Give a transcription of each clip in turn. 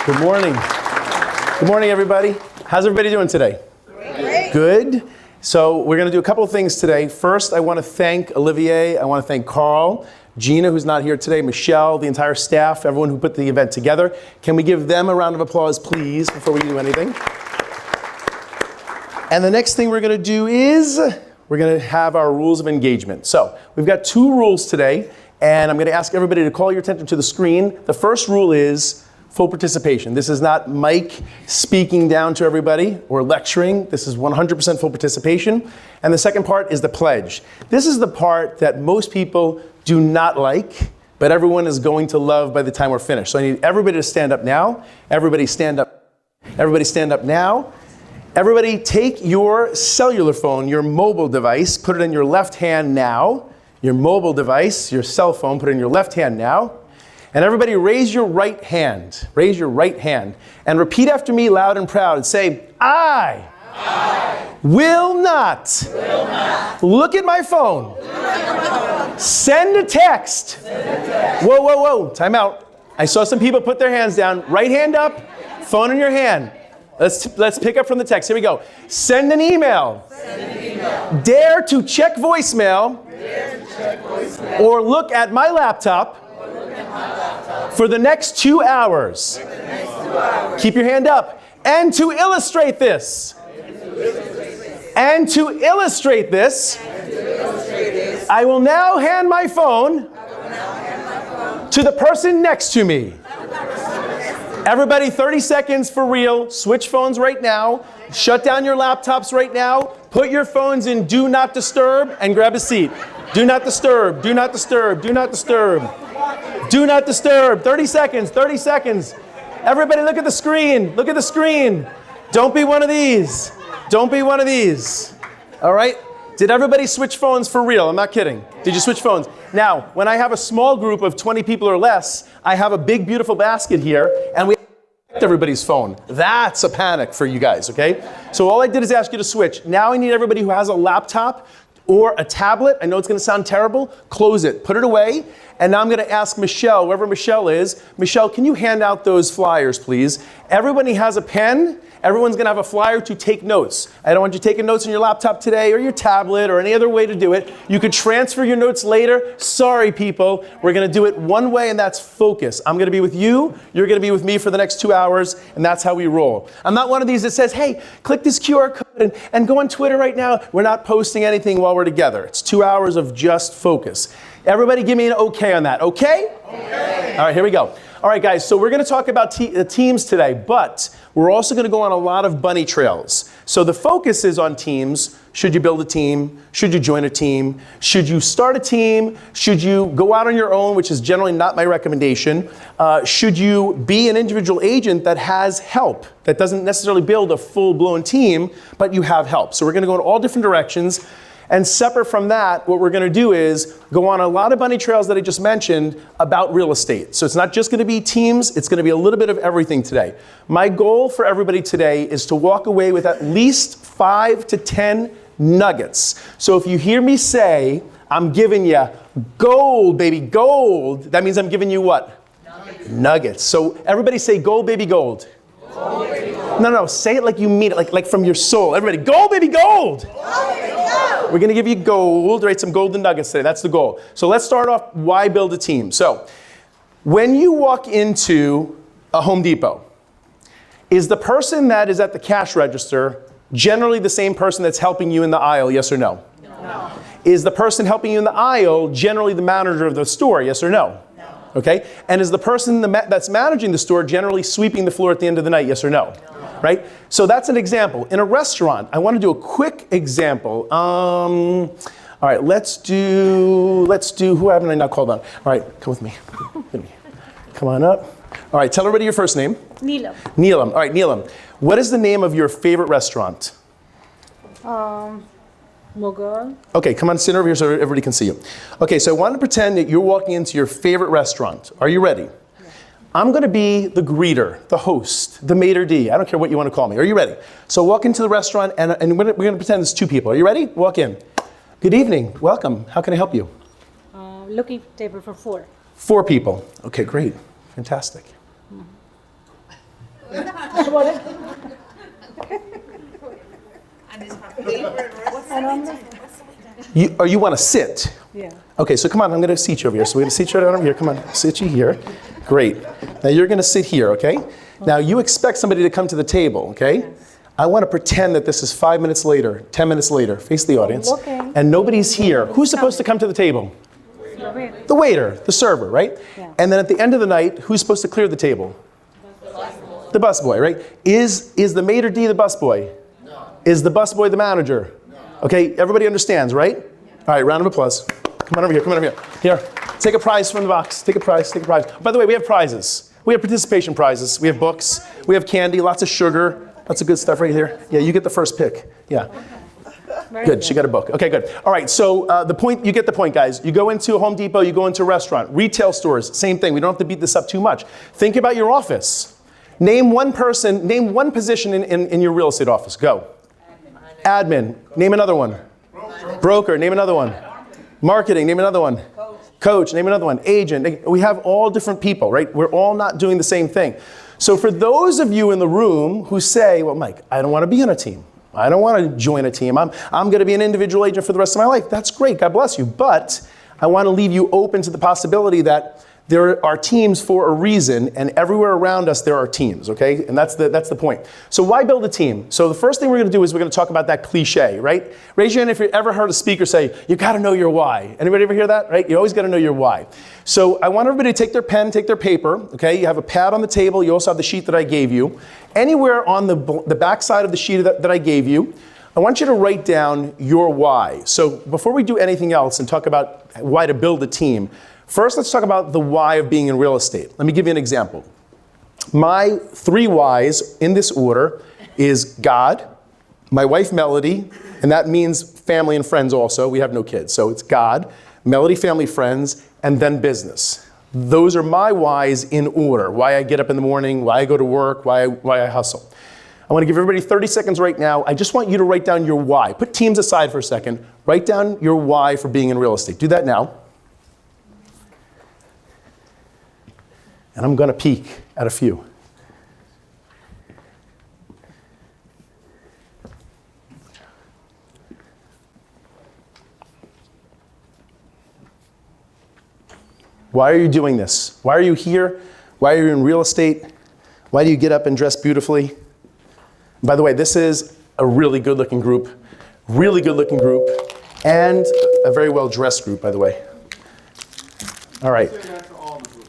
Good morning. Good morning, everybody. How's everybody doing today? Great. Good. So we're going to do a couple of things today. First, I want to thank Olivier. I want to thank Carl, Gina, who's not here today, Michelle, the entire staff, everyone who put the event together. Can we give them a round of applause, please, before we do anything? And the next thing we're going to do is we're going to have our rules of engagement. So we've got 2 rules today, and I'm going to ask everybody to call your attention to the screen. The first rule is full participation. This is not Mike speaking down to everybody or lecturing. This is 100% full participation. And the second part is the pledge. This is the part that most people do not like, but everyone is going to love by the time we're finished. So I need everybody to stand up now. Everybody stand up. Everybody stand up now. Everybody take your cellular phone, your mobile device, put it in your left hand now. Your mobile device, your cell phone, put it in your left hand now. And everybody raise your right hand. Raise your right hand. And repeat after me loud and proud and say, I will not look at my phone. Send a text. Whoa, whoa, whoa. Time out. I saw some people put their hands down. Right hand up, phone in your hand. Let's pick up from the text. Here we go. Send an email. Dare to check voicemail. Or look at my laptop. For the next 2 hours. Keep your hand up. And to illustrate this. And to illustrate this. I will now hand my phone to the person next to me. Everybody, 30 seconds for real. Switch phones right now. Shut down your laptops right now. Put your phones in Do Not Disturb and grab a seat. Do not disturb. Do not disturb. Do not disturb. Do not disturb. 30 seconds. 30 seconds. Everybody look at the screen. Look at the screen. Don't be one of these. Don't be one of these. All right? Did everybody switch phones for real? I'm not kidding. Did you switch phones? Now, when I have a small group of 20 people or less, I have a big, beautiful basket here, and we everybody's phone. That's a panic for you guys, okay? So all I did is ask you to switch. Now I need everybody who has a laptop or a tablet. I know it's going to sound terrible. Close it. Put it away. And now I'm going to ask Michelle, wherever Michelle is. Michelle, can you hand out those flyers, please? Everybody has a pen. Everyone's going to have a flyer to take notes. I don't want you taking notes on your laptop today or your tablet or any other way to do it. You could transfer your notes later. Sorry, people. We're going to do it one way, and that's focus. I'm going to be with you. You're going to be with me for the next 2 hours, and that's how we roll. I'm not one of these that says, hey, click this QR code and go on Twitter right now. We're not posting anything while we're together. It's 2 hours of just focus. Everybody give me an okay on that. Okay? Okay. All right, here we go. All right, guys, so we're going to talk about teams today, but we're also going to go on a lot of bunny trails. So the focus is on teams. Should you build a team? Should you join a team? Should you start a team? Should you go out on your own, which is generally not my recommendation? Should you be an individual agent that has help, that doesn't necessarily build a full-blown team, but you have help? So we're going to go in all different directions. And separate from that, what we're going to do is go on a lot of bunny trails that I just mentioned about real estate. So it's not just going to be teams, it's going to be a little bit of everything today. My goal for everybody today is to walk away with at least 5 to 10 nuggets. So if you hear me say, I'm giving you gold, baby, gold, that means I'm giving you what? Nuggets. So everybody say gold, baby, gold. Gold, baby, gold. No, say it like you mean it, like from your soul. Everybody, gold, baby, gold. Gold, baby, gold. We're going to give you gold, right? Some golden nuggets today. That's the goal. So let's start off, why build a team? So when you walk into a Home Depot, is the person that is at the cash register generally the same person that's helping you in the aisle, yes or no? No. Is the person helping you in the aisle generally the manager of the store, yes or no? No. Okay? And is the person that's managing the store generally sweeping the floor at the end of the night, yes or no? Right? So that's an example. In a restaurant, I want to do a quick example. All right, let's do, who haven't I not called on? All right, come with me. Come on up. All right, tell everybody your first name. Neelam. Neelam. All right, Neelam. What is the name of your favorite restaurant? Mughal. Okay, come on, sit over here so everybody can see you. Okay, so I want to pretend that you're walking into your favorite restaurant. Are you ready? I'm going to be the greeter, the host, the maitre d'. I don't care what you want to call me. Are you ready? So walk into the restaurant, and we're going to pretend it's 2 people. Are you ready? Walk in. Good evening. Welcome. How can I help you? Looking table for 4. 4 people. Okay, great. Fantastic. want it? And on the- You want to sit? Yeah. Okay, so come on, I'm going to seat you over here. So we're going to seat you down over here. Come on, sit you here. Great. Now you're going to sit here, okay? Now you expect somebody to come to the table, okay? I want to pretend that this is 5 minutes later, 10 minutes later. Face the audience. looking. And nobody's here. Who's supposed to come to the table? The waiter, the server, right? Yeah. And then at the end of the night, who's supposed to clear the table? The busboy, right? Is the maitre d' the busboy? No. Is the busboy the manager? No. Okay, everybody understands, right? All right, round of applause. Come on over here, come on over here. Here, take a prize from the box. Take a prize, take a prize. By the way, we have prizes. We have participation prizes. We have books. We have candy, lots of sugar. Lots of good stuff right here. Yeah, you get the first pick. Yeah. Good, she got a book. Okay, good. All right, so you get the point, guys. You go into Home Depot, you go into a restaurant, retail stores, same thing. We don't have to beat this up too much. Think about your office. Name one position in your real estate office. Go. Admin. Name another one. Broker. Name another one. Marketing. Name another one. Coach. Name another one. Agent. We have all different people, right? We're all not doing the same thing. So for those of you in the room who say, well, Mike, I don't want to be on a team. I don't want to join a team. I'm going to be an individual agent for the rest of my life. That's great. God bless you. But I want to leave you open to the possibility that there are teams for a reason, and everywhere around us there are teams, okay? And that's the point. So why build a team? So the first thing we're going to do is we're going to talk about that cliche, right? Raise your hand if you've ever heard a speaker say, you got to know your why. Anybody ever hear that, right? You always got to know your why. So I want everybody to take their pen, take their paper, okay? You have a pad on the table. You also have the sheet that I gave you. Anywhere on the back side of the sheet that I gave you, I want you to write down your why. So before we do anything else and talk about why to build a team, first let's talk about the why of being in real estate. Let me give you an example. My 3 whys in this order is God, my wife Melody, and that means family and friends also. We have no kids. So it's God, Melody, family, friends, and then business. Those are my whys in order. Why I get up in the morning, why I go to work, why I hustle. I want to give everybody 30 seconds right now. I just want you to write down your why. Put teams aside for a second. Write down your why for being in real estate. Do that now. And I'm going to peek at a few. Why are you doing this? Why are you here? Why are you in real estate? Why do you get up and dress beautifully? By the way, this is a really good-looking group, and a very well-dressed group, by the way. All right.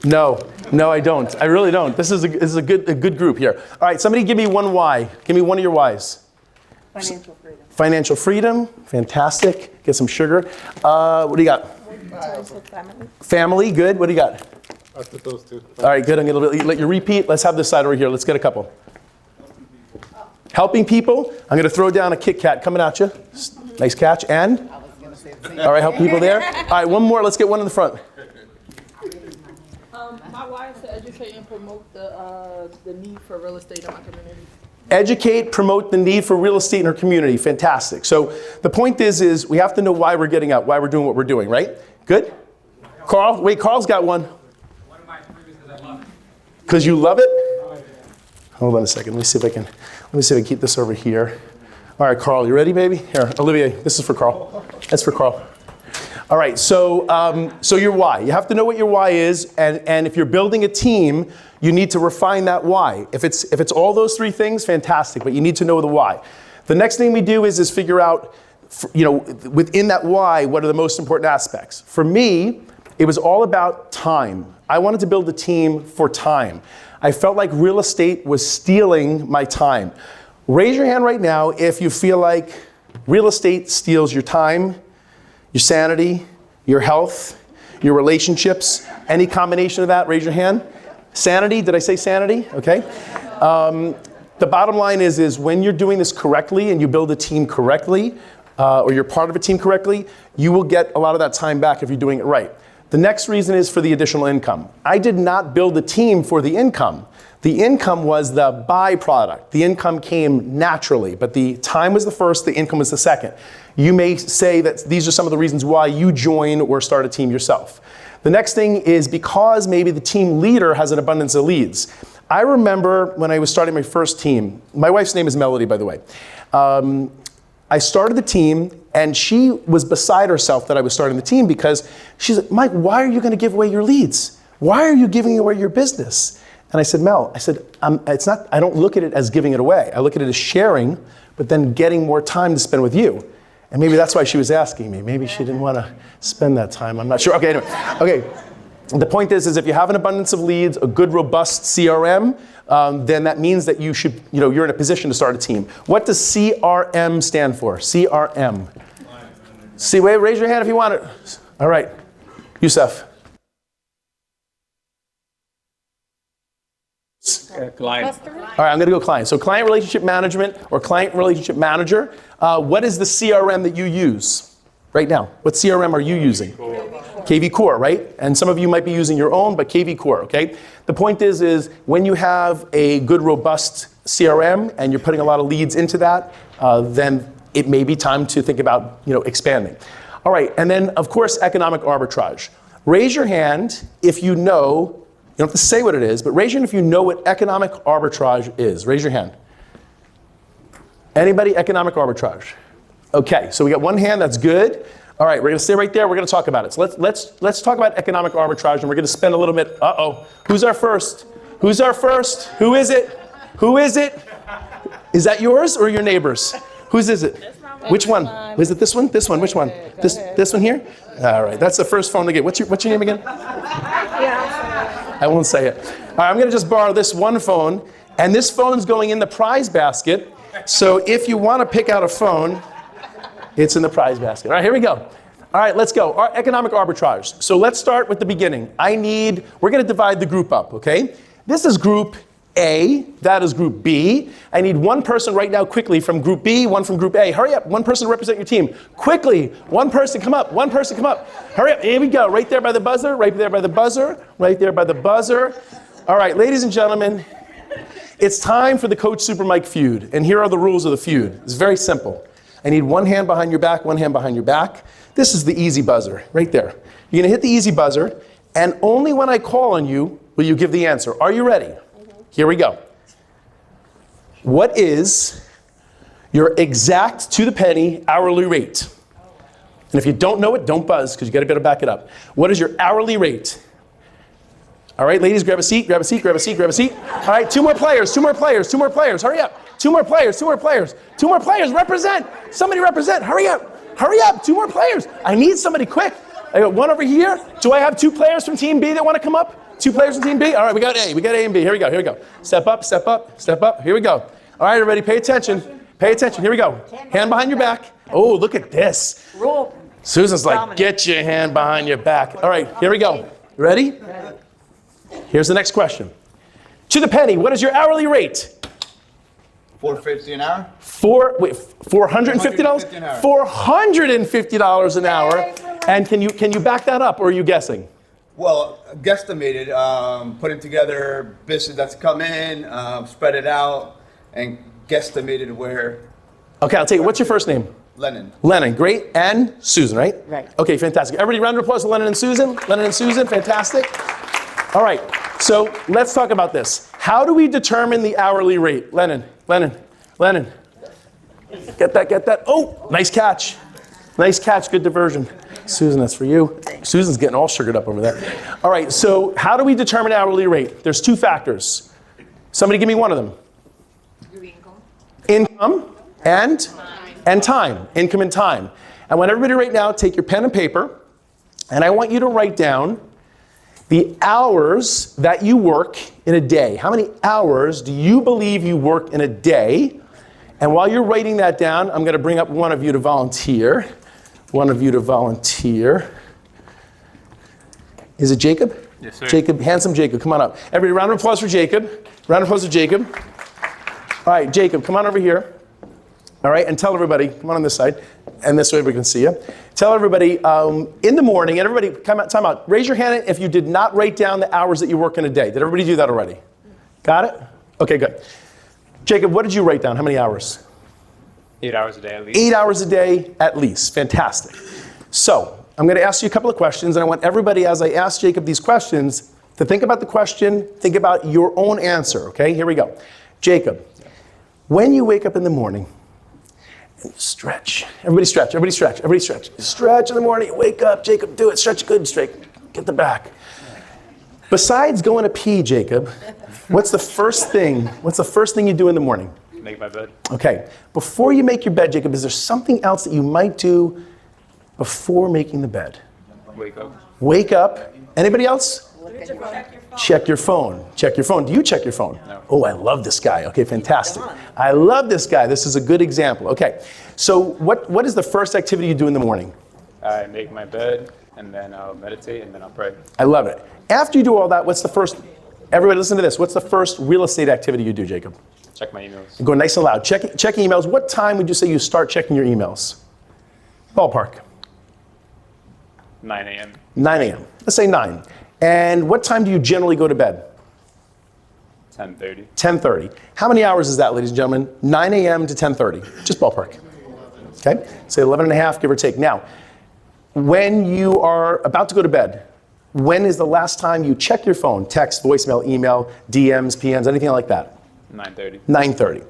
No, I don't. I really don't. This is a good group here. All right, somebody give me one why. Give me one of your whys. Financial freedom. Financial freedom, fantastic. Get some sugar. What do you got? Family. Family, good. What do you got? I put those 2. All right, good. I'm going to let you repeat. Let's have this side over here. Let's get a couple. Helping people. I'm going to throw down a Kit Kat coming at you. Nice catch. And? All right, help people there. All right, one more. Let's get one in the front. My why is to educate and promote the need for real estate in my community. Educate, promote the need for real estate in our community. Fantastic. So the point is we have to know why we're getting up, why we're doing what we're doing, right? Good? Carl? Wait, Carl's got one. One of my previous is I love it. Because you love it? Hold on a second. Let me see if I can keep this over here. All right, Carl, you ready, baby? Here, Olivier, this is for Carl. That's for Carl. All right, so your why. You have to know what your why is, and if you're building a team, you need to refine that why. If it's all those 3 things, fantastic, but you need to know the why. The next thing we do is figure out, within that why, what are the most important aspects. For me, it was all about time. I wanted to build a team for time. I felt like real estate was stealing my time. Raise your hand right now if you feel like real estate steals your time, your sanity, your health, your relationships, any combination of that, raise your hand. Sanity, did I say sanity? Okay. The bottom line is when you're doing this correctly and you build a team correctly, or you're part of a team correctly, you will get a lot of that time back if you're doing it right. The next reason is for the additional income. I did not build a team for the income. The income was the byproduct. The income came naturally, but the time was the first, the income was the second. You may say that these are some of the reasons why you join or start a team yourself. The next thing is because maybe the team leader has an abundance of leads. I remember when I was starting my first team, my wife's name is Melody, by the way. I started the team, and she was beside herself that I was starting the team because she's like, Mike, why are you going to give away your leads? Why are you giving away your business? And I said, Mel, it's not, I don't look at it as giving it away. I look at it as sharing, but then getting more time to spend with you. And maybe that's why she was asking me. Maybe she didn't want to spend that time. I'm not sure. Okay, anyway. Okay. The point is if you have an abundance of leads, a good, robust CRM, then that means that you're in a position to start a team. What does CRM stand for? CRM. Raise your hand if you want it. All right. Youssef. Client. All right, I'm going to go client. So client relationship management or client relationship manager. What is the CRM that you use right now? What CRM are you using? KV Core, right? And some of you might be using your own, but KV Core, okay? The point is when you have a good, robust CRM and you're putting a lot of leads into that, then it may be time to think about, expanding. All right, and then of course, economic arbitrage. Raise your hand if you know. You don't have to say what it is, but raise your hand if you know what economic arbitrage is. Raise your hand. Anybody economic arbitrage? Okay, so we got one hand, that's good. All right, we're gonna stay right there, we're gonna talk about it. So let's talk about economic arbitrage, and we're gonna spend a little bit, who's our first? Who's our first? Who is it? Who is it? Is that yours or your neighbor's? Whose is it? Which one? Is it this one? This one, which one? This one here? All right, that's the first phone to get. What's your name again? I won't say it. All right, I'm going to just borrow this one phone, and this phone's going in the prize basket. So if you want to pick out a phone, it's in the prize basket. All right, here we go. All right, let's go. Our economic arbitrage. So let's start with the beginning. We're going to divide the group up, okay? This is group A, that is group B. I need one person right now quickly from group B, one from group A. Hurry up, one person to represent your team. Quickly, one person come up, one person come up. Hurry up, here we go, right there by the buzzer, right there by the buzzer, right there by the buzzer. All right, ladies and gentlemen, it's time for the Coach Super Mike feud, and here are the rules of the feud. It's very simple. I need one hand behind your back, one hand behind your back. This is the easy buzzer, right there. You're gonna hit the easy buzzer, and only when I call on you will you give the answer. Are you ready? Here we go. What is your exact to the penny hourly rate? And if you don't know it, don't buzz because you gotta better back it up. What is your hourly rate? All right, ladies, grab a seat, grab a seat, grab a seat, grab a seat. All right, two more players, hurry up. Two more players, represent. Somebody represent, hurry up, two more players. I need somebody quick. I got one over here. Do I have two players from Team B that wanna come up? Two players from Team B? All right, we got A and B. Here we go. Step up. Here we go. All right, everybody, pay attention. Here we go. Hand behind your back. Oh, look at this. Susan's like, get your hand behind your back. All right, here we go. You ready? Here's the next question. To the penny, what is your hourly rate? $4.50 an hour? $450? $450 an hour. $450 an hour. And can you back that up, or are you guessing? Well, guesstimated, putting together business that's come in, spread it out, and guesstimated where. Okay, I'll take it. What's your first name? Lennon, great. And Susan, right? Right. Okay, fantastic. Everybody, round of applause for Lennon and Susan. Fantastic. All right, so let's talk about this. How do we determine the hourly rate? Lennon. Get that. Oh, nice catch, good diversion. Susan, that's for you. Susan's getting all sugared up over there. All right, so how do we determine hourly rate? There's two factors. Somebody give me one of them. Income and time. Income and time. I want everybody right now, take your pen and paper, and I want you to write down the hours that you work in a day. How many hours do you believe you work in a day? And while you're writing that down, I'm going to bring up one of you to volunteer. Is it Jacob? Yes, sir. Jacob, handsome Jacob, come on up. Everybody, round of applause for Jacob. All right, Jacob, come on over here. All right, and tell everybody, come on this side, and this way we can see you. Tell everybody, in the morning, and everybody, time out. Raise your hand if you did not write down the hours that you work in a day. Did everybody do that already? Got it? Okay, good. Jacob, what did you write down? How many hours? 8 hours a day at least. 8 hours a day at least. Fantastic. So I'm going to ask you a couple of questions, and I want everybody, as I ask Jacob these questions, To think about the question, think about your own answer, okay? Here we go. Jacob, when you wake up in the morning, and stretch. Everybody stretch, everybody stretch, everybody stretch. Stretch in the morning, wake up, Jacob, do it, stretch good, straight, get the back. Besides going to pee, Jacob, what's the first thing you do in the morning? Make my bed. Okay, before you make your bed, Jacob, is there something else that you might do before making the bed? Wake up. Wake up. Anybody else? Check your phone. Check your phone. Do you check your phone? No. Oh, I love this guy. Okay, fantastic. I love this guy. This is a good example. Okay, so what is the first activity you do in the morning? I make my bed, and then I'll meditate, and then I'll pray. I love it. After you do all that, what's the first, everybody listen to this, what's the first real estate activity you do, Jacob? Check my emails. Go nice and loud. Check emails. What time would you say you start checking your emails? Ballpark. 9 a.m. 9 a.m. Let's say 9. And what time do you generally go to bed? 10:30. 10:30. How many hours is that, ladies and gentlemen? 9 a.m. to 10:30. Just ballpark. Okay? Say 11 and a half, give or take. Now, when you are about to go to bed, when is the last time you check your phone? Text, voicemail, email, DMs, PMs, anything like that? 9:30. 9:30.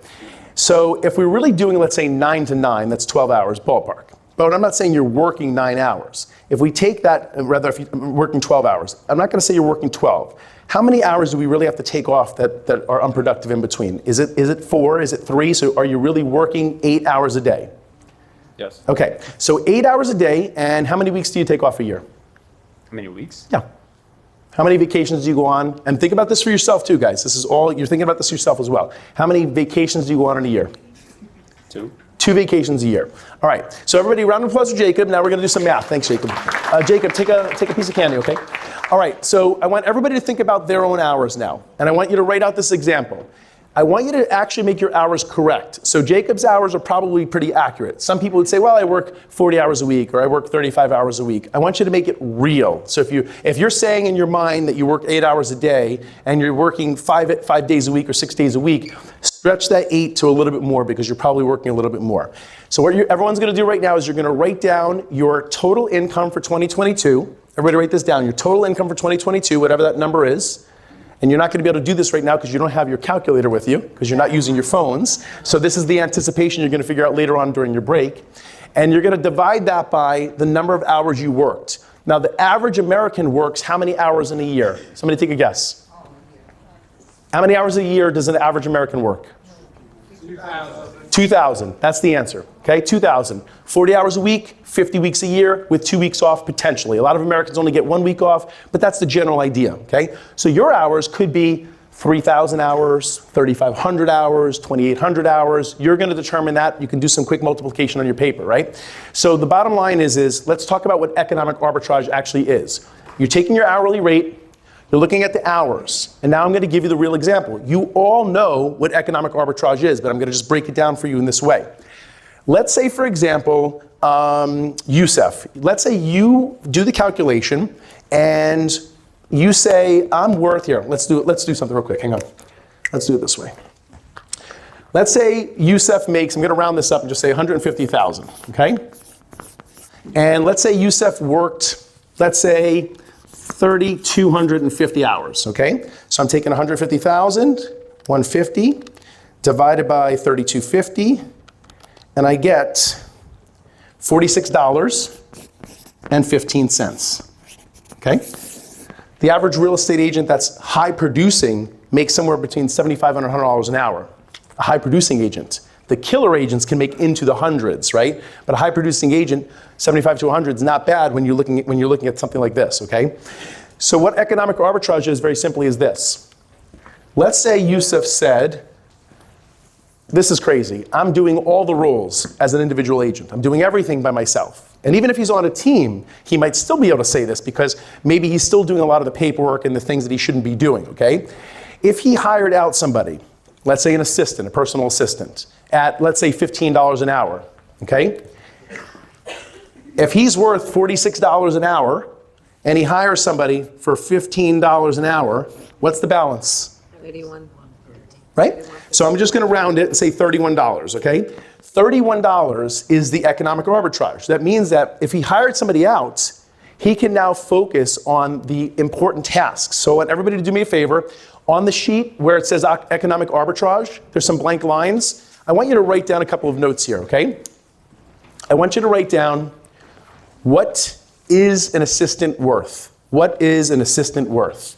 So if we're really doing, let's say 9 to 9, that's 12 hours, ballpark. But I'm not saying you're working 9 hours. If we take that, rather if you're working 12 hours, I'm not gonna say you're working 12. How many hours do we really have to take off that are unproductive in between? Is it 4, is it 3? So are you really working 8 hours a day? Yes. Okay, so 8 hours a day, and how many weeks do you take off a year? How many weeks? Yeah. How many vacations do you go on? And think about this for yourself too, guys. This is all, you're thinking about this yourself as well. How many vacations do you go on in a year? 2. 2 vacations a year. All right, so everybody, round of applause for Jacob. Now we're gonna do some math. Thanks, Jacob. Jacob, take a piece of candy, okay? All right, so I want everybody to think about their own hours now. And I want you to write out this example. I want you to actually make your hours correct. So Jacob's hours are probably pretty accurate. Some people would say, well, I work 40 hours a week, or I work 35 hours a week. I want you to make it real. So if you're saying in your mind that you work 8 hours a day, and you're working 5 days a week or 6 days a week, stretch that 8 to a little bit more, because you're probably working a little bit more. So what everyone's gonna do right now is you're gonna write down your total income for 2022. Everybody write this down, your total income for 2022, whatever that number is. And you're not going to be able to do this right now because you don't have your calculator with you, because you're not using your phones. So this is the anticipation you're going to figure out later on during your break. And you're going to divide that by the number of hours you worked. Now, the average American works how many hours in a year? Somebody take a guess. How many hours a year does an average American work? 2,000. That's the answer. Okay, 2,000. 40 hours a week, 50 weeks a year, with 2 weeks off potentially. A lot of Americans only get 1 week off, but that's the general idea. Okay, so your hours could be 3,000 hours, 3,500 hours, 2,800 hours. You're going to determine that. You can do some quick multiplication on your paper, right? So the bottom line is let's talk about what economic arbitrage actually is. You're taking your hourly rate. You're looking at the hours, and now I'm going to give you the real example. You all know what economic arbitrage is, but I'm going to just break it down for you in this way. Let's say, for example, Youssef. Let's say you do the calculation, and you say, I'm worth, here, let's do something real quick, hang on. Let's do it this way. Let's say Youssef makes, I'm going to round this up and just say 150,000, okay? And let's say Youssef worked, let's say, 3,250 hours, okay? So I'm taking 150,000, 150, divided by 3,250, and I get $46.15, okay? The average real estate agent that's high producing makes somewhere between $75 and $100 an hour. A high producing agent. The killer agents can make into the hundreds, right? But a high producing agent, 75 to 100 is not bad when you're looking at something like this, okay? So what economic arbitrage is very simply is this. Let's say Youssef said, this is crazy. I'm doing all the roles as an individual agent. I'm doing everything by myself. And even if he's on a team, he might still be able to say this because maybe he's still doing a lot of the paperwork and the things that he shouldn't be doing, okay? If he hired out somebody, let's say an assistant, a personal assistant, at, let's say, $15 an hour, okay? If he's worth $46 an hour, and he hires somebody for $15 an hour, what's the balance? 81. Right? So I'm just going to round it and say $31, okay? $31 is the economic arbitrage. That means that if he hired somebody out, he can now focus on the important tasks. So I want everybody to do me a favor. On the sheet where it says economic arbitrage, there's some blank lines. I want you to write down a couple of notes here, okay? I want you to write down, what is an assistant worth? What is an assistant worth?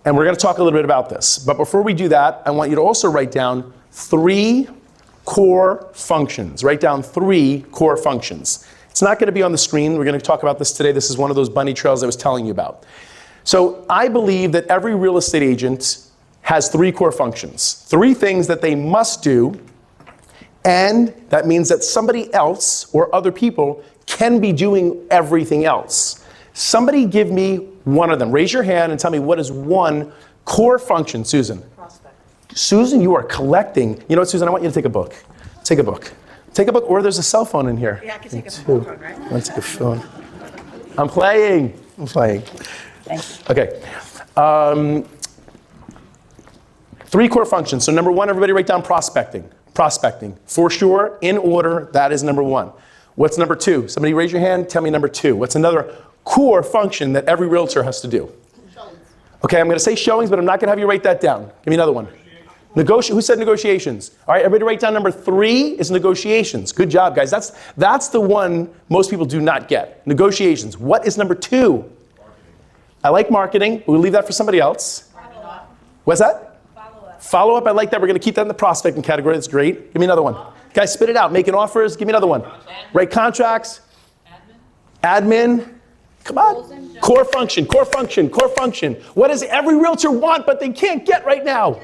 And we're going to talk a little bit about this. But before we do that, I want you to also write down 3 core functions. Write down 3 core functions. It's not going to be on the screen. We're going to talk about this today. This is one of those bunny trails I was telling you about. So I believe that every real estate agent has 3 core functions. 3 things that they must do, and that means that somebody else or other people can be doing everything else. Somebody give me one of them. Raise your hand and tell me what is one core function, Susan. Prospect. Susan, you are collecting. You know what, Susan, I want you to take a book. Take a book. Take a book, or there's a cell phone in here. Yeah, I can take a phone, right? I'm gonna take a phone. I'm playing. Thank you. Okay. 3 core functions. So number 1, everybody write down prospecting. Prospecting. For sure, in order, that is number 1. What's number 2? Somebody raise your hand, tell me number 2. What's another core function that every realtor has to do? Okay, I'm going to say showings, but I'm not going to have you write that down. Give me another one. Who said negotiations? All right, everybody write down number 3 is negotiations. Good job, guys. That's the one most people do not get. Negotiations. What is number 2? I like marketing. We'll leave that for somebody else. Follow-up. What's that? Follow-up. Follow-up, I like that. We're going to keep that in the prospecting category. That's great. Give me another one. Guys, spit it out. Making offers. Give me another one. Write contracts. Admin. Come on. Core function, core function, core function. What does every realtor want but they can't get right now?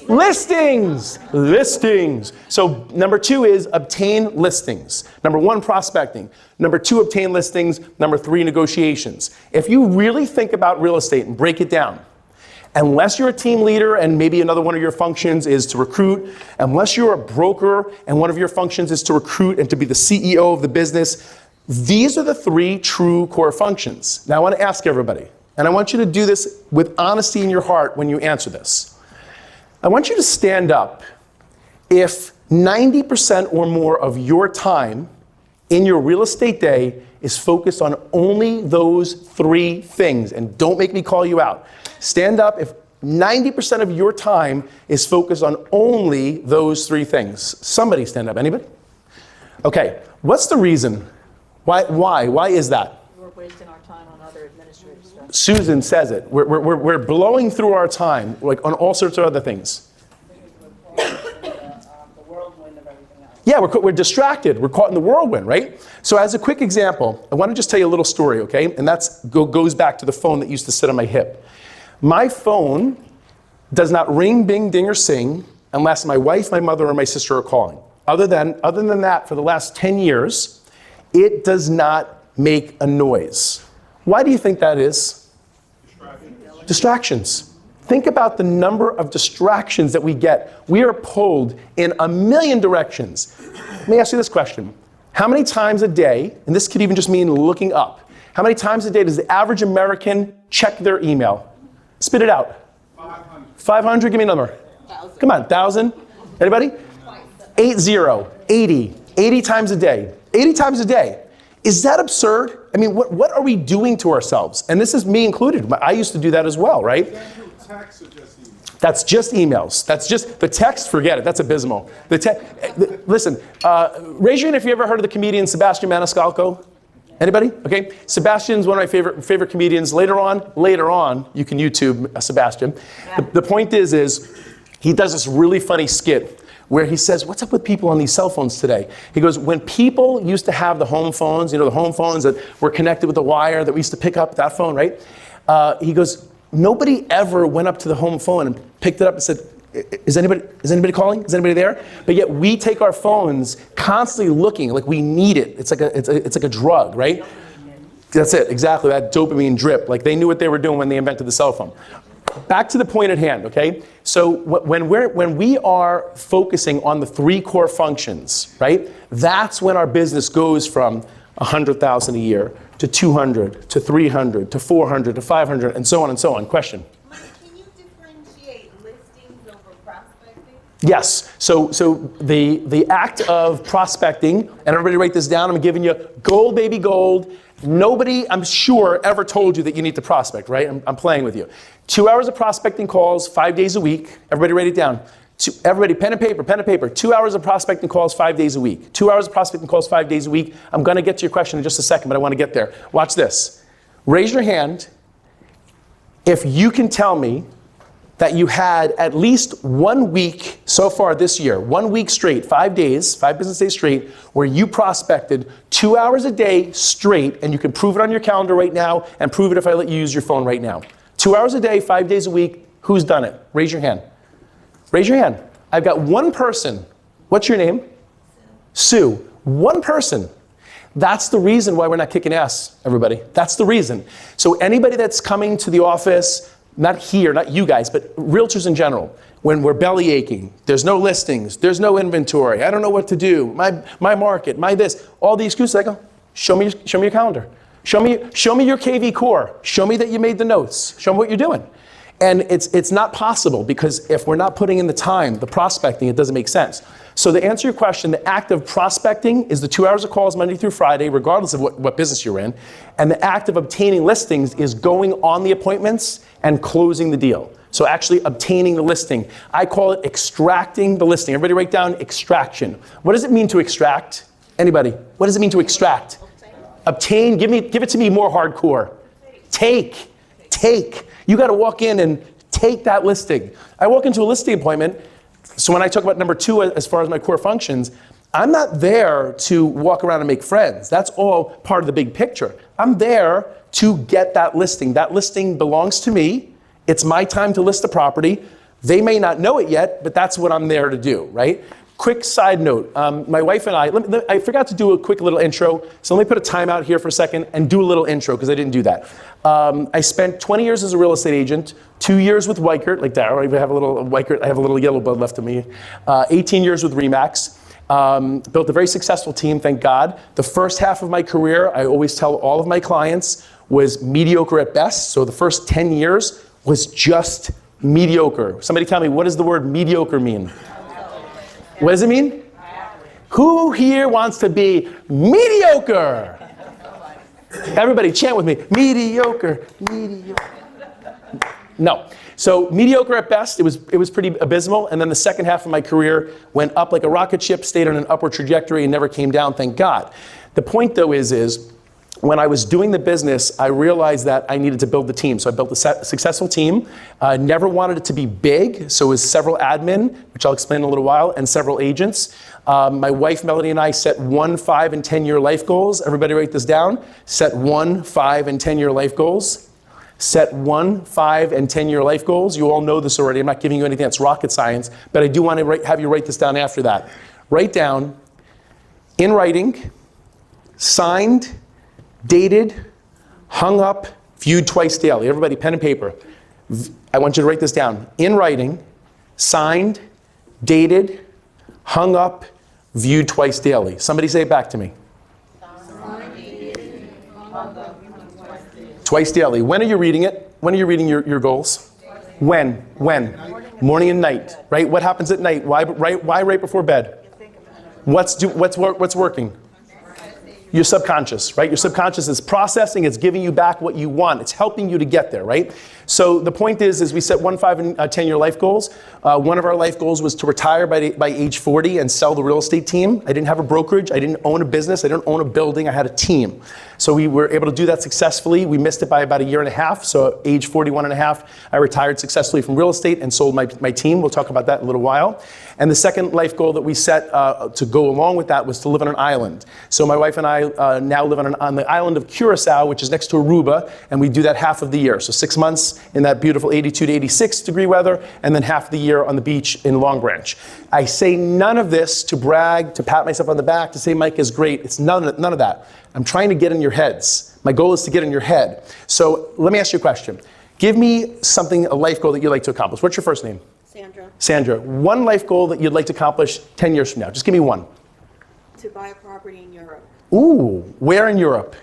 Listings. Listings. So number 2 is obtain listings. Number 1, prospecting. Number 2, obtain listings. Number 3, negotiations. If you really think about real estate and break it down, unless you're a team leader and maybe another one of your functions is to recruit, unless you're a broker and one of your functions is to recruit and to be the CEO of the business, these are the 3 true core functions. Now I want to ask everybody, and I want you to do this with honesty in your heart when you answer this. I want you to stand up if 90% or more of your time in your real estate day is focused on only those 3 things, and don't make me call you out. Stand up if 90% of your time is focused on only those 3 things. Somebody stand up. Anybody? Okay. What's the reason? Why is that? We're wasting our time on other administrative stuff. Susan says it. We're blowing through our time like on all sorts of other things. The whirlwind of everything else. Yeah, we're distracted. We're caught in the whirlwind, right? So as a quick example, I want to just tell you a little story, okay? And that's goes back to the phone that used to sit on my hip. My phone does not ring, bing, ding, or sing unless my wife, my mother, or my sister are calling. Other than that, for the last 10 years, it does not make a noise. Why do you think that is? Distractions. Think about the number of distractions that we get. We are pulled in a million directions. Let me ask you this question. How many times a day, and this could even just mean looking up, how many times a day does the average American check their email? Spit it out. 500. 500, give me a number. 1,000. Come on, 1,000? Anybody? 80 times a day. 80 times a day. Is that absurd? I mean, what are we doing to ourselves? And this is me included. I used to do that as well, right? That's just emails. That's just the text. Forget it. That's abysmal. Listen. Raise your hand if you ever heard of the comedian Sebastian Maniscalco. Anybody? Okay. Sebastian's one of my favorite comedians. Later on, you can YouTube Sebastian. Yeah. The point is he does this really funny skit where he says, what's up with people on these cell phones today? He goes, when people used to have the home phones, the home phones that were connected with the wire that we used to pick up, that phone, right? He goes, nobody ever went up to the home phone and picked it up and said, is anybody calling? Is anybody there? But yet we take our phones constantly looking like we need it. It's like a drug, right? That's it, exactly, that dopamine drip. Like they knew what they were doing when they invented the cell phone. Back to the point at hand, okay? So when we are focusing on the 3 core functions, right? That's when our business goes from 100,000 a year to 200 to 300 to 400 to 500 and so on and so on. Question? Mike, can you differentiate listings over prospecting? Yes. So the act of prospecting, and everybody write this down. I'm giving you gold, baby, gold. Nobody, I'm sure, ever told you that you need to prospect, right? I'm playing with you. 2 hours of prospecting calls, 5 days a week. Everybody write it down. Everybody, pen and paper. 2 hours of prospecting calls, 5 days a week. 2 hours of prospecting calls, 5 days a week. I'm going to get to your question in just a second, but I want to get there. Watch this. Raise your hand if you can tell me that you had at least 1 week so far this year, 1 week straight, 5 days, 5 business days straight, where you prospected 2 hours a day straight, and you can prove it on your calendar right now and prove it if I let you use your phone right now. 2 hours a day, 5 days a week. Who's done it? Raise your hand. Raise your hand. I've got one person. What's your name? Sue. One person. That's the reason why we're not kicking ass, everybody. That's the reason. So anybody that's coming to the office, not here, not you guys, but realtors in general, when we're belly aching, there's no listings, there's no inventory, I don't know what to do, my market, my this, all the excuses, I go, show me your calendar. Show me your KV core. Show me that you made the notes. Show me what you're doing. And it's not possible, because if we're not putting in the time, the prospecting, it doesn't make sense. So to answer your question, the act of prospecting is the 2 hours of calls Monday through Friday, regardless of what business you're in. And the act of obtaining listings is going on the appointments and closing the deal. So actually obtaining the listing. I call it extracting the listing. Everybody write down extraction. What does it mean to extract? Anybody? What does it mean to extract? Obtain, give it to me more hardcore. Take. You got to walk in and take that listing. I walk into a listing appointment, so when I talk about number 2 as far as my core functions, I'm not there to walk around and make friends. That's all part of the big picture. I'm there to get that listing. That listing belongs to me. It's my time to list the property. They may not know it yet, but that's what I'm there to do, right? Quick side note, my wife and I forgot to do a quick little intro, so let me put a timeout here for a second and do a little intro, because I didn't do that. I spent 20 years as a real estate agent, 2 years with Weichert, like that, I have a little Weichert, I have a little yellow blood left in me, 18 years with RE/MAX, built a very successful team, thank God. The first half of my career, I always tell all of my clients, was mediocre at best, so the first 10 years was just mediocre. Somebody tell me, what does the word mediocre mean? What does it mean? Who here wants to be mediocre? Everybody chant with me. Mediocre. No. So mediocre at best, it was pretty abysmal. And then the second half of my career went up like a rocket ship, stayed on an upward trajectory and never came down, thank God. The point though is when I was doing the business, I realized that I needed to build the team. So I built a successful team. Never wanted it to be big, so it was several admin, which I'll explain in a little while, and several agents. My wife, Melody, and I set 1, 5, and 10-year life goals. Everybody write this down. Set 1, 5, and 10-year life goals. Set 1, 5, and 10-year life goals. You all know this already. I'm not giving you anything that's rocket science, but I do want to have you write this down after that. Write down, in writing, signed, dated, hung up, viewed twice daily. Everybody, pen and paper. I want you to write this down. In writing, signed, dated, hung up, viewed twice daily. Somebody say it back to me. Twice daily. When are you reading it? When are you reading your goals? When? Morning and night, right? What happens at night? Why right before bed? What's working? Your subconscious, right? Your subconscious is processing, it's giving you back what you want. It's helping you to get there, right? So the point is we set 1, 5, and 10-year life goals. One of our life goals was to retire by age 40 and sell the real estate team. I didn't have a brokerage. I didn't own a business. I didn't own a building. I had a team. So we were able to do that successfully. We missed it by about 1.5 years. So at age 41 and a half, I retired successfully from real estate and sold my team. We'll talk about that in a little while. And the second life goal that we set to go along with that was to live on an island. So my wife and I now live on the island of Curacao, which is next to Aruba, and we do that half of the year. So 6 months in that beautiful 82 to 86 degree weather, and then half the year on the beach in Long Branch. I say none of this to brag, to pat myself on the back, to say Mike is great. It's none of that. I'm trying to get in your heads. My goal is to get in your head. So let me ask you a question. Give me a life goal that you'd like to accomplish. What's your first name? Sandra, Sandra, one life goal that you'd like to accomplish 10 years from now. Just give me one. to buy a property in Europe. Ooh, where in Europe?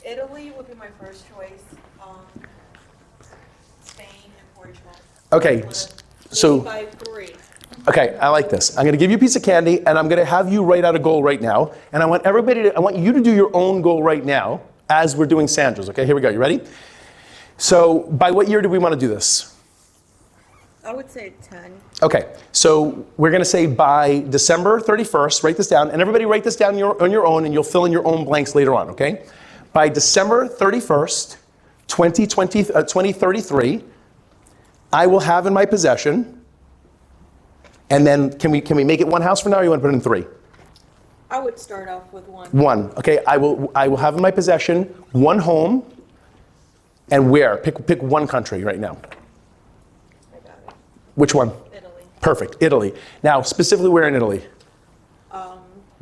Italy would be my first choice. Spain and Portugal. Okay, So, By 3. okay, I like this. I'm going to give you a piece of candy, and I'm going to have you write out a goal right now. And I want you to do your own goal right now as we're doing Sandra's. Okay, here we go. You ready? So, by what year do we want to do this? I would say 10. Okay, so we're going to say by December 31st. Write this down, and everybody write this down on your own, and you'll fill in your own blanks later on. Okay? By December 31st, 2033, I will have in my possession. And then can we make it one house for now, or you want to put it in 3? I would start off with 1. 1. Okay, I will have in my possession 1 home. And where? Pick one country right now. I got it. Which one? Italy. Perfect, Italy. Now, specifically where in Italy?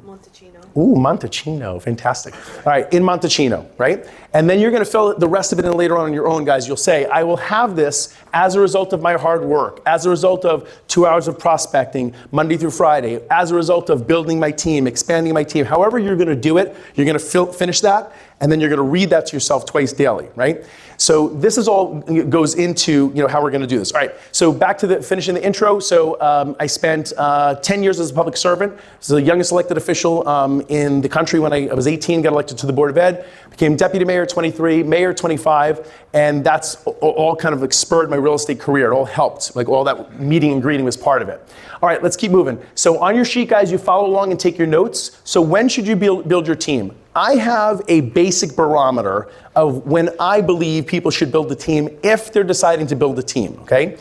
Montalcino. Ooh, Montalcino, fantastic. All right, in Montalcino, right? And then you're going to fill the rest of it in later on your own, guys. You'll say, I will have this as a result of my hard work, as a result of 2 hours of prospecting Monday through Friday, as a result of building my team, expanding my team. However you're going to do it, you're going to finish that, and then you're going to read that to yourself twice daily, right? So this is all goes into how we're going to do this. All right, so back to finishing the intro. So I spent 10 years as a public servant. I was the youngest elected official in the country when I was 18, got elected to the Board of Ed, became deputy mayor at 23, mayor at 25, and that's all kind of spurred my real estate career. It all helped, like all that meeting and greeting was part of it. All right, let's keep moving. So on your sheet, guys, you follow along and take your notes. So when should you build your team? I have a basic barometer of when I believe people should build a team if they're deciding to build a team, okay?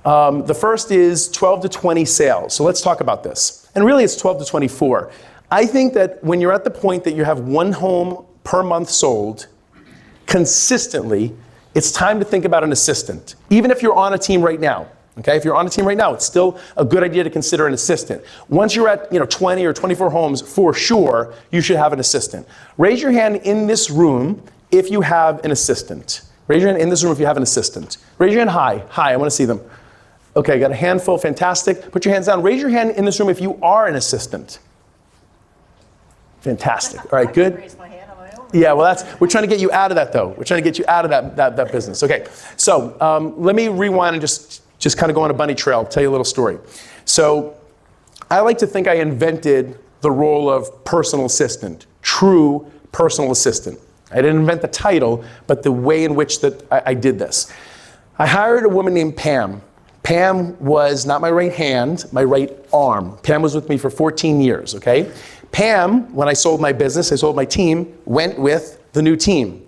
The first is 12 to 20 sales. So let's talk about this. And really it's 12 to 24. I think that when you're at the point that you have 1 home per month sold consistently, it's time to think about an assistant. Even if you're on a team right now. Okay, if you're on a team right now, it's still a good idea to consider an assistant. Once you're at 20 or 24 homes, for sure, you should have an assistant. Raise your hand in this room if you have an assistant. Raise your hand in this room if you have an assistant. Raise your hand high. High, I want to see them. Okay, got a handful, fantastic. Put your hands down. Raise your hand in this room if you are an assistant. Fantastic. All right, good. Raise my hand on my own. Yeah, well, we're trying to get you out of that, though. We're trying to get you out of that business. Okay, so let me rewind and just kind of go on a bunny trail, tell you a little story. So I like to think I invented the role of personal assistant, true personal assistant. I didn't invent the title, but the way in which that I did this. I hired a woman named Pam. Pam was not my right hand, my right arm. Pam was with me for 14 years, okay? Pam, when I sold my business, I sold my team, went with the new team.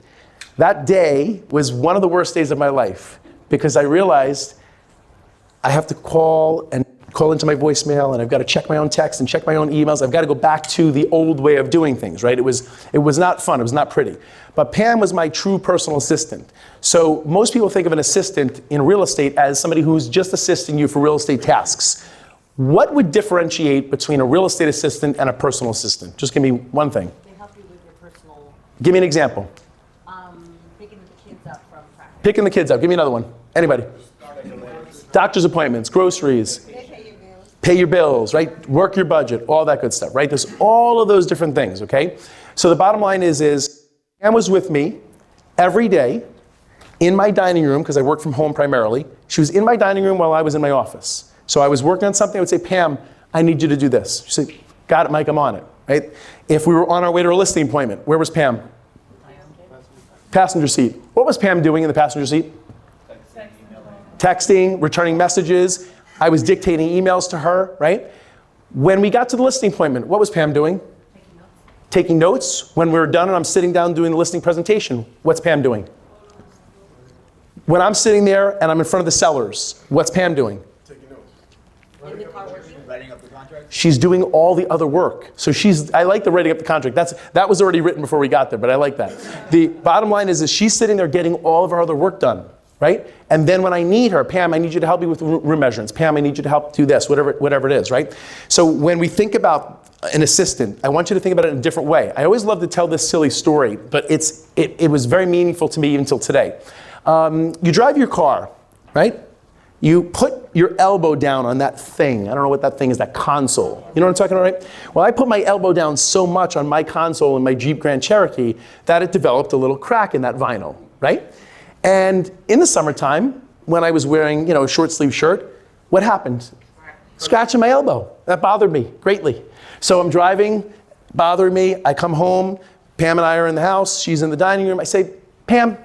That day was one of the worst days of my life because I realized I have to call into my voicemail, and I've got to check my own texts and check my own emails. I've got to go back to the old way of doing things, right? It was not fun. It was not pretty. But Pam was my true personal assistant. So most people think of an assistant in real estate as somebody who's just assisting you for real estate tasks. What would differentiate between a real estate assistant and a personal assistant? Just give me one thing. They help you with your personal, Give me an example. picking the kids up from practice. Picking the kids up. Give me another one. Anybody? Doctor's appointments, groceries. Pay your bills, right? Work your budget, all that good stuff, right? There's all of those different things, okay? So the bottom line is Pam was with me every day in my dining room, because I work from home primarily. She was in my dining room while I was in my office. So I was working on something, I would say, Pam, I need you to do this. She'd say, got it, Mike, I'm on it, right? If we were on our way to a listing appointment, where was Pam? Passenger seat. What was Pam doing in the passenger seat? Texting, returning messages. I was dictating emails to her, right? When we got to the listing appointment, what was Pam doing? Taking notes. When we were done and I'm sitting down doing the listing presentation, what's Pam doing? When I'm sitting there and I'm in front of the sellers, what's Pam doing? Writing up the contract? She's doing all the other work. So I like the writing up the contract. That was already written before we got there, but I like that. The bottom line is she's sitting there getting all of her other work done, right? And then when I need her, Pam, I need you to help me with room measurements. Pam, I need you to help do this, whatever it is, right? So when we think about an assistant, I want you to think about it in a different way. I always love to tell this silly story, but it was very meaningful to me even until today. You drive your car, right? You put your elbow down on that thing. I don't know what that thing is, that console. You know what I'm talking about, right? Well, I put my elbow down so much on my console in my Jeep Grand Cherokee that it developed a little crack in that vinyl, right? And in the summertime, when I was wearing, a short sleeve shirt, What happened? Scratching my elbow. That bothered me greatly. So I'm driving, bothering me. I come home. Pam and I are in the house. She's in the dining room. I say, Pam,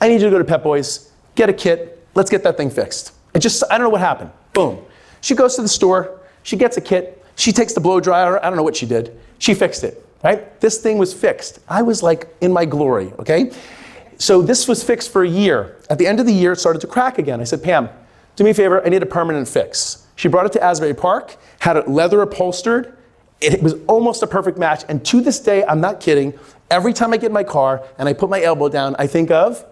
I need you to go to Pep Boys, get a kit. Let's get that thing fixed. I don't know what happened. Boom. She goes to the store. She gets a kit. She takes the blow dryer. I don't know what she did. She fixed it, right? This thing was fixed. I was like in my glory, okay? So this was fixed for a year. At the end of the year, it started to crack again. I said, Pam, do me a favor. I need a permanent fix. She brought it to Asbury Park, had it leather upholstered. It was almost a perfect match. And to this day, I'm not kidding, every time I get in my car and I put my elbow down, I think of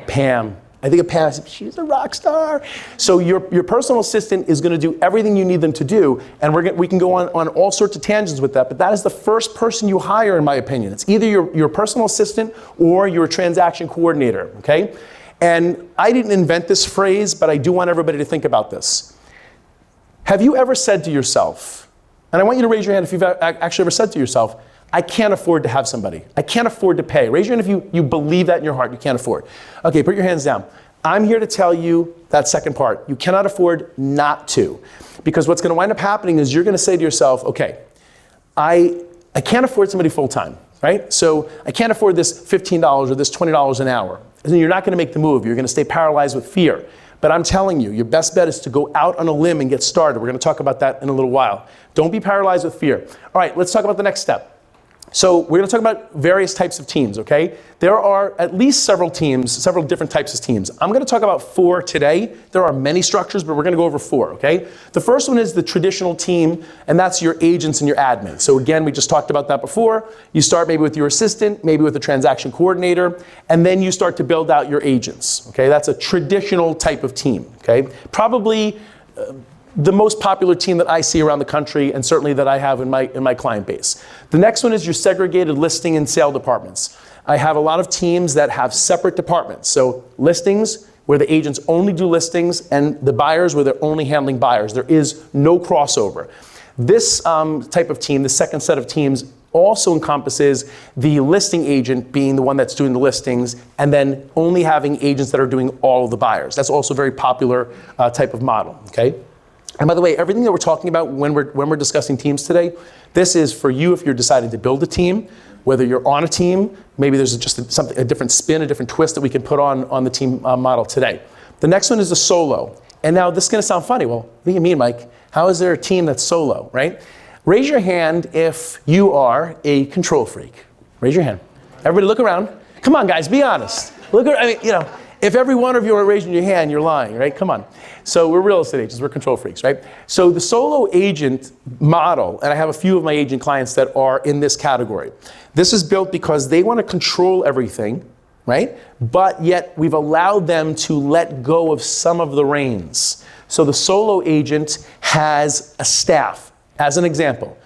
Pam. I think of Pam. I said, she's a rock star. So your personal assistant is going to do everything you need them to do. And we can go on all sorts of tangents with that. But that is the first person you hire, in my opinion. It's either your personal assistant or your transaction coordinator, okay? And I didn't invent this phrase, but I do want everybody to think about this. Have you ever said to yourself, and I want you to raise your hand if you've actually ever said to yourself, I can't afford to have somebody. I can't afford to pay. Raise your hand if you believe that in your heart you can't afford. Okay, put your hands down. I'm here to tell you that second part. You cannot afford not to. Because what's going to wind up happening is you're going to say to yourself, okay, I can't afford somebody full time, right? So I can't afford this $15 or this $20 an hour. And then you're not going to make the move. You're going to stay paralyzed with fear. But I'm telling you, your best bet is to go out on a limb and get started. We're going to talk about that in a little while. Don't be paralyzed with fear. All right, let's talk about the next step. So we're going to talk about various types of teams, okay? There are at least several teams, several different types of teams. I'm going to talk about 4 today. There are many structures, but we're going to go over 4, okay? The first one is the traditional team, and that's your agents and your admin. So again, we just talked about that before. You start maybe with your assistant, maybe with a transaction coordinator, and then you start to build out your agents, okay? That's a traditional type of team, okay? Probably the most popular team that I see around the country, and certainly that I have in my client base. The next one is your segregated listing and sale departments. I have a lot of teams that have separate departments. So listings, where the agents only do listings, and the buyers, where they're only handling buyers. There is no crossover. This type of team, the second set of teams, also encompasses the listing agent being the one that's doing the listings, and then only having agents that are doing all of the buyers. That's also a very popular type of model, okay? And by the way, everything that we're talking about when we're discussing teams today, this is for you if you're deciding to build a team, whether you're on a team, maybe there's just a different spin, a different twist that we can put on the team model today. The next one is the solo. And now this is going to sound funny. Well, what do you mean, Mike? How is there a team that's solo, right? Raise your hand if you are a control freak. Raise your hand. Everybody look around. Come on, guys, be honest. If every one of you are raising your hand, you're lying, right? Come on. So we're real estate agents, we're control freaks, right? So the solo agent model, and I have a few of my agent clients that are in this category. This is built because they want to control everything, right? But yet we've allowed them to let go of some of the reins. So the solo agent has a staff. As an example,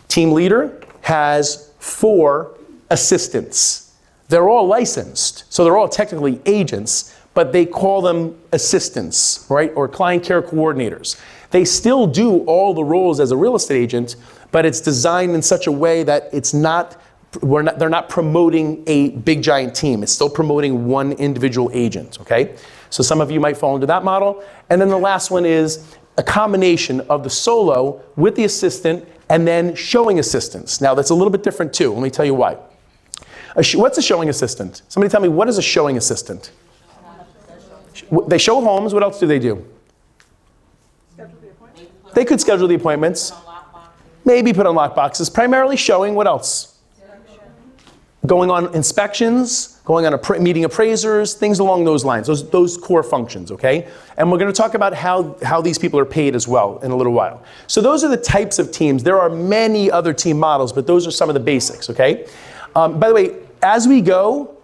team leader has 4 assistants. They're all licensed, so they're all technically agents, but they call them assistants, right, or client care coordinators. They still do all the roles as a real estate agent, but it's designed in such a way that they're not promoting a big giant team. It's still promoting one individual agent, okay? So some of you might fall into that model. And then the last one is a combination of the solo with the assistant and then showing assistants. Now that's a little bit different too. Let me tell you why. What's a showing assistant? Somebody tell me, what is a showing assistant? They show homes. What else do they do? They could schedule the appointments. Maybe put on lock boxes. Primarily showing. What else? Going on inspections, going on meeting appraisers, things along those lines. Those core functions, okay? And we're going to talk about how these people are paid as well in a little while. So those are the types of teams. There are many other team models, but those are some of the basics, okay? By the way, as we go,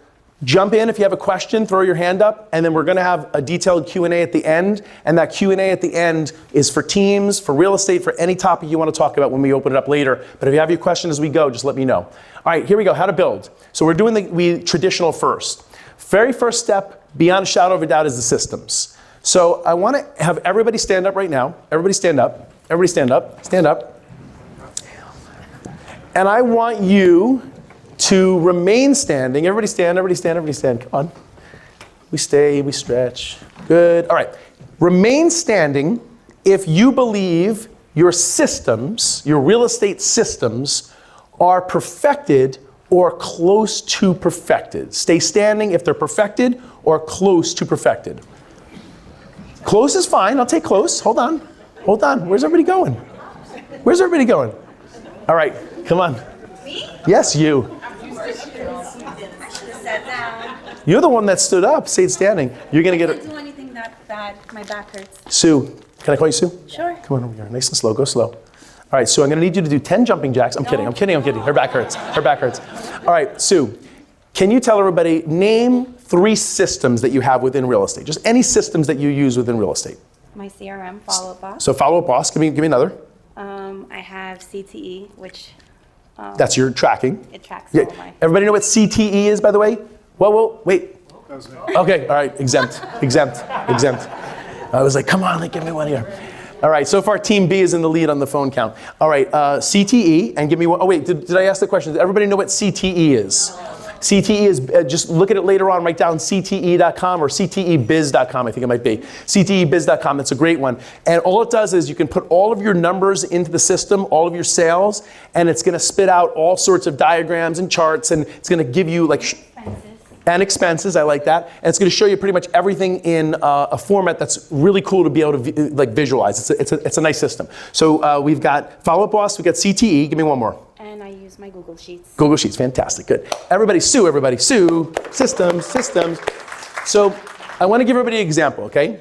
jump in if you have a question, throw your hand up, and then we're going to have a detailed Q&A at the end. And that Q&A at the end is for teams, for real estate, for any topic you want to talk about when we open it up later. But if you have your question as we go, just let me know. All right, here we go, how to build. So we're doing the traditional first. Very first step, beyond a shadow of a doubt, is the systems. So I want to have everybody stand up right now. Everybody stand up. Everybody stand up. Stand up. And I want you to remain standing. Everybody stand, everybody stand, everybody stand. Come on. We stay, we stretch. Good. All right. Remain standing if you believe your systems, your real estate systems, are perfected or close to perfected. Stay standing if they're perfected or close to perfected. Close is fine. I'll take close. Hold on. Hold on. Where's everybody going? Where's everybody going? All right. Come on. Me? Yes, you. Sit down. You're the one that stood up. Stayed standing. You're going to I get can't do anything that bad. My back hurts. Sue, can I call you Sue? Sure. Come on over here. Nice and slow. Go slow. All right, Sue, I'm going to need you to do 10 jumping jacks. I'm kidding. Her back hurts. Her back hurts. All right, Sue, can you tell everybody, name 3 systems that you have within real estate? Just any systems that you use within real estate. My CRM follow-up box. So follow up boss. Give me another. I have CTE, which That's your tracking. it tracks Yeah. all my. Everybody know what CTE is, by the way? Whoa, wait. Okay, all right, exempt. I was like, come on, give me one here. All right, so far Team B is in the lead on the phone count. All right, CTE, and give me one. Oh wait, did I ask the question? Does everybody know what CTE is? CTE is, just look at it later on, write down CTE.com or CTEbiz.com, I think it might be. CTEbiz.com, that's a great one. And all it does is you can put all of your numbers into the system, all of your sales, and it's gonna spit out all sorts of diagrams and charts, and it's gonna give you like, and expenses, I like that. And it's going to show you pretty much everything in a format that's really cool to be able to visualize. It's a nice system. So we've got Follow Up Boss, we've got CTE. Give me one more. And I use my Google Sheets. Google Sheets, fantastic, good. Everybody, Sue, systems. So I want to give everybody an example, okay?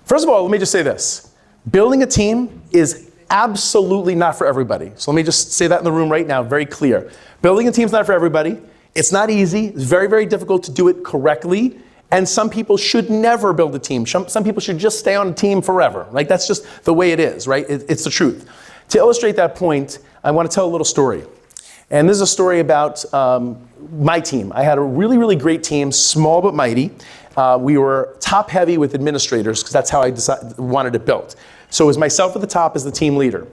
First of all, let me just say this. Building a team is absolutely not for everybody. So let me just say that in the room right now, very clear. Building a team is not for everybody. It's not easy. It's very, very difficult to do it correctly. And some people should never build a team. Some people should just stay on a team forever. Like, that's just the way it is, right? It's the truth. To illustrate that point, I want to tell a little story. And this is a story about my team. I had a really, really great team, small but mighty. We were top heavy with administrators because that's how I wanted it built. So it was myself at the top as the team leader.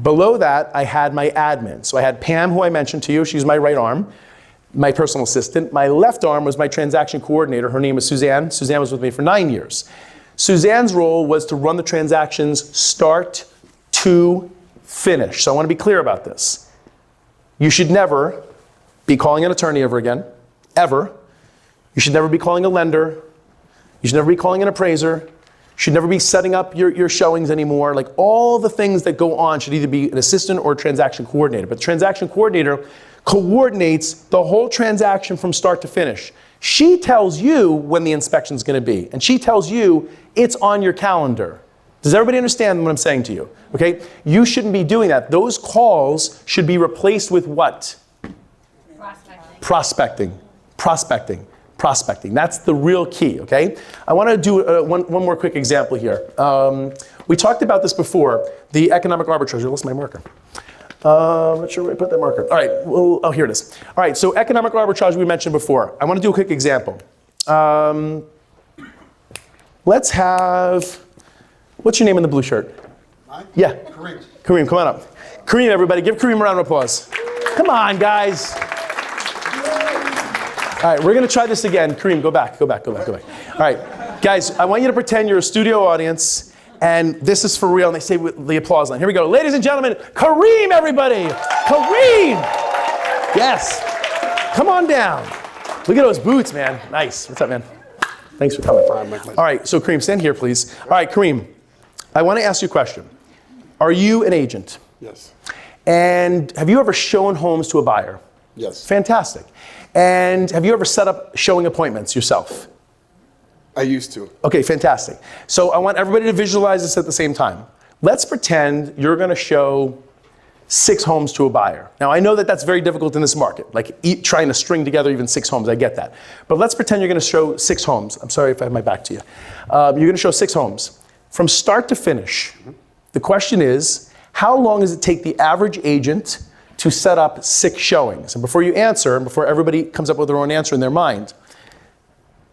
Below that, I had my admin. So I had Pam, who I mentioned to you. She's my right arm, my personal assistant. My left arm was my transaction coordinator. Her name was Suzanne. Suzanne was with me for 9 years. Suzanne's role was to run the transactions start to finish. So I want to be clear about this. You should never be calling an attorney ever again, ever. You should never be calling a lender. You should never be calling an appraiser. You should never be setting up your showings anymore. Like, all the things that go on should either be an assistant or a transaction coordinator. But the transaction coordinator coordinates the whole transaction from start to finish. She tells you when the inspection is going to be, and she tells you it's on your calendar. Does everybody understand what I'm saying to you? Okay? You shouldn't be doing that. Those calls should be replaced with what? Prospecting. That's the real key, okay? I want to do one more quick example here. We talked about this before, the economic arbitrage. I lost my marker. I'm not sure where I put that marker. All right, well, oh, here it is. All right, so economic arbitrage we mentioned before. I want to do a quick example. Let's have, what's your name in the blue shirt? Mine? Yeah. Kareem. Kareem, come on up. Kareem, everybody, give Kareem a round of applause. Come on, guys. All right, we're going to try this again. Kareem, go back. All right, guys, I want you to pretend you're a studio audience. And this is for real, and they say with the applause line. Here we go. Ladies and gentlemen, Kareem, everybody. Kareem! Yes. Come on down. Look at those boots, man. Nice. What's up, man? Thanks for coming. All right, so Kareem, stand here, please. All right, Kareem, I want to ask you a question. Are you an agent? Yes. And have you ever shown homes to a buyer? Yes. Fantastic. And have you ever set up showing appointments yourself? I used to. Okay, fantastic. So I want everybody to visualize this at the same time. Let's pretend you're going to show 6 homes to a buyer. Now, I know that that's very difficult in this market, like trying to string together even 6 homes. I get that. But let's pretend you're going to show 6 homes. I'm sorry if I have my back to you. You're going to show 6 homes. From start to finish, the question is, how long does it take the average agent to set up 6 showings? And before you answer, and before everybody comes up with their own answer in their mind,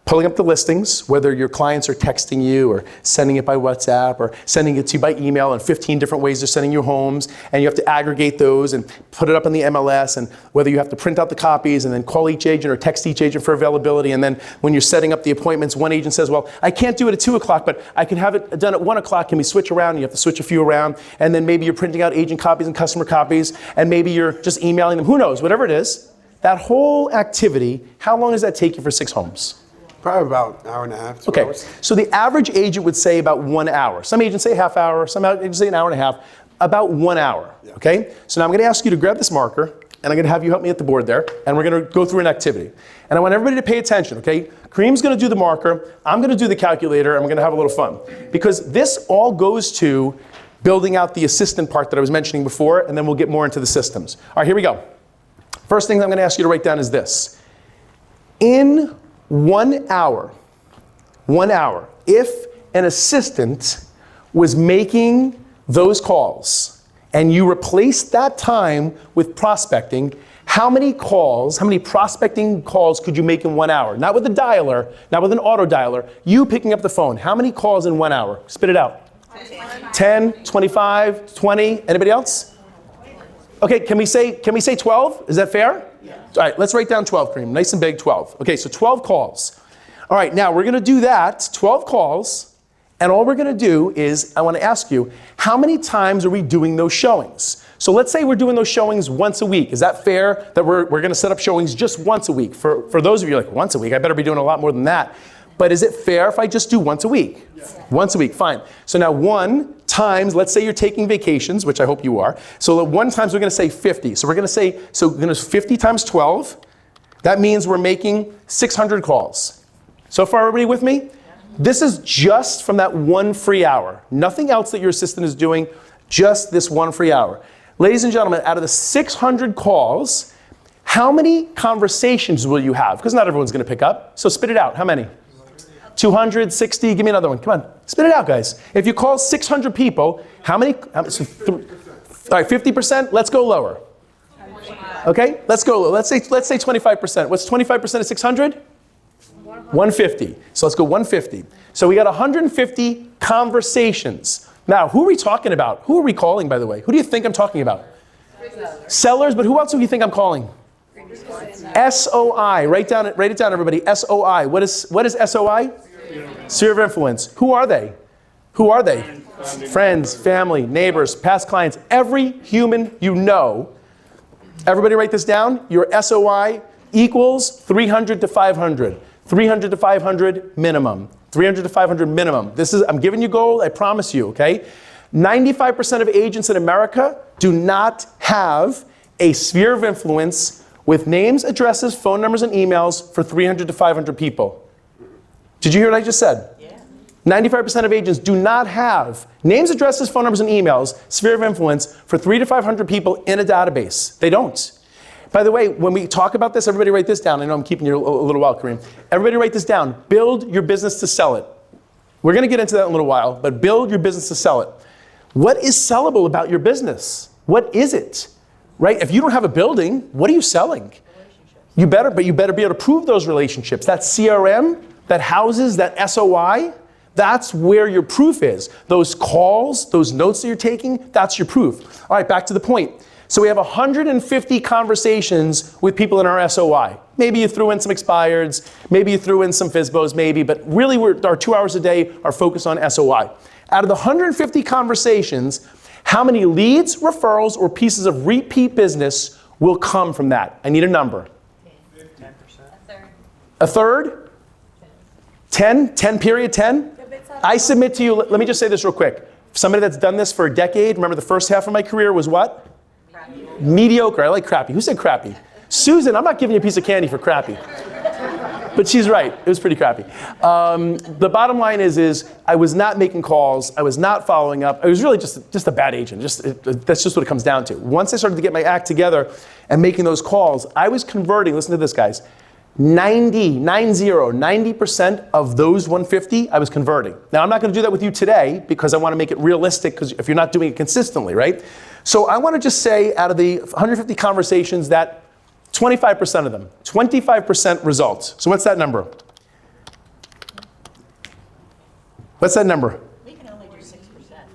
pulling up the listings, whether your clients are texting you or sending it by WhatsApp or sending it to you by email, and 15 different ways they're sending you homes, and you have to aggregate those and put it up on the MLS, and whether you have to print out the copies and then call each agent or text each agent for availability, and then when you're setting up the appointments, one agent says, well, I can't do it at 2 o'clock, but I can have it done at 1 o'clock. Can we switch around? And you have to switch a few around, and then maybe you're printing out agent copies and customer copies, and maybe you're just emailing them. Who knows? Whatever it is, that whole activity, how long does that take you for 6 homes? Probably about an hour and a half, 2 Okay, hours. so the average agent would say about 1 hour. Some agents say half hour, some agents say an hour and a half, about 1 hour, okay? So now I'm gonna ask you to grab this marker, and I'm gonna have you help me at the board there, and we're gonna go through an activity. And I want everybody to pay attention, okay? Kareem's gonna do the marker, I'm gonna do the calculator, and we're gonna have a little fun. Because this all goes to building out the assistant part that I was mentioning before, and then we'll get more into the systems. All right, here we go. First thing I'm gonna ask you to write down is this. In 1 hour, if an assistant was making those calls and you replaced that time with prospecting, how many prospecting calls could you make in 1 hour? Not with a dialer, not with an auto dialer, you picking up the phone. How many calls in 1 hour? Spit it out. 10, 25, 20, anybody else? Okay, can we say 12? Is that fair? Yeah. All right, let's write down 12, Kareem. Nice and big, 12. Okay, so 12 calls. All right, now we're gonna do that, 12 calls, and all we're gonna do is, I wanna ask you, how many times are we doing those showings? So let's say we're doing those showings once a week. Is that fair that we're gonna set up showings just once a week? For those of you like, once a week, I better be doing a lot more than that. But is it fair if I just do once a week? Yeah. Once a week, fine. So now 1 times, let's say you're taking vacations, which I hope you are. So 1 times we're gonna say 50. So we're gonna say, 50 times 12, that means we're making 600 calls. So far, everybody with me? This is just from that 1 free hour. Nothing else that your assistant is doing, just this 1 free hour. Ladies and gentlemen, out of the 600 calls, how many conversations will you have? Because not everyone's gonna pick up, so spit it out. How many? 260, give me another one, come on. Spit it out, guys. If you call 600 people, how many? All right, 50%, let's go lower. Okay, let's go lower. Let's say 25%. What's 25% of 600? 150. So let's go 150. So we got 150 conversations. Now, who are we talking about? Who are we calling, by the way? Who do you think I'm talking about? Sellers, but who else do you think I'm calling? SOI. Write it down, everybody. SOI. What is SOI? Sphere of influence. Who are they? Who are they? Friends, family, neighbors, past clients, every human you know. Everybody write this down. Your SOI equals 300 to 500. 300 to 500 minimum. 300 to 500 minimum. I'm giving you gold, I promise you, okay? 95% of agents in America do not have a sphere of influence with names, addresses, phone numbers, and emails for 300 to 500 people. Did you hear what I just said? Yeah. 95% of agents do not have names, addresses, phone numbers, and emails, sphere of influence, for 300 to 500 people in a database. They don't. By the way, when we talk about this, everybody write this down. I know I'm keeping you a little while, Kareem. Everybody write this down. Build your business to sell it. We're going to get into that in a little while, but build your business to sell it. What is sellable about your business? What is it? Right? If you don't have a building, what are you selling? You better be able to prove those relationships. That CRM, that houses, that SOI, that's where your proof is. Those calls, those notes that you're taking, that's your proof. All right, back to the point. So we have 150 conversations with people in our SOI. Maybe you threw in some expireds, maybe you threw in some FSBOs, maybe, but really our 2 hours a day are focused on SOI. Out of the 150 conversations, how many leads, referrals, or pieces of repeat business will come from that? I need a number. 10%. A third? 10? 10 period 10? I submit to you, let me just say this real quick. Somebody that's done this for a decade, remember the first half of my career was what? Crappy. Mediocre. I like crappy. Who said crappy? Susan, I'm not giving you a piece of candy for crappy. But she's right. It was pretty crappy. The bottom line is I was not making calls. I was not following up. I was really just a bad agent. That's just what it comes down to. Once I started to get my act together and making those calls, I was converting, listen to this, guys, 90% of those 150, I was converting. Now, I'm not going to do that with you today because I want to make it realistic, because if you're not doing it consistently, right? So I want to just say out of the 150 conversations that 25% of them, 25% results. So what's that number? What's that number? We can only do 6%.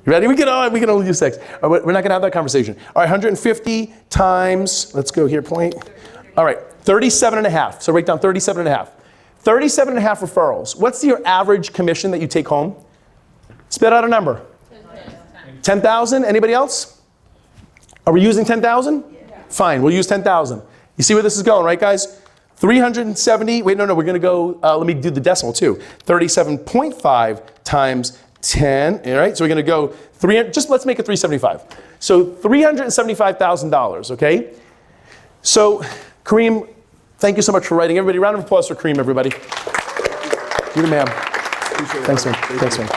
You ready? We can only do 6. All right, we're not gonna have that conversation. All right, 150 times, let's go here, point. All right, 37 and a half. So write down 37 and a half. 37 and a half referrals. What's your average commission that you take home? Spit out a number. 10,000, anybody else? Are we using 10,000? Fine, we'll use 10,000. You see where this is going, right guys? 370, wait, no, we're gonna go, let me do the decimal too. 37.5 times 10, all right? So we're gonna go, just let's make it 375. So $375,000, okay? So Kareem, thank you so much for writing. Everybody, round of applause for Kareem, everybody. You're the man. Thanks, man. Thanks, man.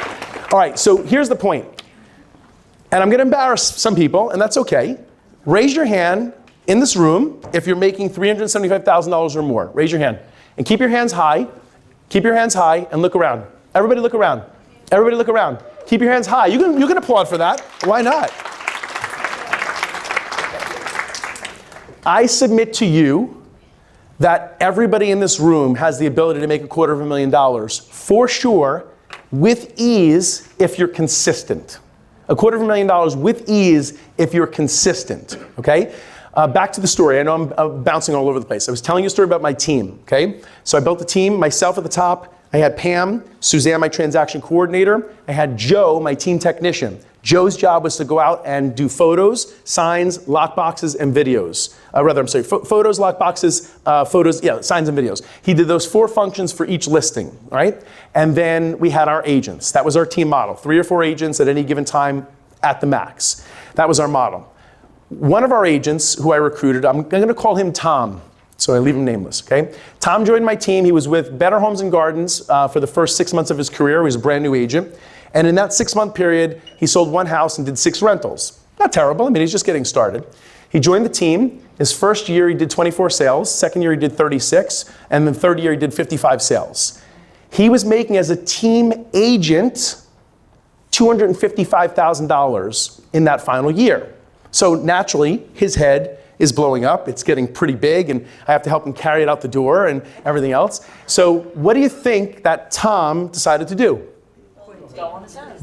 All right, so here's the point. And I'm gonna embarrass some people, and that's okay. Raise your hand in this room if you're making $375,000 or more. Raise your hand. And keep your hands high. Keep your hands high and look around. Everybody look around. Everybody look around. Keep your hands high. You can applaud for that. Why not? I submit to you that everybody in this room has the ability to make $250,000 for sure, with ease, if you're consistent. $250,000 with ease if you're consistent, okay? Back to the story. I know I'm bouncing all over the place. I was telling you a story about my team, okay? So I built a team, myself at the top. I had Pam, Suzanne, my transaction coordinator. I had Joe, my team technician. Joe's job was to go out and do photos, signs, lockboxes, and videos. Photos, lockboxes, signs and videos. He did those 4 functions for each listing, right? And then we had our agents. That was our team model. 3 or 4 agents at any given time at the max. That was our model. One of our agents who I recruited, I'm going to call him Tom, so I leave him nameless, okay? Tom joined my team. He was with Better Homes and Gardens for the first 6 months of his career. He was a brand new agent. And in that 6-month period, he sold 1 house and did 6 rentals. Not terrible. I mean, he's just getting started. He joined the team. His first year, he did 24 sales. Second year, he did 36. And then third year, he did 55 sales. He was making, as a team agent, $255,000 in that final year. So naturally, his head is blowing up. It's getting pretty big, and I have to help him carry it out the door and everything else. So what do you think that Tom decided to do?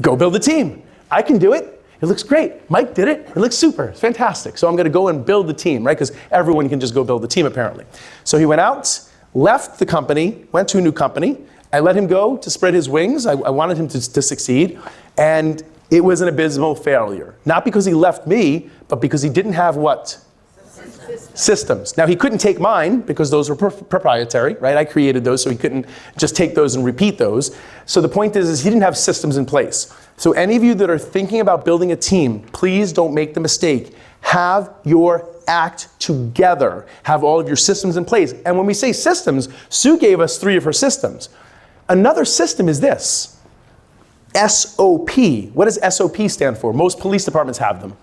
Go build a team. I can do it. It looks great. Mike did it. It looks super. It's fantastic. So I'm going to go and build the team, right? Because everyone can just go build the team, apparently. So he went out, left the company, went to a new company. I let him go to spread his wings. I wanted him to succeed. And it was an abysmal failure. Not because he left me, but because he didn't have what? Systems. Now, he couldn't take mine because those were proprietary, right? I created those, so he couldn't just take those and repeat those. So the point is he didn't have systems in place. So any of you that are thinking about building a team, please don't make the mistake. Have your act together. Have all of your systems in place. And when we say systems, Sue gave us 3 of her systems. Another system is this. SOP. What does SOP stand for? Most police departments have them.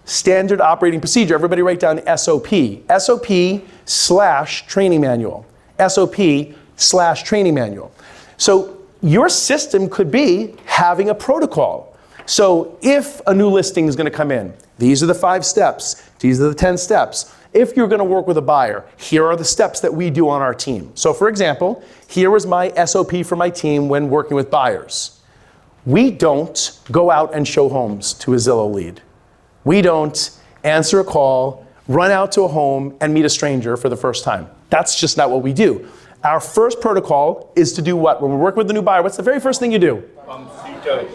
Standard operating procedure. Everybody write down SOP. SOP/training manual. SOP/training manual. So your system could be having a protocol. So if a new listing is going to come in, these are the 5 steps. These are the 10 steps. If you're going to work with a buyer, here are the steps that we do on our team. So for example, here was my SOP for my team when working with buyers. We don't go out and show homes to a Zillow lead. We don't answer a call, run out to a home, and meet a stranger for the first time. That's just not what we do. Our first protocol is to do what? When we're working with a new buyer, what's the very first thing you do?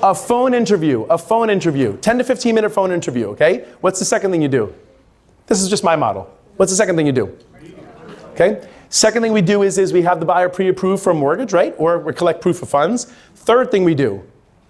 A phone interview. 10 to 15 minute phone interview, okay? What's the second thing you do? This is just my model. What's the second thing you do? Okay? Second thing we do is we have the buyer pre-approved for a mortgage, right? Or we collect proof of funds. Third thing we do,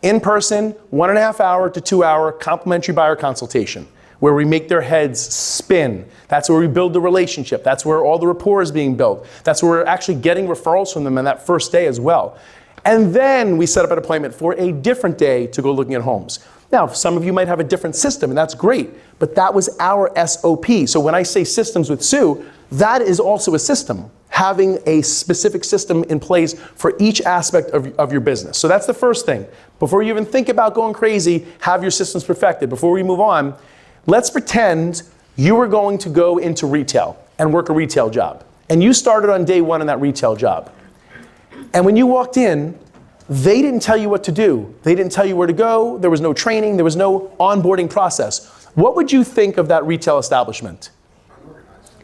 in-person, 1.5 hour to 2 hour complimentary buyer consultation, where we make their heads spin. That's where we build the relationship. That's where all the rapport is being built. That's where we're actually getting referrals from them on that first day as well. And then we set up an appointment for a different day to go looking at homes. Now, some of you might have a different system, and that's great, but that was our SOP. So when I say systems with Sue, that is also a system, having a specific system in place for each aspect of your business. So that's the first thing. Before you even think about going crazy, have your systems perfected. Before we move on, let's pretend you were going to go into retail and work a retail job. And you started on day 1 in that retail job. And when you walked in, they didn't tell you what to do. They didn't tell you where to go. There was no training. There was no onboarding process. What would you think of that retail establishment?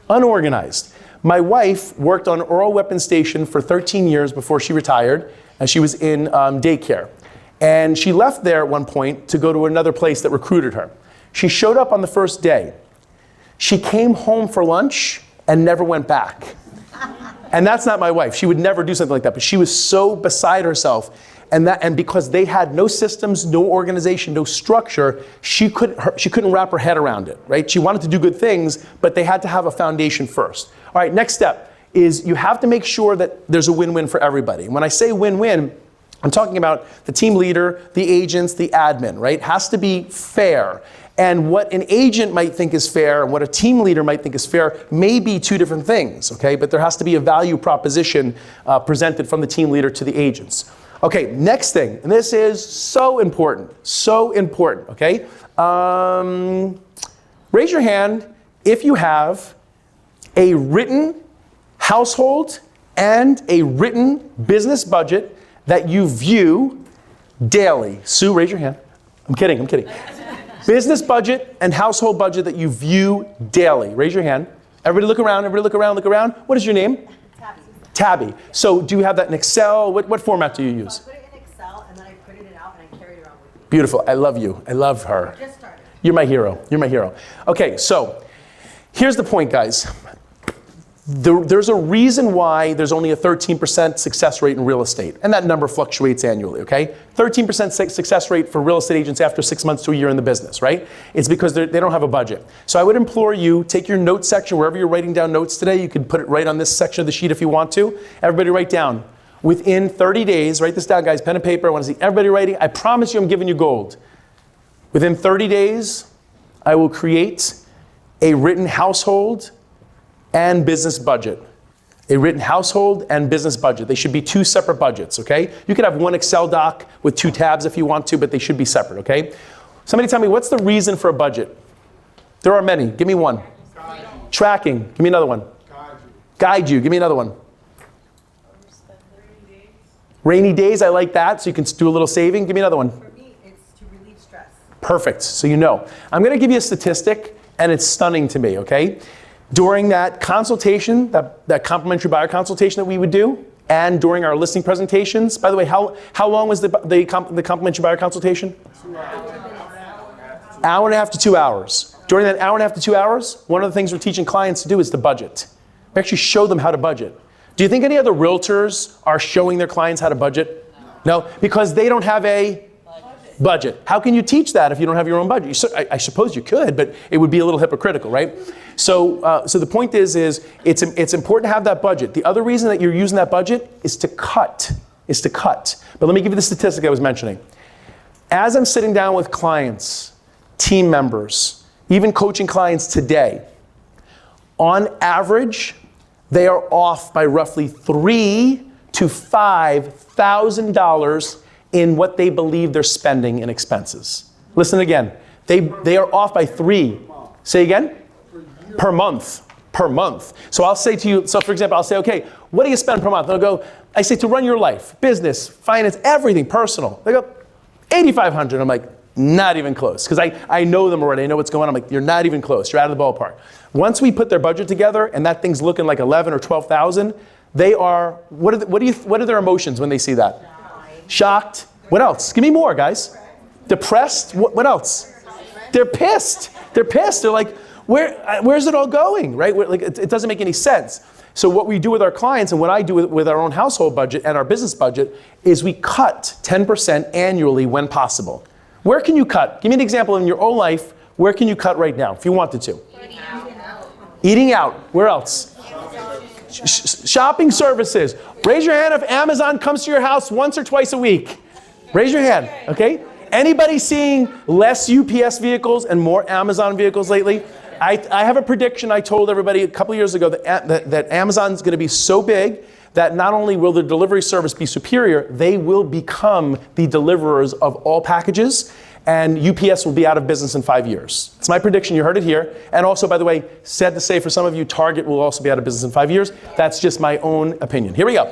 Unorganized. My wife worked on Oral Weapons Station for 13 years before she retired, and she was in daycare. And she left there at one point to go to another place that recruited her. She showed up on the first day. She came home for lunch and never went back. And that's not my wife. She would never do something like that. But she was so beside herself. And because they had no systems, no organization, no structure, she couldn't wrap her head around it, right? She wanted to do good things, but they had to have a foundation first. All right, next step is you have to make sure that there's a win-win for everybody. And when I say win-win, I'm talking about the team leader, the agents, the admin, right? It has to be fair. And what an agent might think is fair and what a team leader might think is fair may be two different things, okay? But there has to be a value proposition presented from the team leader to the agents. Okay, next thing, and this is so important, okay? Raise your hand if you have a written household and a written business budget that you view daily. Sue, raise your hand. I'm kidding. Business budget and household budget that you view daily. Raise your hand. Everybody look around. What is your name? Tabby. So do you have that in Excel? What format do you use? I put it in Excel and then I printed it out and I carried it around with me. Beautiful. I love you. I love her. Just started. You're my hero. Okay, so here's the point, guys. There's a reason why there's only a 13% success rate in real estate, and that number fluctuates annually, okay? 13% success rate for real estate agents after 6 months to a year in the business, right? It's because they don't have a budget. So I would implore you, take your notes section, wherever you're writing down notes today, you can put it right on this section of the sheet if you want to. Everybody write down, within 30 days, write this down, guys, pen and paper, I want to see everybody writing. I promise you I'm giving you gold. Within 30 days, I will create a written household and business budget. A written household and business budget. They should be two separate budgets, okay? You could have one Excel doc with 2 tabs if you want to, but they should be separate, okay? Somebody tell me, what's the reason for a budget? There are many. Give me one. Tracking. Give me another one. Guide you. Give me another one. Rainy days, I like that, so you can do a little saving. Give me another one. For me, it's to relieve stress. Perfect, so you know. I'm gonna give you a statistic, and it's stunning to me, okay? During that consultation, that complimentary buyer consultation that we would do, and during our listing presentations, by the way, how long was the complimentary buyer consultation? 2 hours. Hour and a half to 2 hours. During that hour and a half to 2 hours, one of the things we're teaching clients to do is to budget. We actually show them how to budget. Do you think any other realtors are showing their clients how to budget? No, because they don't have a budget. How can you teach that if you don't have your own budget? I suppose you could, but it would be a little hypocritical, right? So the point is it's important to have that budget. The other reason that you're using that budget is to cut. But let me give you the statistic I was mentioning. As I'm sitting down with clients, team members, even coaching clients today, on average, they are off by roughly $3,000 to $5,000 in what they believe they're spending in expenses. Listen again. They are off by 3. Say again? Per month. So I'll say to you, so for example, I'll say, okay, what do you spend per month? They'll go, I say to run your life, business, finance, everything, personal. They go, $8,500. I'm like, not even close. Because I know them already. I know what's going on. I'm like, you're not even close. You're out of the ballpark. Once we put their budget together and that thing's looking like 11 or 12,000, they are, what are their emotions when they see that? Shocked. What else? Give me more, guys. Depressed. What else? They're pissed. They're like, where's it all going, right? Like it doesn't make any sense. So what we do with our clients and what I do with our own household budget and our business budget is we cut 10% annually when possible. Where can you cut? Give me an example in your own life. Where can you cut right now if you wanted to? Eating out. Where else? Shopping services. Raise your hand if Amazon comes to your house once or twice a week. Raise your hand, okay? Anybody seeing less UPS vehicles and more Amazon vehicles lately? I have a prediction I told everybody a couple years ago that Amazon's going to be so big that not only will the delivery service be superior, they will become the deliverers of all packages, and UPS will be out of business in 5 years. It's my prediction. You heard it here. And also, by the way, sad to say for some of you, Target will also be out of business in 5 years. That's just my own opinion. Here we go.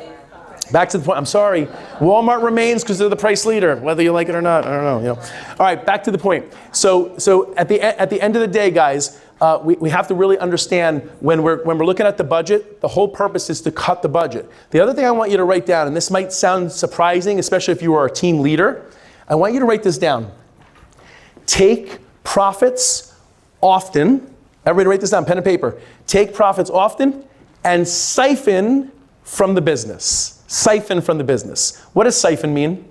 Back to the point. I'm sorry. Walmart remains because they're the price leader, whether you like it or not. I don't know. All right, back to the point. So at the end of the day, guys, we have to really understand when we're looking at the budget, the whole purpose is to cut the budget. The other thing I want you to write down, and this might sound surprising, especially if you are a team leader, I want you to write this down. Take profits often. Everybody write this down, pen and paper. Take profits often and siphon from the business. Siphon from the business. What does siphon mean?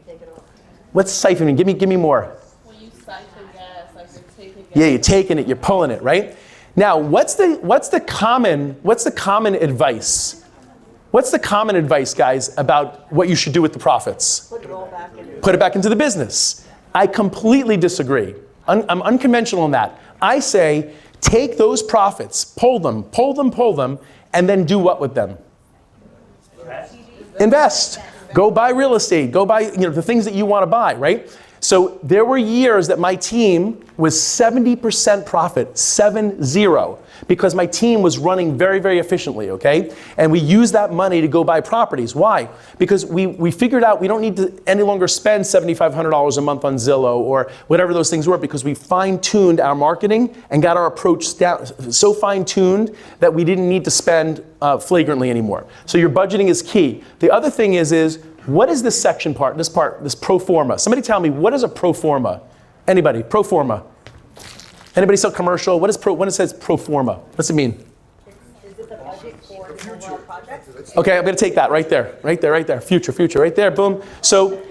What's siphon mean? Give me more. When you siphon gas, like you're taking gas. Yeah, you're taking it, you're pulling it, right? Now, what's the common advice? What's the common advice, guys, about what you should do with the profits? Put it all back in. Put it back into the business. I completely disagree. I'm unconventional in that. I say, take those profits, pull them, and then do what with them? Invest. Go buy real estate. Go buy the things that you want to buy, right? So there were years that my team was 70% profit, 7-0, because my team was running very, very efficiently, okay? And we used that money to go buy properties. Why? Because we figured out we don't need to any longer spend $7,500 a month on Zillow or whatever those things were, because we fine-tuned our marketing and got our approach down, so fine-tuned that we didn't need to spend flagrantly anymore. So your budgeting is key. The other thing is what is this section part, this pro forma? Somebody tell me, what is a pro forma? Anybody, pro forma? Anybody sell commercial? When it says pro forma, what's it mean? Is it the budget for the overall project? Okay, I'm gonna take that right there. Future, right there, boom. So,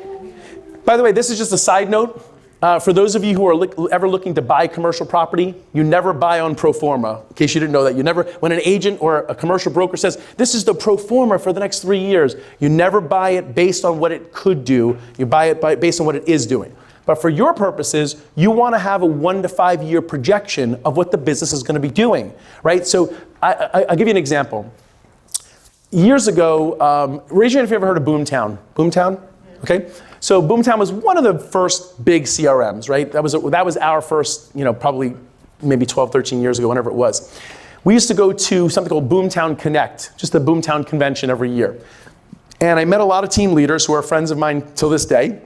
by the way, this is just a side note. For those of you who are ever looking to buy commercial property, you never buy on pro forma. In case you didn't know that, when an agent or a commercial broker says, this is the pro forma for the next 3 years, you never buy it based on what it could do. You buy it based on what it is doing. But for your purposes, you want to have a 1 to 5 year projection of what the business is going to be doing, right? So I'll give you an example. Years ago, raise your hand if you ever heard of Boomtown. Boomtown? Okay. So Boomtown was one of the first big CRMs, right? That was our first, probably maybe 12, 13 years ago, whenever it was. We used to go to something called Boomtown Connect, just a Boomtown convention every year. And I met a lot of team leaders who are friends of mine till this day.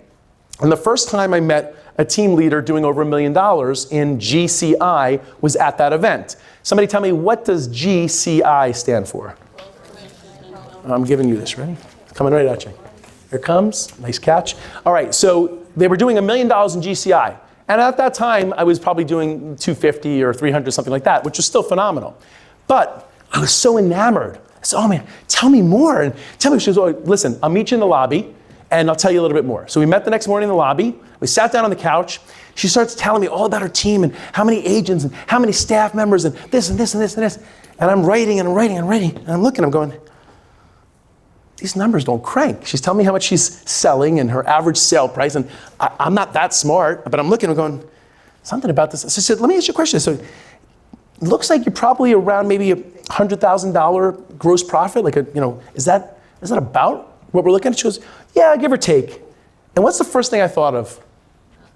And the first time I met a team leader doing over $1 million in GCI was at that event. Somebody tell me, what does GCI stand for? I'm giving you this, ready? It's coming right at you. Here it comes, nice catch. All right, so they were doing $1 million in GCI. And at that time, I was probably doing 250 or 300, something like that, which was still phenomenal. But I was so enamored. I said, oh man, tell me more. And tell me, she was, oh, listen, I'll meet you in the lobby and I'll tell you a little bit more. So we met the next morning in the lobby. We sat down on the couch. She starts telling me all about her team and how many agents and how many staff members and this and this and this and this. And I'm writing and I'm writing and I'm writing. And I'm looking, I'm going, these numbers don't crank. She's telling me how much she's selling and her average sale price. And I'm not that smart, but I'm looking, I'm going, something about this. So I said, let me ask you a question. So it looks like you're probably around maybe $100,000 gross profit. Like, is that about what we're looking at? She goes, yeah, give or take. And what's the first thing I thought of?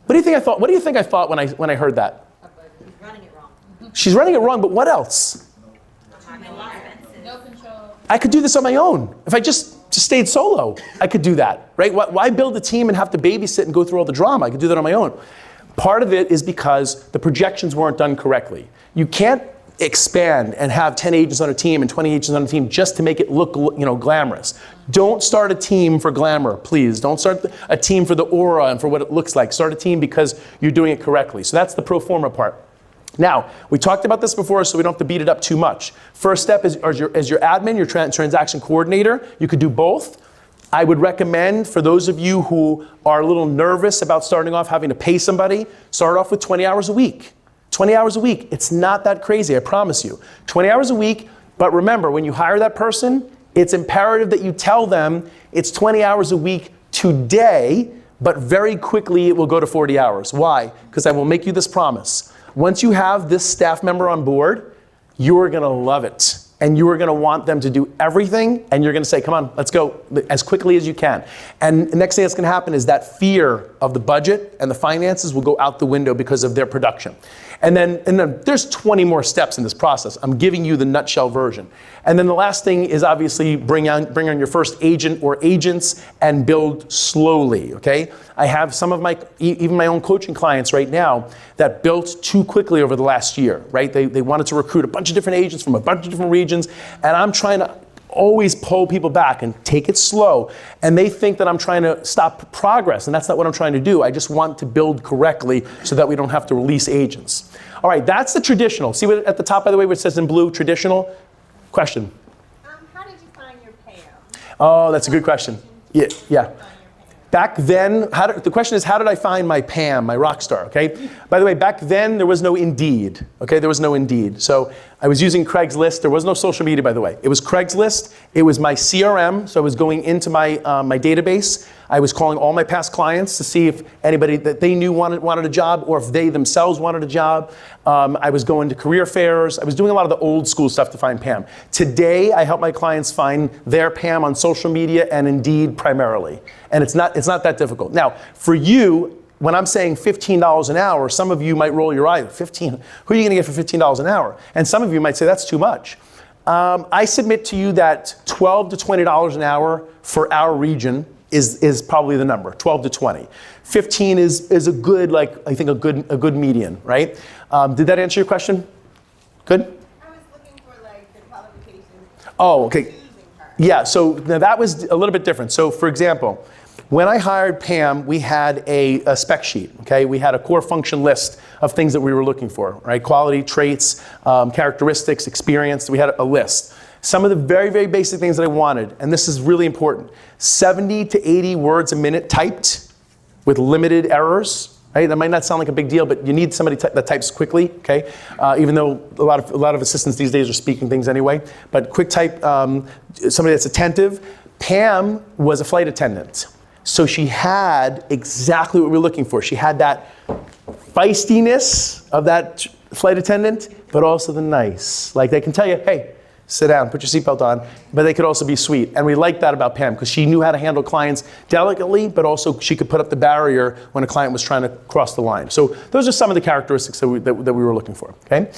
What do you think I thought? What do you think I thought when I heard that? He's running it wrong. She's running it wrong, but what else? No control. I could do this on my own. If I just stayed solo, I could do that, right? Why build a team and have to babysit and go through all the drama? I could do that on my own. Part of it is because the projections weren't done correctly. You can't expand and have 10 agents on a team and 20 agents on a team just to make it look, glamorous. Don't start a team for glamour, please. Don't start a team for the aura and for what it looks like. Start a team because you're doing it correctly. So that's the pro forma part. Now, we talked about this before, so we don't have to beat it up too much. First step is your admin, your transaction coordinator. You could do both. I would recommend for those of you who are a little nervous about starting off having to pay somebody, start off with 20 hours a week. 20 hours a week, it's not that crazy, I promise you. 20 hours a week, but remember, when you hire that person, it's imperative that you tell them it's 20 hours a week today, but very quickly it will go to 40 hours. Why? Because I will make you this promise. Once you have this staff member on board, you're gonna love it. and you are going to want them to do everything, and you're going to say, come on, let's go as quickly as you can. And the next thing that's going to happen is that fear of the budget and the finances will go out the window because of their production. And then there's 20 more steps in this process. I'm giving you the nutshell version. And then the last thing is obviously bring on your first agent or agents and build slowly, okay? I have some of even my own coaching clients right now that built too quickly over the last year, right? They wanted to recruit a bunch of different agents from a bunch of different regions, and I'm trying to always pull people back and take it slow. And they think that I'm trying to stop progress, and that's not what I'm trying to do. I just want to build correctly so that we don't have to release agents. All right, that's the traditional. See what at the top, by the way, where it says in blue, traditional? Question. How did you find your Pam? Oh, that's a good question. Yeah. Back then, the question is, how did I find my Pam, my rock star, okay? By the way, back then, there was no Indeed, okay? There was no Indeed. So I was using Craigslist. There was no social media, by the way. It was Craigslist. It was my CRM, so I was going into my database. I was calling all my past clients to see if anybody that they knew wanted a job, or if they themselves wanted a job. I was going to career fairs. I was doing a lot of the old school stuff to find Pam. Today, I help my clients find their Pam on social media and Indeed primarily. And it's not that difficult. Now, for you, when I'm saying $15 an hour, some of you might roll your eye. 15? Who are you going to get for $15 an hour? And some of you might say that's too much. I submit to you that $12 to $20 an hour for our region is probably the number, 12 to 20. 15 is a good, I think a good median, right? Did that answer your question? Good? I was looking for the qualifications. Oh, okay. Using her. Yeah, so now that was a little bit different. So for example, when I hired Pam, we had a spec sheet, okay? We had a core function list of things that we were looking for, right? Quality, traits, characteristics, experience, we had a list. Some of the very, very basic things that I wanted, and this is really important, 70 to 80 words a minute typed with limited errors, right? That might not sound like a big deal, but you need somebody that types quickly, okay? Even though a lot of assistants these days are speaking things anyway, but quick type, somebody that's attentive. Pam was a flight attendant, so she had exactly what we were looking for. She had that feistiness of that flight attendant, but also the nice. Like they can tell you, hey, sit down, put your seatbelt on, but they could also be sweet. And we liked that about Pam because she knew how to handle clients delicately, but also she could put up the barrier when a client was trying to cross the line. So those are some of the characteristics that we were looking for, okay?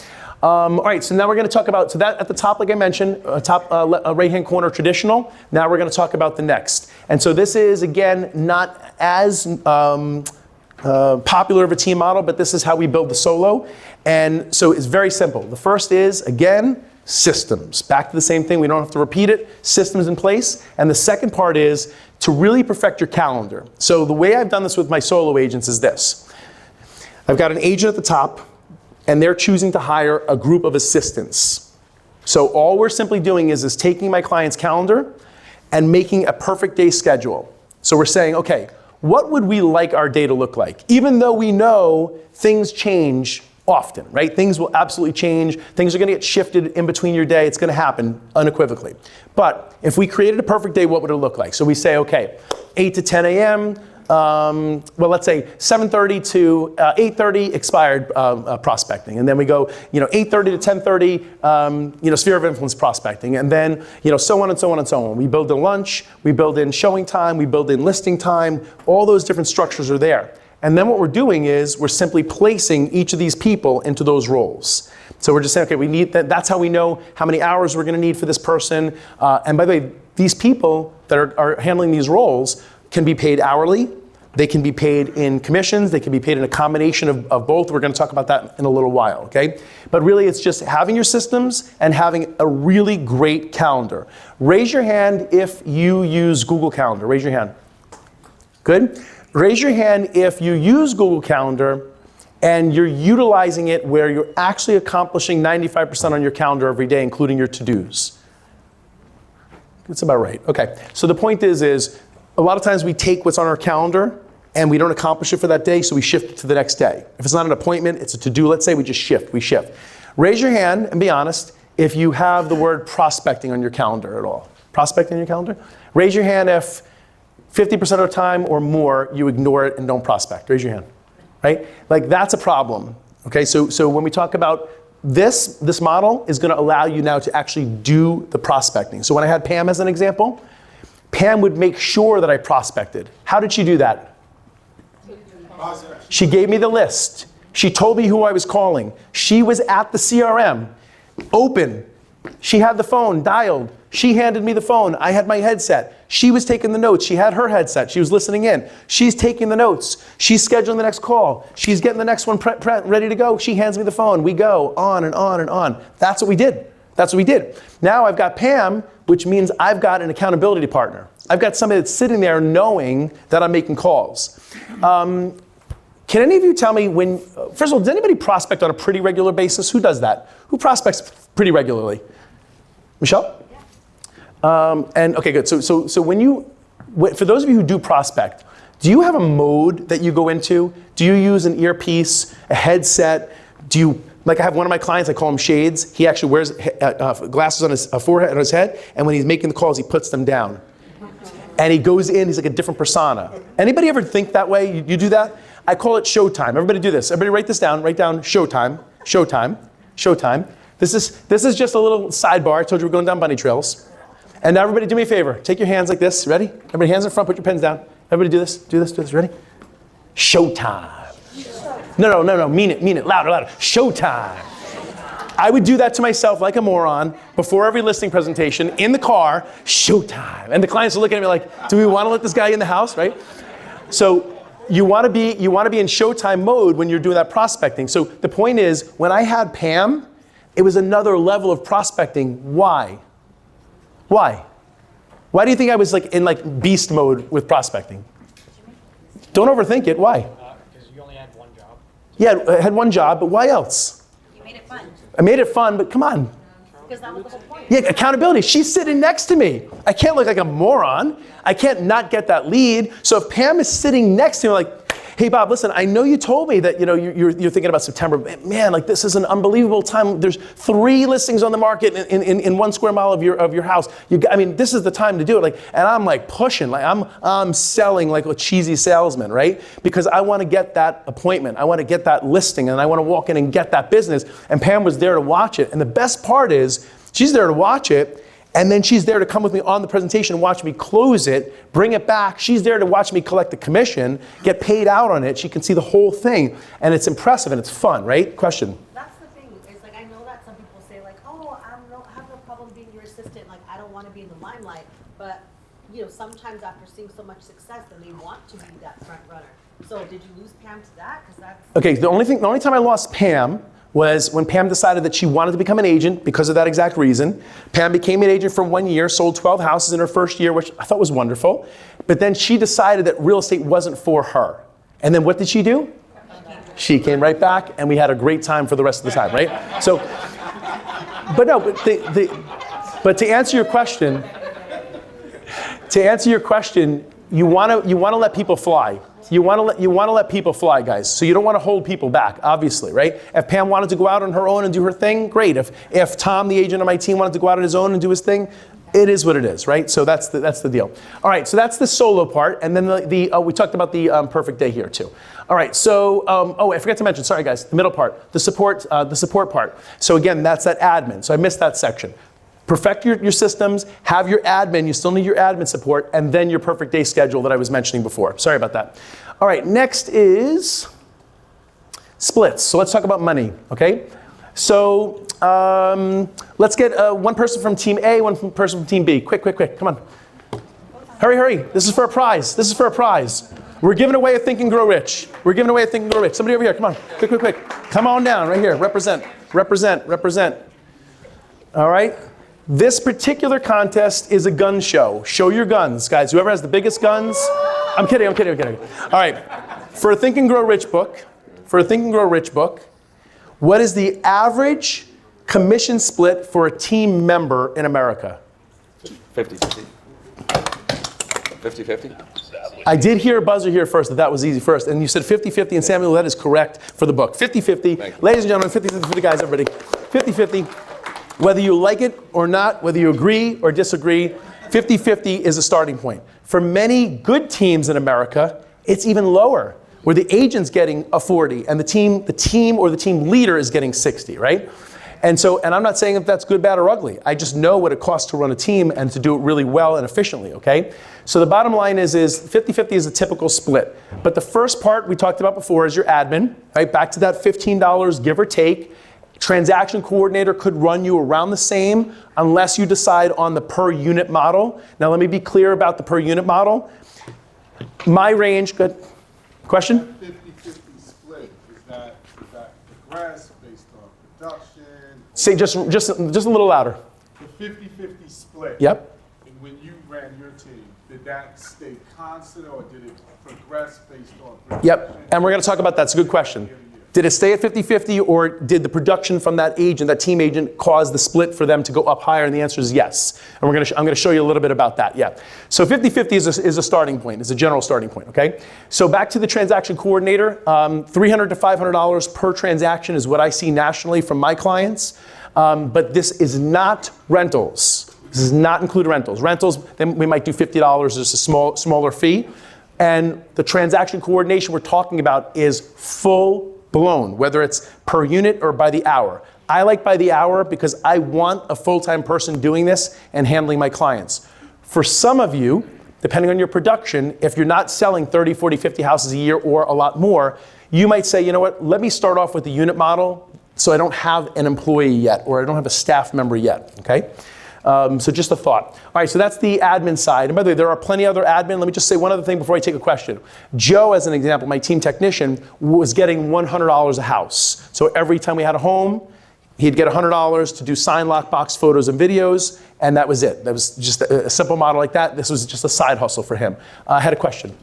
All right, so now we're gonna talk about, so that at the top, like I mentioned, top right-hand corner, traditional. Now we're gonna talk about the next. And so this is, again, not as popular of a team model, but this is how we build the solo. And so it's very simple. The first is, again, systems. Back to the same thing, we don't have to repeat it, systems in place. And the second part is to really perfect your calendar. So the way I've done this with my solo agents is this. I've got an agent at the top, and they're choosing to hire a group of assistants. So all we're simply doing is taking my client's calendar and making a perfect day schedule. So we're saying, okay, what would we like our day to look like? Even though we know things change often, right? Things will absolutely change. Things are gonna get shifted in between your day. It's gonna happen unequivocally. But if we created a perfect day, what would it look like? So we say, okay, 8 to 10 a.m., well, let's say 7:30 to 8:30 expired prospecting. And then we go, 8:30 to 10:30, sphere of influence prospecting. And then, so on and so on and so on. We build in lunch, we build in showing time, we build in listing time. All those different structures are there. And then what we're doing is we're simply placing each of these people into those roles. So we're just saying, okay, we need that. That's how we know how many hours we're going to need for this person. And by the way, these people that are handling these roles can be paid hourly. They can be paid in commissions. They can be paid in a combination of both. We're going to talk about that in a little while, okay? But really, it's just having your systems and having a really great calendar. Raise your hand if you use Google Calendar. Raise your hand. Good. Raise your hand if you use Google Calendar and you're utilizing it where you're actually accomplishing 95% on your calendar every day, including your to-dos. That's about right. Okay. So the point is a lot of times we take what's on our calendar and we don't accomplish it for that day, so we shift it to the next day. If it's not an appointment, it's a to-do, let's say, we just shift, we shift. Raise your hand and be honest if you have the word prospecting on your calendar at all. Prospecting on your calendar? Raise your hand if 50% of the time or more you ignore it and don't prospect. Raise your hand, right? Like that's a problem, okay? So when we talk about this model is going to allow you now to actually do the prospecting. So when I had Pam as an example, Pam would make sure that I prospected. How did she do that? She gave me the list. She told me who I was calling. She was at the CRM, open. She had the phone dialed. She handed me the phone. I had my headset. She was taking the notes. She had her headset. She was listening in. She's taking the notes. She's scheduling the next call. She's getting the next one ready to go. She hands me the phone. We go on and on and on. That's what we did. That's what we did. Now I've got Pam, which means I've got an accountability partner. I've got somebody that's sitting there knowing that I'm making calls. Can any of you tell me when, first of all, does anybody prospect on a pretty regular basis? Who does that? Who prospects pretty regularly? Michelle? Yeah. And okay, good. So when you, for those of you who do prospect, do you have a mode that you go into? Do you use an earpiece, a headset? Do you, like I have one of my clients, I call him Shades. He actually wears glasses on his forehead, on his head, and when he's making the calls, he puts them down. And he goes in, he's like a different persona. Anybody ever think that way? You do that? I call it showtime. Everybody do this. Everybody write this down. Write down showtime, showtime, showtime. This is just a little sidebar. I told you we're going down bunny trails. And now everybody do me a favor. Take your hands like this. Ready? Everybody hands in front, put your pens down. Everybody do this, do this, do this. Ready? Showtime. No. Mean it. Louder. Showtime. I would do that to myself like a moron before every listing presentation in the car. Showtime. And the clients are looking at me like, do we want to let this guy in the house, right? So you want to be in showtime mode when you're doing that prospecting. So the point is, when I had Pam, it was another level of prospecting. Why? Why do you think I was like in like beast mode with prospecting? Don't overthink it. Why? Because you only had one job. Yeah, I had one job, but why else? You made it fun. I made it fun, but come on. Because that was the whole point. Yeah, accountability. She's sitting next to me. I can't look like a moron. I can't not get that lead. So if Pam is sitting next to me like, hey Bob, listen, I know you told me that you're thinking about September. Man, like this is an unbelievable time. There's 3 listings on the market in 1 square mile of your house. This is the time to do it. And I'm like pushing, like I'm selling like a cheesy salesman, right? Because I want to get that appointment. I want to get that listing, and I want to walk in and get that business. And Pam was there to watch it. And the best part is, she's there to watch it, and then she's there to come with me on the presentation and watch me close it, bring it back. She's there to watch me collect the commission, get paid out on it. She can see the whole thing, and it's impressive and it's fun, right? Question? That's the thing. It's like, I know that some people say like, oh, I have no problem being your assistant. Like, I don't want to be in the limelight. But, sometimes after seeing so much success, then they want to be that front runner. So did you lose Pam to that? Because that's... Okay, the only time I lost Pam was when Pam decided that she wanted to become an agent because of that exact reason. Pam became an agent for 1 year, sold 12 houses in her first year, which I thought was wonderful. But then she decided that real estate wasn't for her. And then what did she do? She came right back, and we had a great time for the rest of the time, right? So, but to answer your question, you want to let people fly. You want to let people fly, guys. So you don't want to hold people back, obviously, right? If Pam wanted to go out on her own and do her thing, great. If Tom, the agent on my team, wanted to go out on his own and do his thing, it is what it is, right? So that's the deal. All right, so that's the solo part, and then we talked about the perfect day here too. All right, so I forgot to mention. Sorry, guys, the middle part, the support part. So again, that's that admin. So I missed that section. Perfect your systems, have your admin, you still need your admin support, and then your perfect day schedule that I was mentioning before. Sorry about that. All right, next is splits. So let's talk about money, okay? So let's get one person from team A, one person from team B. Quick, come on. Hurry, this is for a prize. We're giving away a Think and Grow Rich. Somebody over here, come on, quick. Come on down, right here, represent. All right? This particular contest is a gun show. Show your guns, guys. Whoever has the biggest guns. I'm kidding. All right. For a Think and Grow Rich book, what is the average commission split for a team member in America? 50-50. 50-50. I did hear a buzzer here first that was easy first. And you said 50-50, and Samuel, that is correct for the book. 50-50. Ladies and gentlemen, 50-50 for the guys, everybody. 50-50. Whether you like it or not, whether you agree or disagree, 50-50 is a starting point. For many good teams in America, it's even lower, where the agent's getting a 40 and the team or the team leader is getting 60, right? And I'm not saying if that's good, bad, or ugly. I just know what it costs to run a team and to do it really well and efficiently, okay? So the bottom line is 50-50 is a typical split. But the first part we talked about before is your admin, right? Back to that $15, give or take. Transaction coordinator could run you around the same unless you decide on the per unit model. Now let me be clear about the per unit model. My range, good. Question? 50-50 split, is that progress based on production? Say just a little louder. The 50-50 split. Yep. And when you ran your team, did that stay constant or did it progress based on production? Yep, and we're going to talk about that. It's a good question. Did it stay at 50-50 or did the production from that agent, that team agent, cause the split for them to go up higher? And the answer is yes. And I'm going to show you a little bit about that, yeah. So 50-50 is a starting point, is a general starting point, okay? So back to the transaction coordinator, $300 to $500 per transaction is what I see nationally from my clients. But this is not rentals. This does not include rentals. Rentals, then we might do $50, just a smaller fee. And the transaction coordination we're talking about is full blown, whether it's per unit or by the hour. I like by the hour because I want a full-time person doing this and handling my clients. For some of you, depending on your production, if you're not selling 30, 40, 50 houses a year or a lot more, you might say, you know what, let me start off with the unit model so I don't have an employee yet or I don't have a staff member yet, okay? So just a thought. All right, so that's the admin side. And by the way, there are plenty other admin. Let me just say one other thing before I take a question. Joe, as an example, my team technician, was getting $100 a house. So every time we had a home, he'd get $100 to do sign lockbox photos and videos, and that was it. That was just a simple model like that. This was just a side hustle for him. I had a question.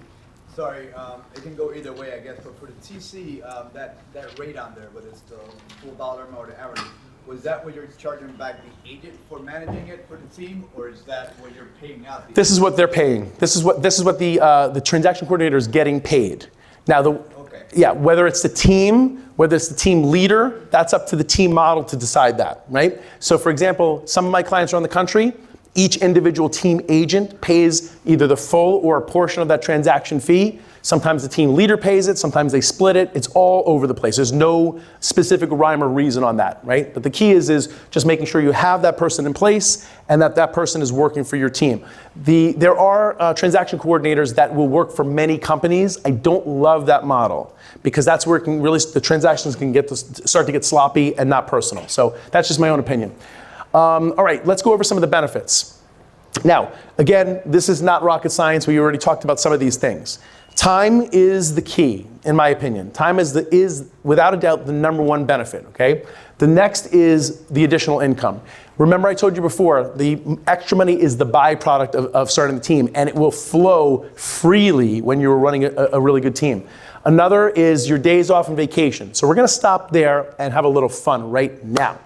Sorry, it can go either way, I guess, but for the TC, that rate on there, whether it's the full dollar amount or the hourly, was that what you're charging back the agent for managing it for the team, or is that what you're paying out? This is what they're paying. This is what the transaction coordinator is getting paid. Now, yeah, whether it's the team, whether it's the team leader, that's up to the team model to decide that, right? So, for example, some of my clients around the country, each individual team agent pays either the full or a portion of that transaction fee. Sometimes the team leader pays it, sometimes they split it. It's all over the place. There's no specific rhyme or reason on that, right? But the key is just making sure you have that person in place and that person is working for your team. There are transaction coordinators that will work for many companies. I don't love that model because that's where the transactions can start to get sloppy and not personal. So that's just my own opinion. All right, let's go over some of the benefits. Now, again, this is not rocket science. We already talked about some of these things. Time is the key, in my opinion. Time is without a doubt the number one benefit, okay? The next is the additional income. Remember I told you before, the extra money is the byproduct of starting the team, and it will flow freely when you're running a really good team. Another is your days off and vacation. So we're gonna stop there and have a little fun right now.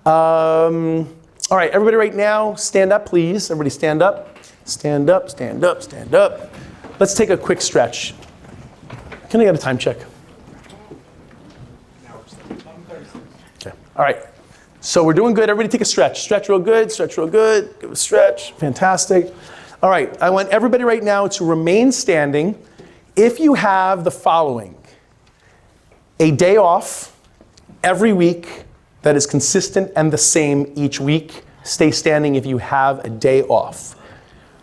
All right, everybody right now, stand up, please. Everybody stand up. Stand up, stand up, stand up. Let's take a quick stretch. Can I get a time check? Okay, all right. So we're doing good. Everybody take a stretch. Stretch real good, stretch real good. Give a stretch, fantastic. All right, I want everybody right now to remain standing if you have the following: a day off every week that is consistent and the same each week. Stay standing if you have a day off.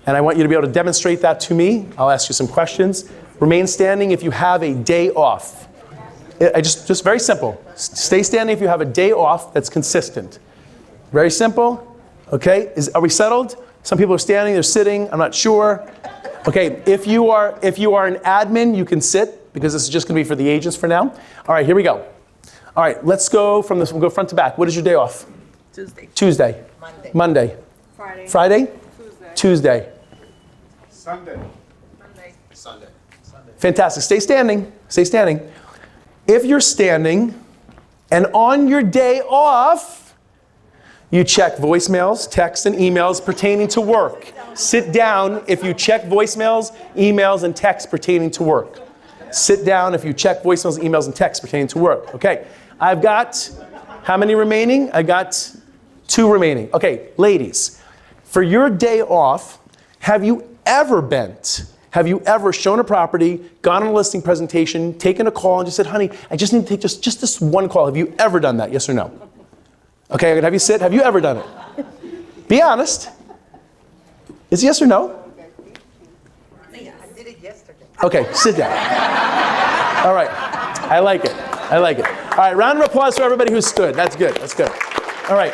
And I want you to be able to demonstrate that to me. I'll ask you some questions. Remain standing if you have a day off. Just very simple. Stay standing if you have a day off that's consistent. Very simple. Okay, are we settled? Some people are standing, they're sitting, I'm not sure. Okay, if you are an admin, you can sit because this is just gonna be for the agents for now. All right, here we go. All right, let's go from this, we'll go front to back. What is your day off? Tuesday. Tuesday. Monday. Monday. Friday. Friday? Tuesday. Tuesday. Sunday. Monday. Sunday. Fantastic. Stay standing. Stay standing. If you're standing and on your day off, you check voicemails, texts, and emails pertaining to work. Sit down if you check voicemails, emails, and texts pertaining to work. Sit down if you check voicemails, emails, and texts pertaining to work. Okay, I've got, how many remaining? I got 2 remaining. Okay, ladies, for your day off, have you ever shown a property, gone on a listing presentation, taken a call, and just said, honey, I just need to take just this one call. Have you ever done that, yes or no? Okay, I'm gonna have you sit. Have you ever done it? Be honest. Is it yes or no? I did it yesterday. Okay, sit down. All right, I like it. I like it. All right, round of applause for everybody who stood. That's good. That's good. All right.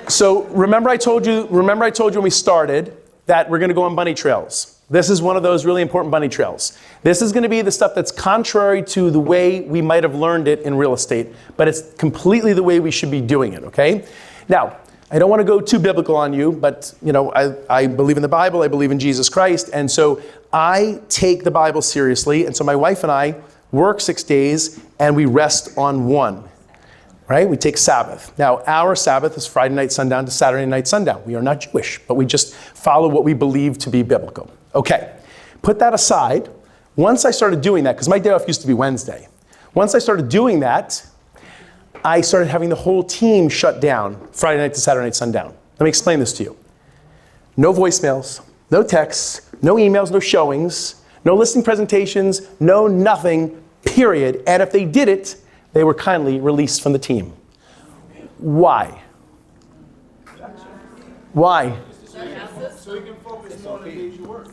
So remember I told you when we started that we're going to go on bunny trails. This is one of those really important bunny trails. This is going to be the stuff that's contrary to the way we might have learned it in real estate, but it's completely the way we should be doing it, okay? Now, I don't want to go too biblical on you, but you know, I believe in the Bible, I believe in Jesus Christ, and so I take the Bible seriously, and so my wife and I work 6 days and we rest on one. Right? We take Sabbath. Now, our Sabbath is Friday night sundown to Saturday night sundown. We are not Jewish, but we just follow what we believe to be biblical. Okay, put that aside. Once I started doing that, because my day off used to be Wednesday. Once I started doing that, I started having the whole team shut down Friday night to Saturday night sundown. Let me explain this to you. No voicemails, no texts, no emails, no showings, no listing presentations, no nothing, period. And if they did it, they were kindly released from the team. Why? Why? So you can focus more on the days you work.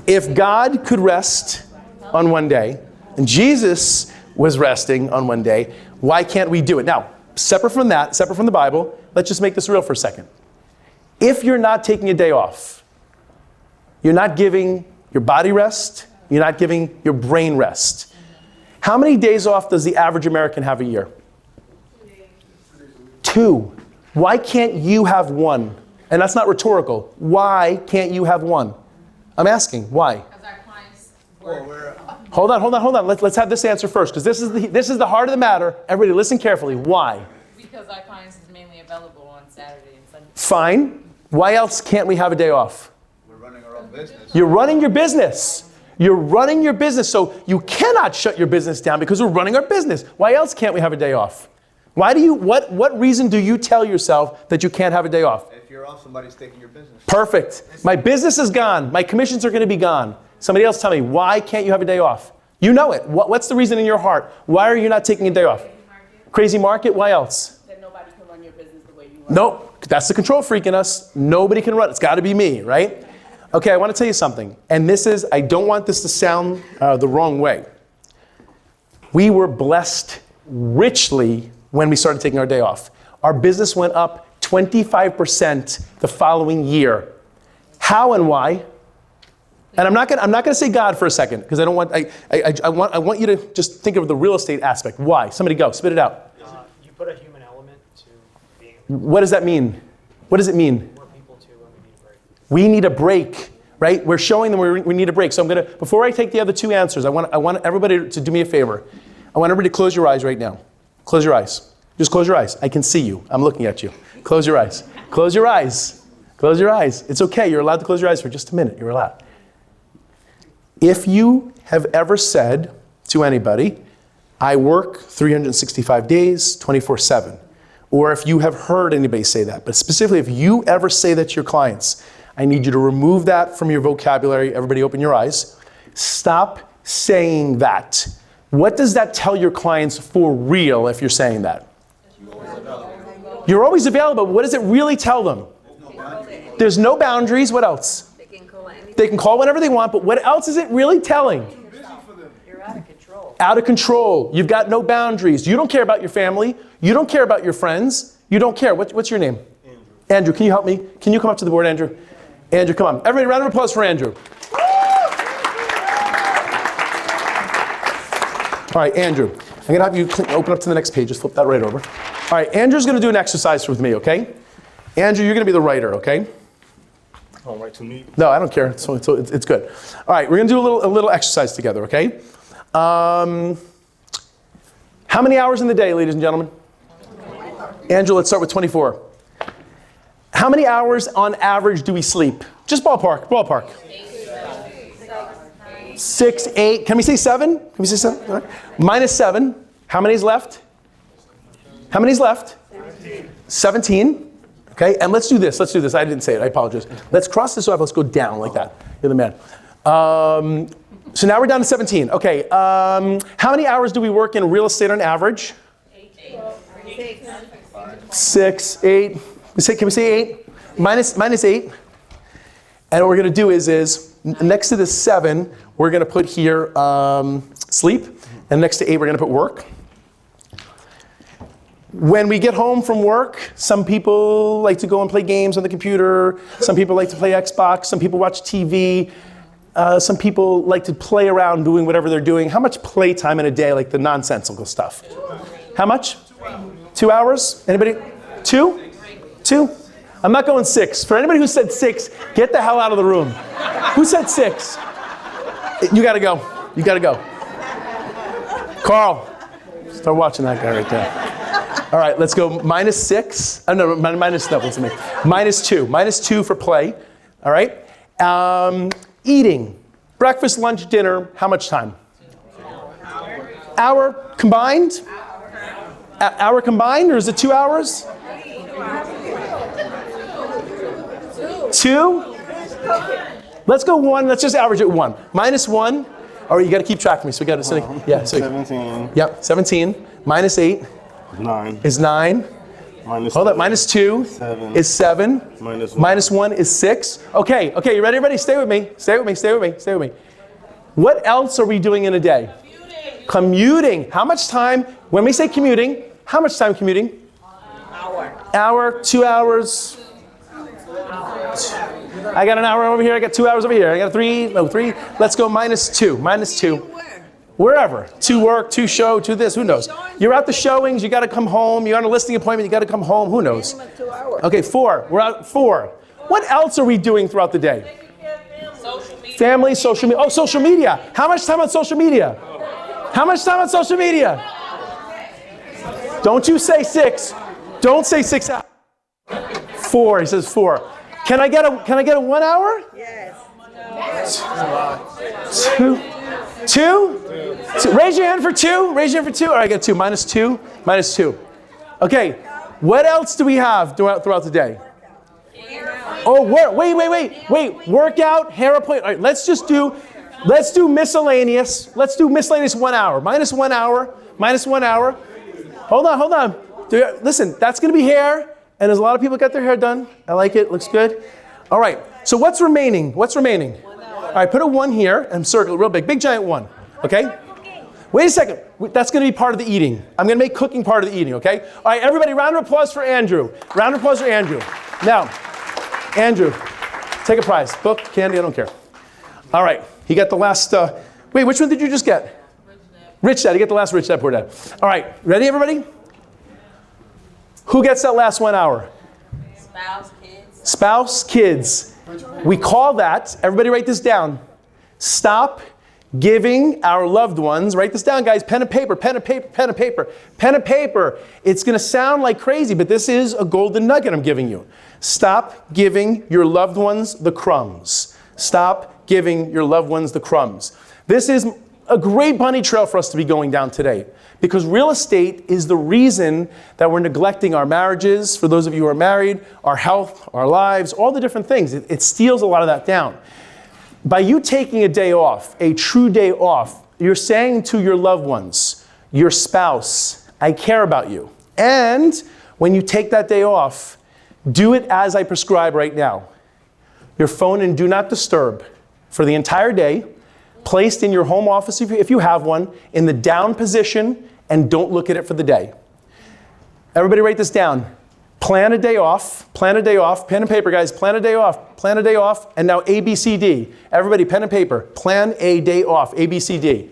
If God could rest on one day, and Jesus was resting on one day, why can't we do it? Now, separate from that, separate from the Bible, let's just make this real for a second. If you're not taking a day off, you're not giving your body rest, you're not giving your brain rest. How many days off does the average American have a year? 2. Why can't you have one? And that's not rhetorical. Why can't you have one? I'm asking, why? Because our clients Well, work. Hold on. Let's have this answer first, because this is the heart of the matter. Everybody listen carefully. Why? Because our clients is mainly available on Saturday and Sunday. Fine. Why else can't we have a day off? we're running our own business. You're running your business. You're running your business, so you cannot shut your business down because we're running our business. Why else can't we have a day off? Why do you, what reason do you tell yourself that you can't have a day off? If you're off, somebody's taking your business. Perfect. My business is gone. My commissions are going to be gone. Somebody else tell me, why can't you have a day off? You know it. What's the reason in your heart? Why are you not taking a day off? Crazy market? Why else? That nobody can run your business the way you run. Nope. That's the control freak in us. Nobody can run. It's got to be me, right? Okay, I want to tell you something. And this is, I don't want this to sound the wrong way. We were blessed richly when we started taking our day off. Our business went up 25% the following year. How and why? And I'm not gonna say God for a second, because I don't want, I want you to just think of the real estate aspect. Why? Somebody go, spit it out. You put a human element to being What does that mean? What does it mean? more people to when we need a break. We need a break, right? We're showing them we need a break. So I'm gonna, before I take the other two answers, I want everybody to do me a favor. I want everybody to close your eyes right now. Close your eyes. Just close your eyes. I can see you. I'm looking at you. Close your eyes. Close your eyes. Close your eyes. It's okay. You're allowed to close your eyes for just a minute. You're allowed. If you have ever said to anybody, I work 365 days, 24/7, or if you have heard anybody say that, but specifically if you ever say that to your clients, I need you to remove that from your vocabulary. Everybody open your eyes. Stop saying that. What does that tell your clients for real if you're saying that? You're always available. What does it really tell them? There's no boundaries. What else? They can call whenever they want, but what else is it really telling? You're out of control. Out of control. You've got no boundaries. You don't care about your family. You don't care about your friends. You don't care. What's your name? Andrew, can you help me? Can you come up to the board, Andrew? Andrew, come on. Everybody, round of applause for Andrew. All right, Andrew, I'm gonna have you open up to the next page. Just flip that right over. All right, Andrew's gonna do an exercise with me, okay? Andrew, you're gonna be the writer, okay? All right, to me. No, I don't care. So it's good. All right, we're gonna do a little exercise together, okay? How many hours in the day, ladies and gentlemen? Andrew, let's start with 24. How many hours on average do we sleep? Just ballpark. 6, 8. Can we say 7? Can we say 7? All right. Minus 7. How many's left? 17. Okay, and let's do this. I didn't say it. I apologize. Let's cross this off. Let's go down like that. You're the man. So now we're down to 17. Okay, how many hours do we work in real estate on average? 6, 8. Can we say 8? Minus 8. And what we're going to do is next to the 7, we're going to put here sleep. And next to 8, we're going to put work. When we get home from work, some people like to go and play games on the computer. Some people like to play Xbox. Some people watch TV. Some people like to play around doing whatever they're doing. How much playtime in a day, like the nonsensical stuff? How much? 2 hours? Anybody? 2? 2? I'm not going 6. For anybody who said 6, get the hell out of the room. Who said 6? You gotta go. You gotta go. Carl, start watching that guy right there. All right, let's go minus 6. Oh, no, minus, no, what's it mean? Minus 2. Minus 2 for play. All right. Eating. Breakfast, lunch, dinner. How much time? Hour combined? Hour combined, or is it 2 hours? 2? Let's go 1. Let's just average it 1. Minus 1. All right, you got to keep track of me. So we got to say, yeah. So 17. Yep, 17. Minus 8 9. is 9. Minus Hold 2. up. Minus 2 7. is 7. Minus 1. Minus 1 is 6. Okay, you ready, everybody? Stay with me. Stay with me. Stay with me. Stay with me. What else are we doing in a day? Commuting. How much time? When we say commuting, how much time commuting? Hour. 2 hours. I got an hour over here. I got 2 hours over here. I got 3. Let's go minus 2. Minus 2. Wherever. To work, to show, to this. Who knows? You're at the showings. You got to come home. You're on a listing appointment. You got to come home. Who knows? Okay, 4. We're out 4. What else are we doing throughout the day? Family, social media. Oh, social media. How much time on social media? How much time on social media? Don't you say 6. Don't say 6 hours. 4. He says 4. Can I get a 1 hour? Yes. 2? Raise your hand for 2. Raise your hand for 2. All right, I got 2. Minus 2. Minus 2. Okay. What else do we have throughout the day? Oh, wait. Workout, hair appointment. All right, let's do miscellaneous. Let's do miscellaneous 1 hour. Minus 1 hour. Minus 1 hour. Hold on. Listen, that's going to be hair. And there's a lot of people got their hair done. I like it. Looks good. All right. So what's remaining? All right, put a 1 here and circle it real big. Big giant 1. Okay? Wait a second. That's going to be part of the eating. I'm going to make cooking part of the eating, okay? All right, everybody, round of applause for Andrew. Round of applause for Andrew. Now, Andrew, take a prize. Book, candy, I don't care. All right, he got the last, wait, which one did you just get? Rich Dad. He got the last Rich Dad, Poor Dad. All right, ready, everybody? Who gets that last 1 hour? Spouse, kids. We call that, everybody write this down, stop giving our loved ones, write this down, guys, pen and paper. It's going to sound like crazy, but this is a golden nugget I'm giving you. Stop giving your loved ones the crumbs. Stop giving your loved ones the crumbs. This is a great bunny trail for us to be going down today, because real estate is the reason that we're neglecting our marriages, for those of you who are married, our health, our lives, all the different things. It steals a lot of that down. By you taking a day off, a true day off, you're saying to your loved ones, your spouse, I care about you. And when you take that day off, do it as I prescribe right now. Your phone in Do Not Disturb for the entire day, placed in your home office if you have one, in the down position, and don't look at it for the day. Everybody write this down. Plan a day off, pen and paper, guys, plan a day off, and now A, B, C, D. Everybody, pen and paper, plan a day off, A, B, C, D.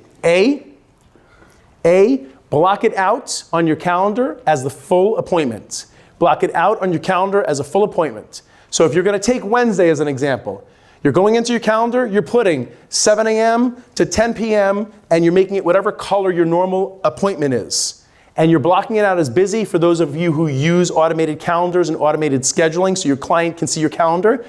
A, block it out on your calendar as the full appointment. Block it out on your calendar as a full appointment. So if you're going to take Wednesday as an example, you're going into your calendar, you're putting 7 a.m. to 10 p.m., and you're making it whatever color your normal appointment is. And you're blocking it out as busy for those of you who use automated calendars and automated scheduling so your client can see your calendar.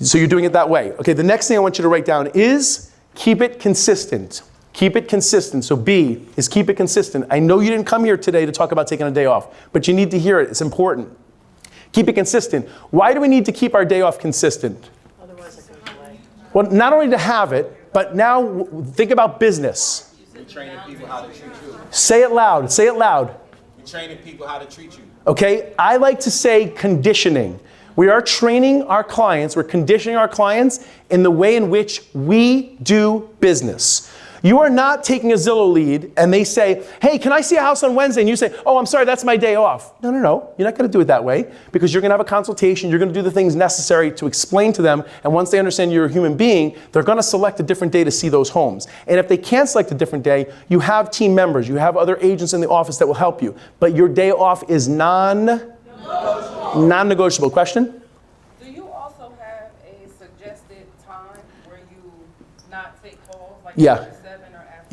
So you're doing it that way. Okay, the next thing I want you to write down is keep it consistent. Keep it consistent. So B is keep it consistent. I know you didn't come here today to talk about taking a day off, but you need to hear it. It's important. Keep it consistent. Why do we need to keep our day off consistent? Well, not only to have it, but now think about business. You're training people how to treat you. Say it loud. Say it loud. You're training people how to treat you. Okay, I like to say conditioning. We are training our clients, we're conditioning our clients in the way in which we do business. You are not taking a Zillow lead and they say, hey, can I see a house on Wednesday? And you say, oh, I'm sorry, that's my day off. No, you're not gonna do it that way because you're gonna have a consultation, you're gonna do the things necessary to explain to them, and once they understand you're a human being, they're gonna select a different day to see those homes. And if they can't select a different day, you have team members, you have other agents in the office that will help you. But your day off is non-negotiable. Question? Do you also have a suggested time where you not take calls, like Yeah. after 7 or after?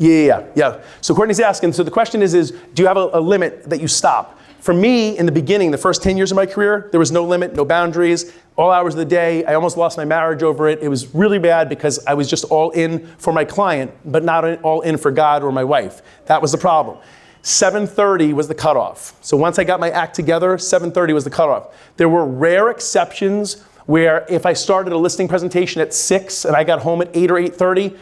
Yeah. So Courtney's asking, so the question is do you have a limit that you stop? For me, in the beginning, the first 10 years of my career, there was no limit, no boundaries, all hours of the day. I almost lost my marriage over it. It was really bad because I was just all in for my client, but not all in for God or my wife. That was the problem. 7:30 was the cutoff. So once I got my act together, 7:30 was the cutoff. There were rare exceptions where if I started a listing presentation at 6 and I got home at 8 or 8:30,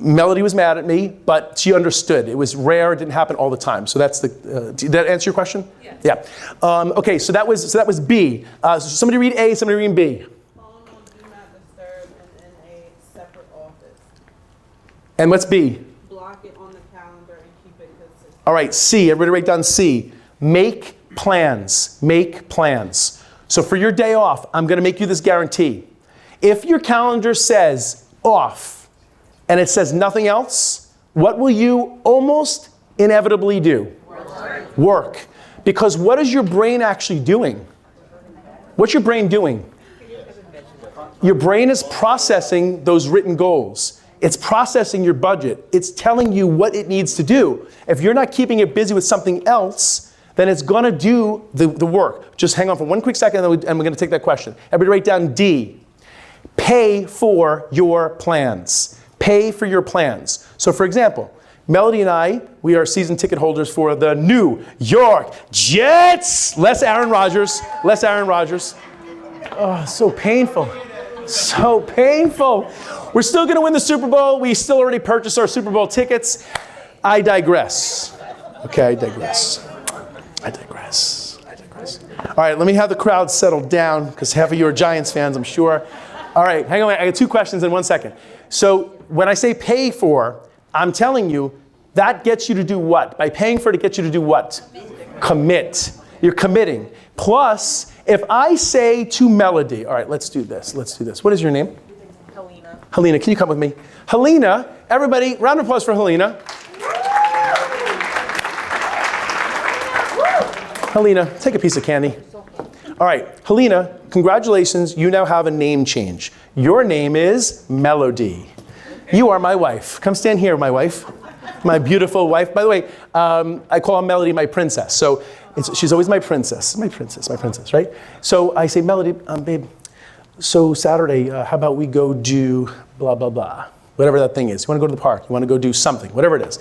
Melody was mad at me, but she understood. It was rare, it didn't happen all the time. So that's the, did that answer your question? Yes. Yeah. Okay, so that was B. So somebody read A, somebody read B. Phone on do not disturb and in a separate office. And what's B? Block it on the calendar and keep it consistent. All right, C, everybody write down C. Make plans, make plans. So for your day off, I'm gonna make you this guarantee. If your calendar says off, and it says nothing else, what will you almost inevitably do? Work. Because what is your brain actually doing? What's your brain doing? Your brain is processing those written goals. It's processing your budget. It's telling you what it needs to do. If you're not keeping it busy with something else, then it's gonna do the work. Just hang on for one quick second and we're gonna take that question. Everybody write down D. Pay for your plans. Pay for your plans. So for example, Melody and I, we are season ticket holders for the New York Jets. Less Aaron Rodgers. Oh, so painful. So painful. We're still gonna win the Super Bowl. We still already purchased our Super Bowl tickets. I digress. Okay, I digress. All right, let me have the crowd settle down because half of you are Giants fans, I'm sure. All right, hang on, I got 2 questions in 1 second. So when I say pay for, I'm telling you, that gets you to do what? By paying for it, it gets you to do what? Commit. You're committing. Plus, if I say to Melody, all right, let's do this. What is your name? Helena, can you come with me? Helena, everybody, round of applause for Helena. Helena, take a piece of candy. All right, Helena, congratulations, you now have a name change. Your name is Melody. You are my wife. Come stand here, my wife. My beautiful wife. By the way, I call Melody my princess. So she's always my princess, right? So I say, Melody, babe, so Saturday, how about we go do blah, blah, blah. Whatever that thing is. You wanna go to the park, you wanna go do something, whatever it is.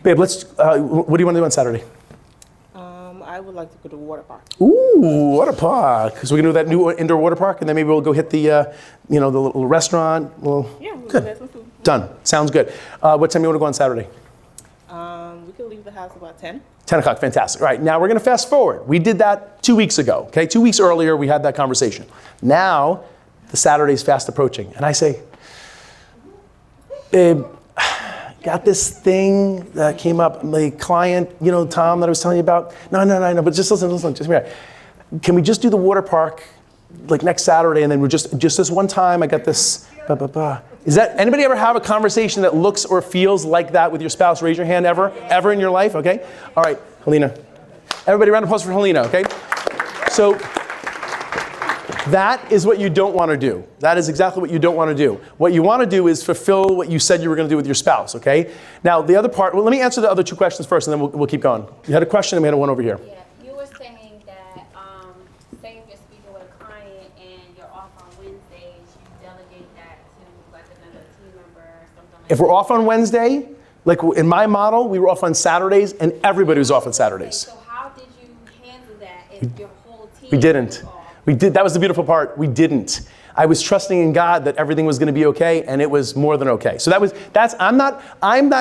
Babe, what do you wanna do on Saturday? I would like to go to the water park. Ooh, water park. So we're gonna do that new indoor water park, and then maybe we'll go hit the, the little restaurant. Well, Yeah, we'll good. go get some food. Done. Sounds good. What time do you want to go on Saturday? We could leave the house about 10. 10 o'clock. Fantastic. All right. Now we're gonna fast forward. We did that 2 weeks ago. Okay, 2 weeks earlier we had that conversation. Now the Saturday's fast approaching, and I say, babe, got this thing that came up, my client, Tom, that I was telling you about. No, but just listen, just here. Can we just do the water park like next Saturday, and then we're just this one time, I got this, blah, blah, blah. Is that, anybody ever have a conversation that looks or feels like that with your spouse? Raise your hand ever in your life, okay? All right, Helena. Everybody round of applause for Helena, okay? So, that is what you don't want to do. That is exactly what you don't want to do. What you want to do is fulfill what you said you were going to do with your spouse, okay? Now, the other part, well, let me answer the other 2 questions first, and then we'll keep going. You had a question, and we had one over here. Yeah, you were saying that, say if you're speaking with a client and you're off on Wednesdays, you delegate that to like another team member or something like that. If we're off on Wednesday, like in my model, we were off on Saturdays, and everybody was off on Saturdays. Okay, so how did you handle that if your whole team We didn't. was off? We did. That was the beautiful part. We didn't. I was trusting in God that everything was going to be okay, and it was more than okay. So I'm not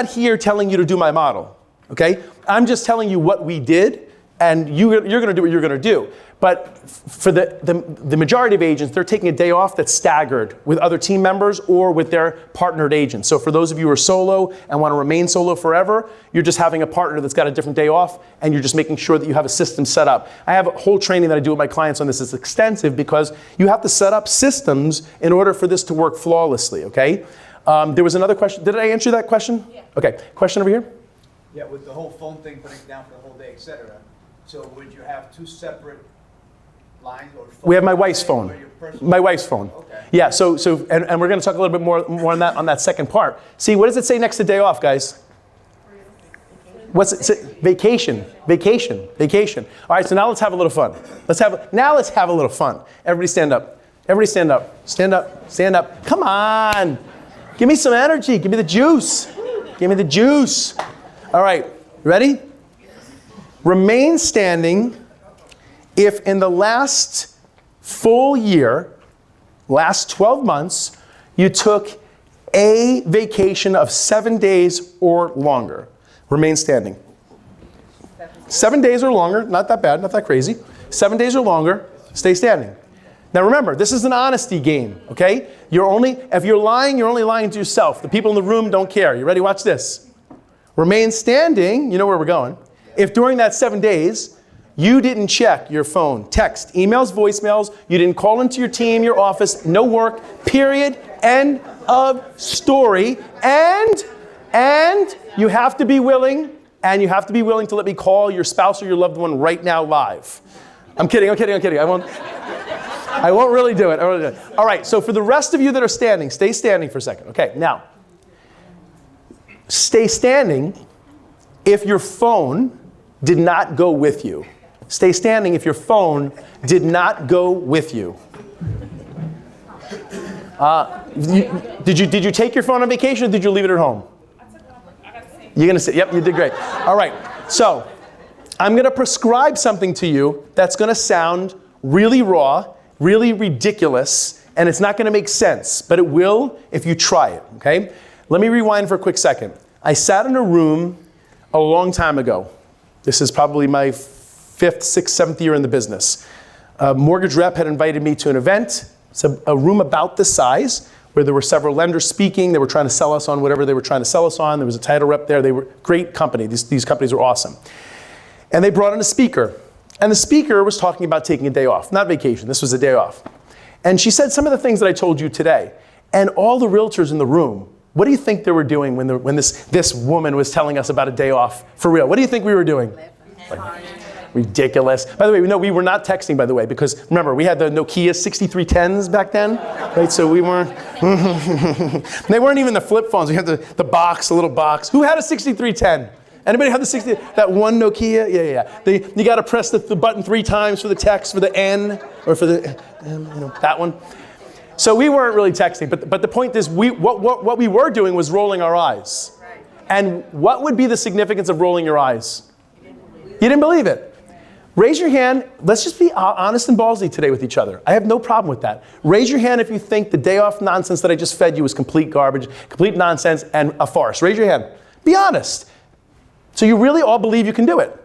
here telling you to do my model, okay? I'm just telling you what we did. and you're going to do what you're going to do. But for the majority of agents, they're taking a day off that's staggered with other team members or with their partnered agents. So for those of you who are solo and want to remain solo forever, you're just having a partner that's got a different day off, and you're just making sure that you have a system set up. I have a whole training that I do with my clients on this. It's extensive because you have to set up systems in order for this to work flawlessly, okay? There was another question. Did I answer that question? Yeah. Okay, question over here? Yeah, with the whole phone thing, putting it down for the whole day, et cetera. So would you have two separate lines or phones? We have my wife's phone. Or your personal? My wife's phone. Okay. Yeah, so and we're going to talk a little bit more on that second part. See, what does it say next to day off, guys? What's it say? Vacation. Vacation. Vacation. All right, so now let's have a little fun. Let's have a little fun. Everybody stand up. Everybody stand up. Stand up. Stand up. Come on. Give me some energy. Give me the juice. Give me the juice. All right, ready? Remain standing if in the last full year, last 12 months, you took a vacation of 7 days or longer. Remain standing. 7 days or longer, not that bad, not that crazy. 7 days or longer, stay standing. Now remember, this is an honesty game, okay? If you're lying, you're only lying to yourself. The people in the room don't care. You ready? Watch this. Remain standing, you know where we're going. If during that 7 days, you didn't check your phone, text, emails, voicemails, you didn't call into your team, your office, no work, period, end of story. And you have to be willing, to let me call your spouse or your loved one right now live. I'm kidding. I won't really do it. All right, so for the rest of you that are standing, stay standing for a second. Okay, now, stay standing if your phone did not go with you. Stay standing if your phone did not go with you. Did you take your phone on vacation or did you leave it at home? You're going to say, yep, you did great. All right, so I'm going to prescribe something to you that's going to sound really raw, really ridiculous, and it's not going to make sense, but it will if you try it, okay? Let me rewind for a quick second. I sat in a room a long time ago. This is probably my 5th, 6th, 7th year in the business. A mortgage rep had invited me to an event. It's a room about this size where there were several lenders speaking. They were trying to sell us on whatever they were trying to sell us on. There was a title rep there. They were a great company. These companies were awesome. And they brought in a speaker. And the speaker was talking about taking a day off. Not vacation. This was a day off. And she said some of the things that I told you today. And all the realtors in the room, what do you think they were doing when this woman was telling us about a day off? For real, what do you think we were doing? Ridiculous. By the way, no, we were not texting, by the way, because remember, we had the Nokia 6310s back then, right? So we weren't, they weren't even the flip phones. We had the box, a little box. Who had a 6310? Anybody have the that one Nokia? Yeah. You got to press the button 3 times for the text, for the N, or for the, that one. So we weren't really texting, but the point is, what we were doing was rolling our eyes. And what would be the significance of rolling your eyes? You didn't believe it. Raise your hand. Let's just be honest and ballsy today with each other. I have no problem with that. Raise your hand if you think the day off nonsense that I just fed you was complete garbage, complete nonsense, and a farce. Raise your hand. Be honest. So you really all believe you can do it?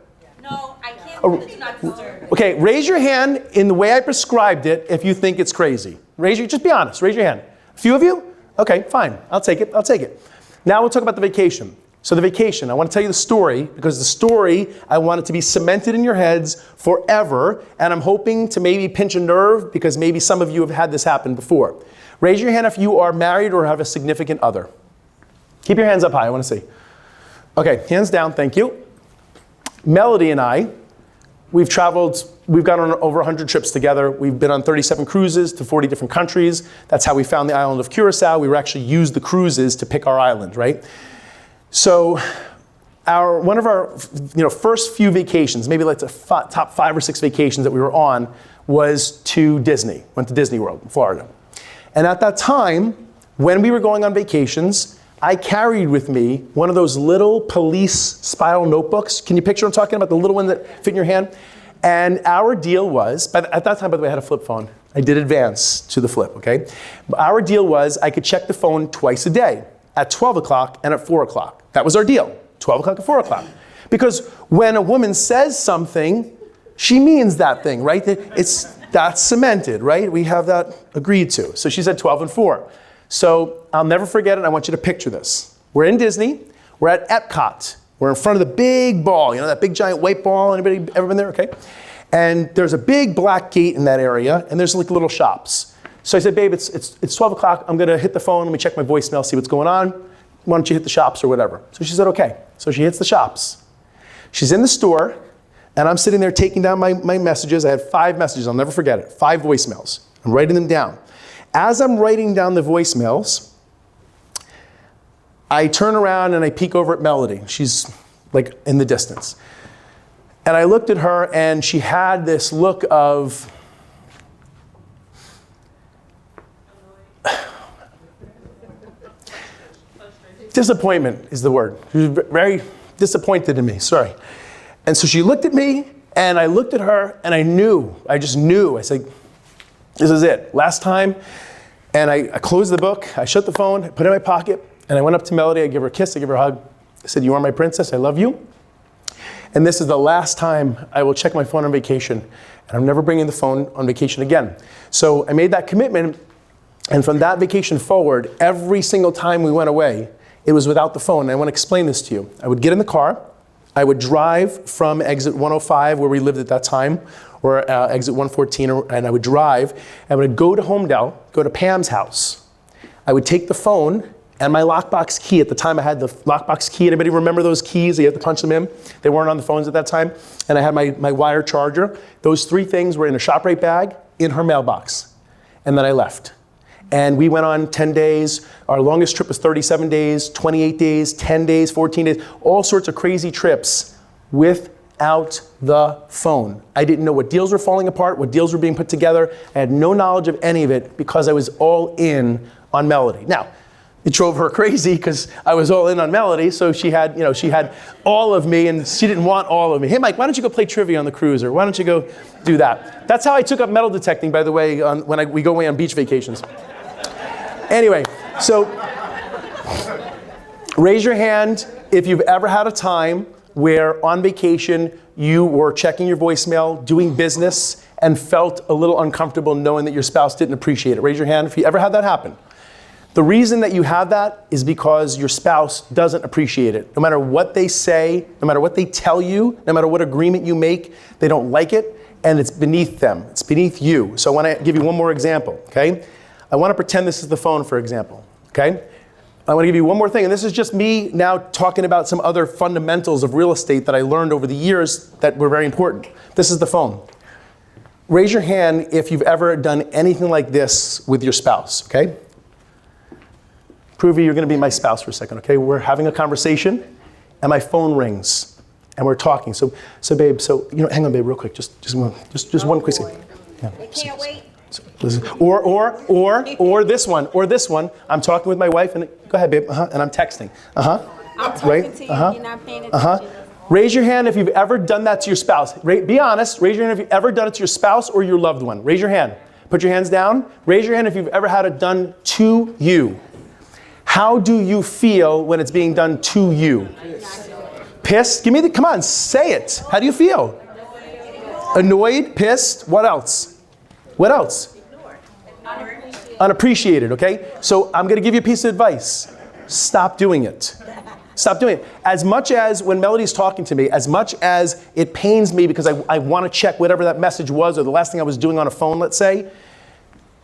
No, I can't do the do not disturb. Okay, raise your hand in the way I prescribed it if you think it's crazy. Just be honest. Raise your hand. A few of you? Okay, fine. I'll take it. Now we'll talk about the vacation. So the vacation, I want to tell you the story because the story, I want it to be cemented in your heads forever, and I'm hoping to maybe pinch a nerve because maybe some of you have had this happen before. Raise your hand if you are married or have a significant other. Keep your hands up high, I want to see. Okay, hands down, thank you. Melody and I, we've gone on over 100 trips together. We've been on 37 cruises to 40 different countries. That's how we found the island of Curacao. We actually used the cruises to pick our island, right? So one of our first few vacations, maybe like the top 5 or 6 vacations that we were on, was to Disney. Went to Disney World in Florida. And at that time, when we were going on vacations, I carried with me one of those little police spiral notebooks. Can you picture what I'm talking about? The little one that fit in your hand? And our deal was, at that time, by the way, I had a flip phone. I did advance to the flip, okay? Our deal was I could check the phone twice a day, at 12 o'clock and at 4 o'clock. That was our deal, 12 o'clock and 4 o'clock. Because when a woman says something, she means that thing, right? That's cemented, right? We have that agreed to. So she said 12 and 4. So I'll never forget it. I want you to picture this. We're in Disney. We're at Epcot. We're in front of the big ball, you know, that big giant white ball. Anybody ever been there? Okay. And there's a big black gate in that area, and there's like little shops. So I said, babe, it's 12 o'clock. I'm going to hit the phone. Let me check my voicemail, see what's going on. Why don't you hit the shops or whatever? So she said, okay. So she hits the shops. She's in the store, and I'm sitting there taking down my messages. I had 5 messages. I'll never forget it. 5 voicemails. I'm writing them down. As I'm writing down the voicemails, I turn around and I peek over at Melody. She's like in the distance. And I looked at her, and she had this look of, disappointment is the word. She was very disappointed in me, sorry. And so she looked at me, and I looked at her, and I just knew. I said, this is it, last time. And I closed the book, I shut the phone, I put it in my pocket, and I went up to Melody, I gave her a kiss, I gave her a hug. I said, you are my princess, I love you. And this is the last time I will check my phone on vacation, and I'm never bringing the phone on vacation again. So I made that commitment, and from that vacation forward, every single time we went away, it was without the phone. And I want to explain this to you. I would get in the car, I would drive from exit 105, where we lived at that time, or exit 114, and I would drive, and I would go to Homedale, go to Pam's house. I would take the phone and my lockbox key. At the time I had the lockbox key. Anybody remember those keys? You had to punch them in. They weren't on the phones at that time. And I had my wire charger. Those 3 things were in a ShopRite bag in her mailbox. And then I left. And we went on 10 days. Our longest trip was 37 days, 28 days, 10 days, 14 days, all sorts of crazy trips without the phone. I didn't know what deals were falling apart, what deals were being put together. I had no knowledge of any of it because I was all in on Melody. Now, it drove her crazy because I was all in on Melody, so she had all of me, and she didn't want all of me. Hey, Mike, why don't you go play trivia on the cruise, or why don't you go do that? That's how I took up metal detecting, by the way, when we go away on beach vacations. Anyway, so raise your hand if you've ever had a time where on vacation you were checking your voicemail, doing business, and felt a little uncomfortable knowing that your spouse didn't appreciate it. Raise your hand if you ever had that happen. The reason that you have that is because your spouse doesn't appreciate it. No matter what they say, no matter what they tell you, no matter what agreement you make, they don't like it, and it's beneath them. It's beneath you. So I want to give you one more example, okay? I want to pretend this is the phone, for example, okay? I want to give you one more thing, and this is just me now talking about some other fundamentals of real estate that I learned over the years that were very important. This is the phone. Raise your hand if you've ever done anything like this with your spouse, okay? Pruvi, you're going to be my spouse for a second, okay? We're having a conversation, and my phone rings, and we're talking. So babe, hang on, babe, real quick, just one quick second. Yeah. They can't wait. So, listen. Or this one. I'm talking with my wife, and go ahead, babe. And I'm texting. I'm talking to you. You're not paying attention. Raise your hand if you've ever done that to your spouse. Be honest. Raise your hand if you've ever done it to your spouse or your loved one. Raise your hand. Put your hands down. Raise your hand if you've ever had it done to you. How do you feel when it's being done to you? Pissed? Come on, say it. How do you feel? Annoyed, pissed, what else? What else? Unappreciated, okay? So I'm gonna give you a piece of advice. Stop doing it. Stop doing it. As much as when Melody's talking to me, as much as it pains me because I wanna check whatever that message was or the last thing I was doing on a phone, let's say,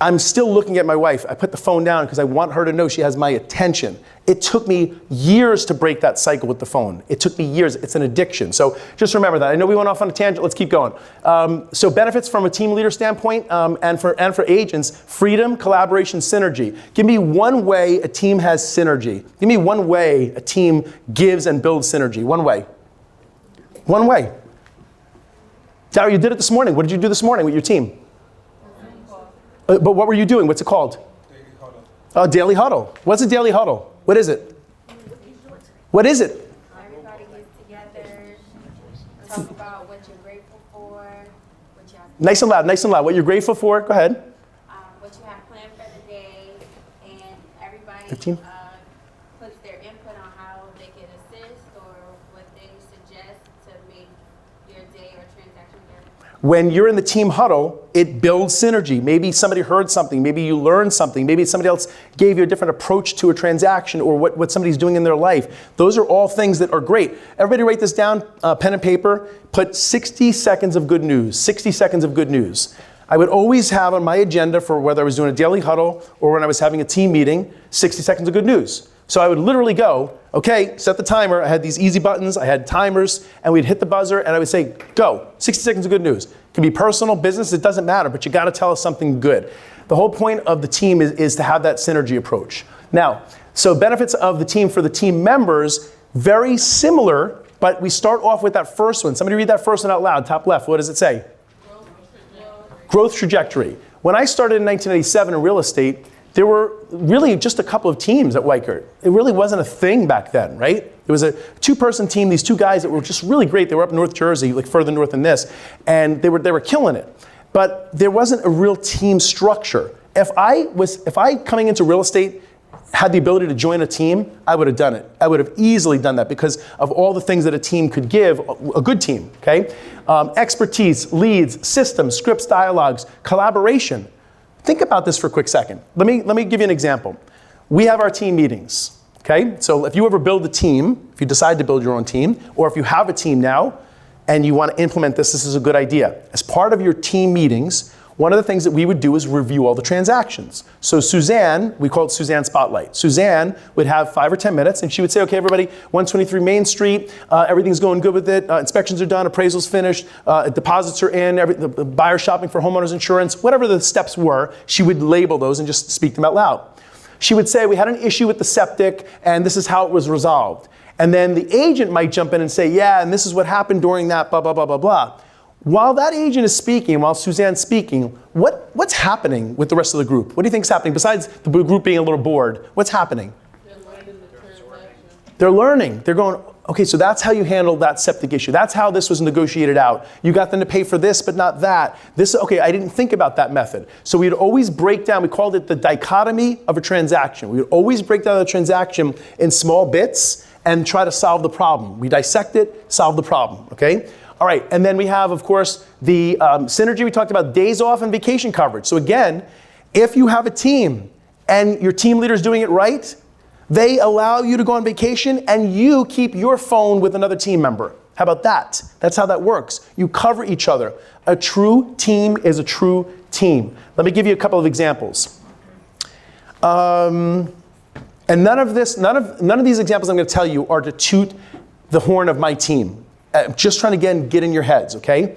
I'm still looking at my wife. I put the phone down because I want her to know she has my attention. It took me years to break that cycle with the phone. It took me years. It's an addiction. So just remember that. I know we went off on a tangent. Let's keep going. So benefits from a team leader standpoint and for agents, freedom, collaboration, synergy. Give me one way a team has synergy. Give me one way a team gives and builds synergy. One way. One way. Tara, you did it this morning. What did you do this morning with your team? But what were you doing? What's it called? Daily huddle. Daily huddle. What's a daily huddle? What is it? What is it? Everybody gets together, talk about what you're grateful for, what you have. Nice and loud. What you're grateful for? Go ahead. What you have planned for the day, and everybody 15. Puts their input on how they can assist or what they suggest When you're in the team huddle, it builds synergy. Maybe somebody heard something, maybe you learned something, maybe somebody else gave you a different approach to a transaction or what somebody's doing in their life. Those are all things that are great. Everybody write this down, pen and paper, put 60 seconds of good news, 60 seconds of good news. I would always have on my agenda for whether I was doing a daily huddle or when I was having a team meeting, 60 seconds of good news. So I would literally go, okay, set the timer. I had these easy buttons, I had timers, and we'd hit the buzzer, and I would say, go, 60 seconds of good news. It can be personal, business, it doesn't matter, but you gotta tell us something good. The whole point of the team is to have that synergy approach. Now, so benefits of the team for the team members, very similar, but we start off with that first one. Somebody read that first one out loud, top left, what does it say? Growth trajectory. When I started in 1987 in real estate, there were really just a couple of teams at Weichert. It really wasn't a thing back then, right? It was a two-person team, these two guys that were just really great. They were up in North Jersey, like further north than this, and they were killing it. But there wasn't a real team structure. If I coming into real estate had the ability to join a team, I would have done it. I would have easily done that because of all the things that a team could give, a good team, okay? Expertise, leads, systems, scripts, dialogues, collaboration. Think about this for a quick second. Let me give you an example. We have our team meetings, okay? So if you ever build a team, if you decide to build your own team, or if you have a team now and you want to implement this, this is a good idea. As part of your team meetings, one of the things that we would do is review all the transactions. So Suzanne, we call it Suzanne Spotlight. Suzanne would have 5 or 10 minutes and she would say, okay, everybody, 123 Main Street, everything's going good with it, inspections are done, appraisals finished, deposits are in, the buyer shopping for homeowners insurance, whatever the steps were, she would label those and just speak them out loud. She would say, we had an issue with the septic and this is how it was resolved. And then the agent might jump in and say, yeah, and this is what happened during that, blah, blah, blah, blah, blah. While that agent is speaking, while Suzanne's speaking, what's happening with the rest of the group? What do you think's happening? Besides the group being a little bored, what's happening? They're learning. They're going, okay, so that's how you handle that septic issue. That's how this was negotiated out. You got them to pay for this, but not that. This, okay, I didn't think about that method. So we'd always break down, we called it the dichotomy of a transaction. We would always break down the transaction in small bits and try to solve the problem. We dissect it, solve the problem, okay? All right, and then we have, of course, the synergy. We talked about days off and vacation coverage. So again, if you have a team and your team leader is doing it right, they allow you to go on vacation and you keep your phone with another team member. How about that? That's how that works. You cover each other. A true team is a true team. Let me give you a couple of examples. And none of these examples I'm going to tell you are to toot the horn of my team. I'm just trying to, again, get in your heads, okay?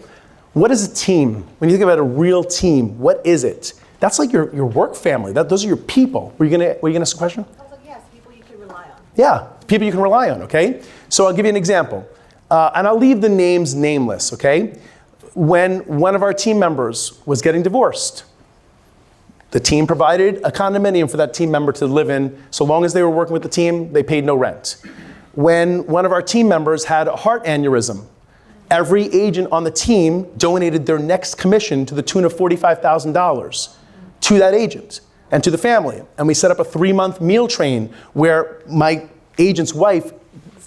What is a team? When you think about a real team, what is it? That's like your work family. Those are your people. Were you gonna ask a question? I was like, yes, people you can rely on. Yeah, people you can rely on, okay? So I'll give you an example. And I'll leave the names nameless, okay? When one of our team members was getting divorced, the team provided a condominium for that team member to live in. So long as they were working with the team, they paid no rent. When one of our team members had a heart aneurysm, every agent on the team donated their next commission to the tune of $45,000 to that agent and to the family. And we set up a 3-month meal train where my agent's wife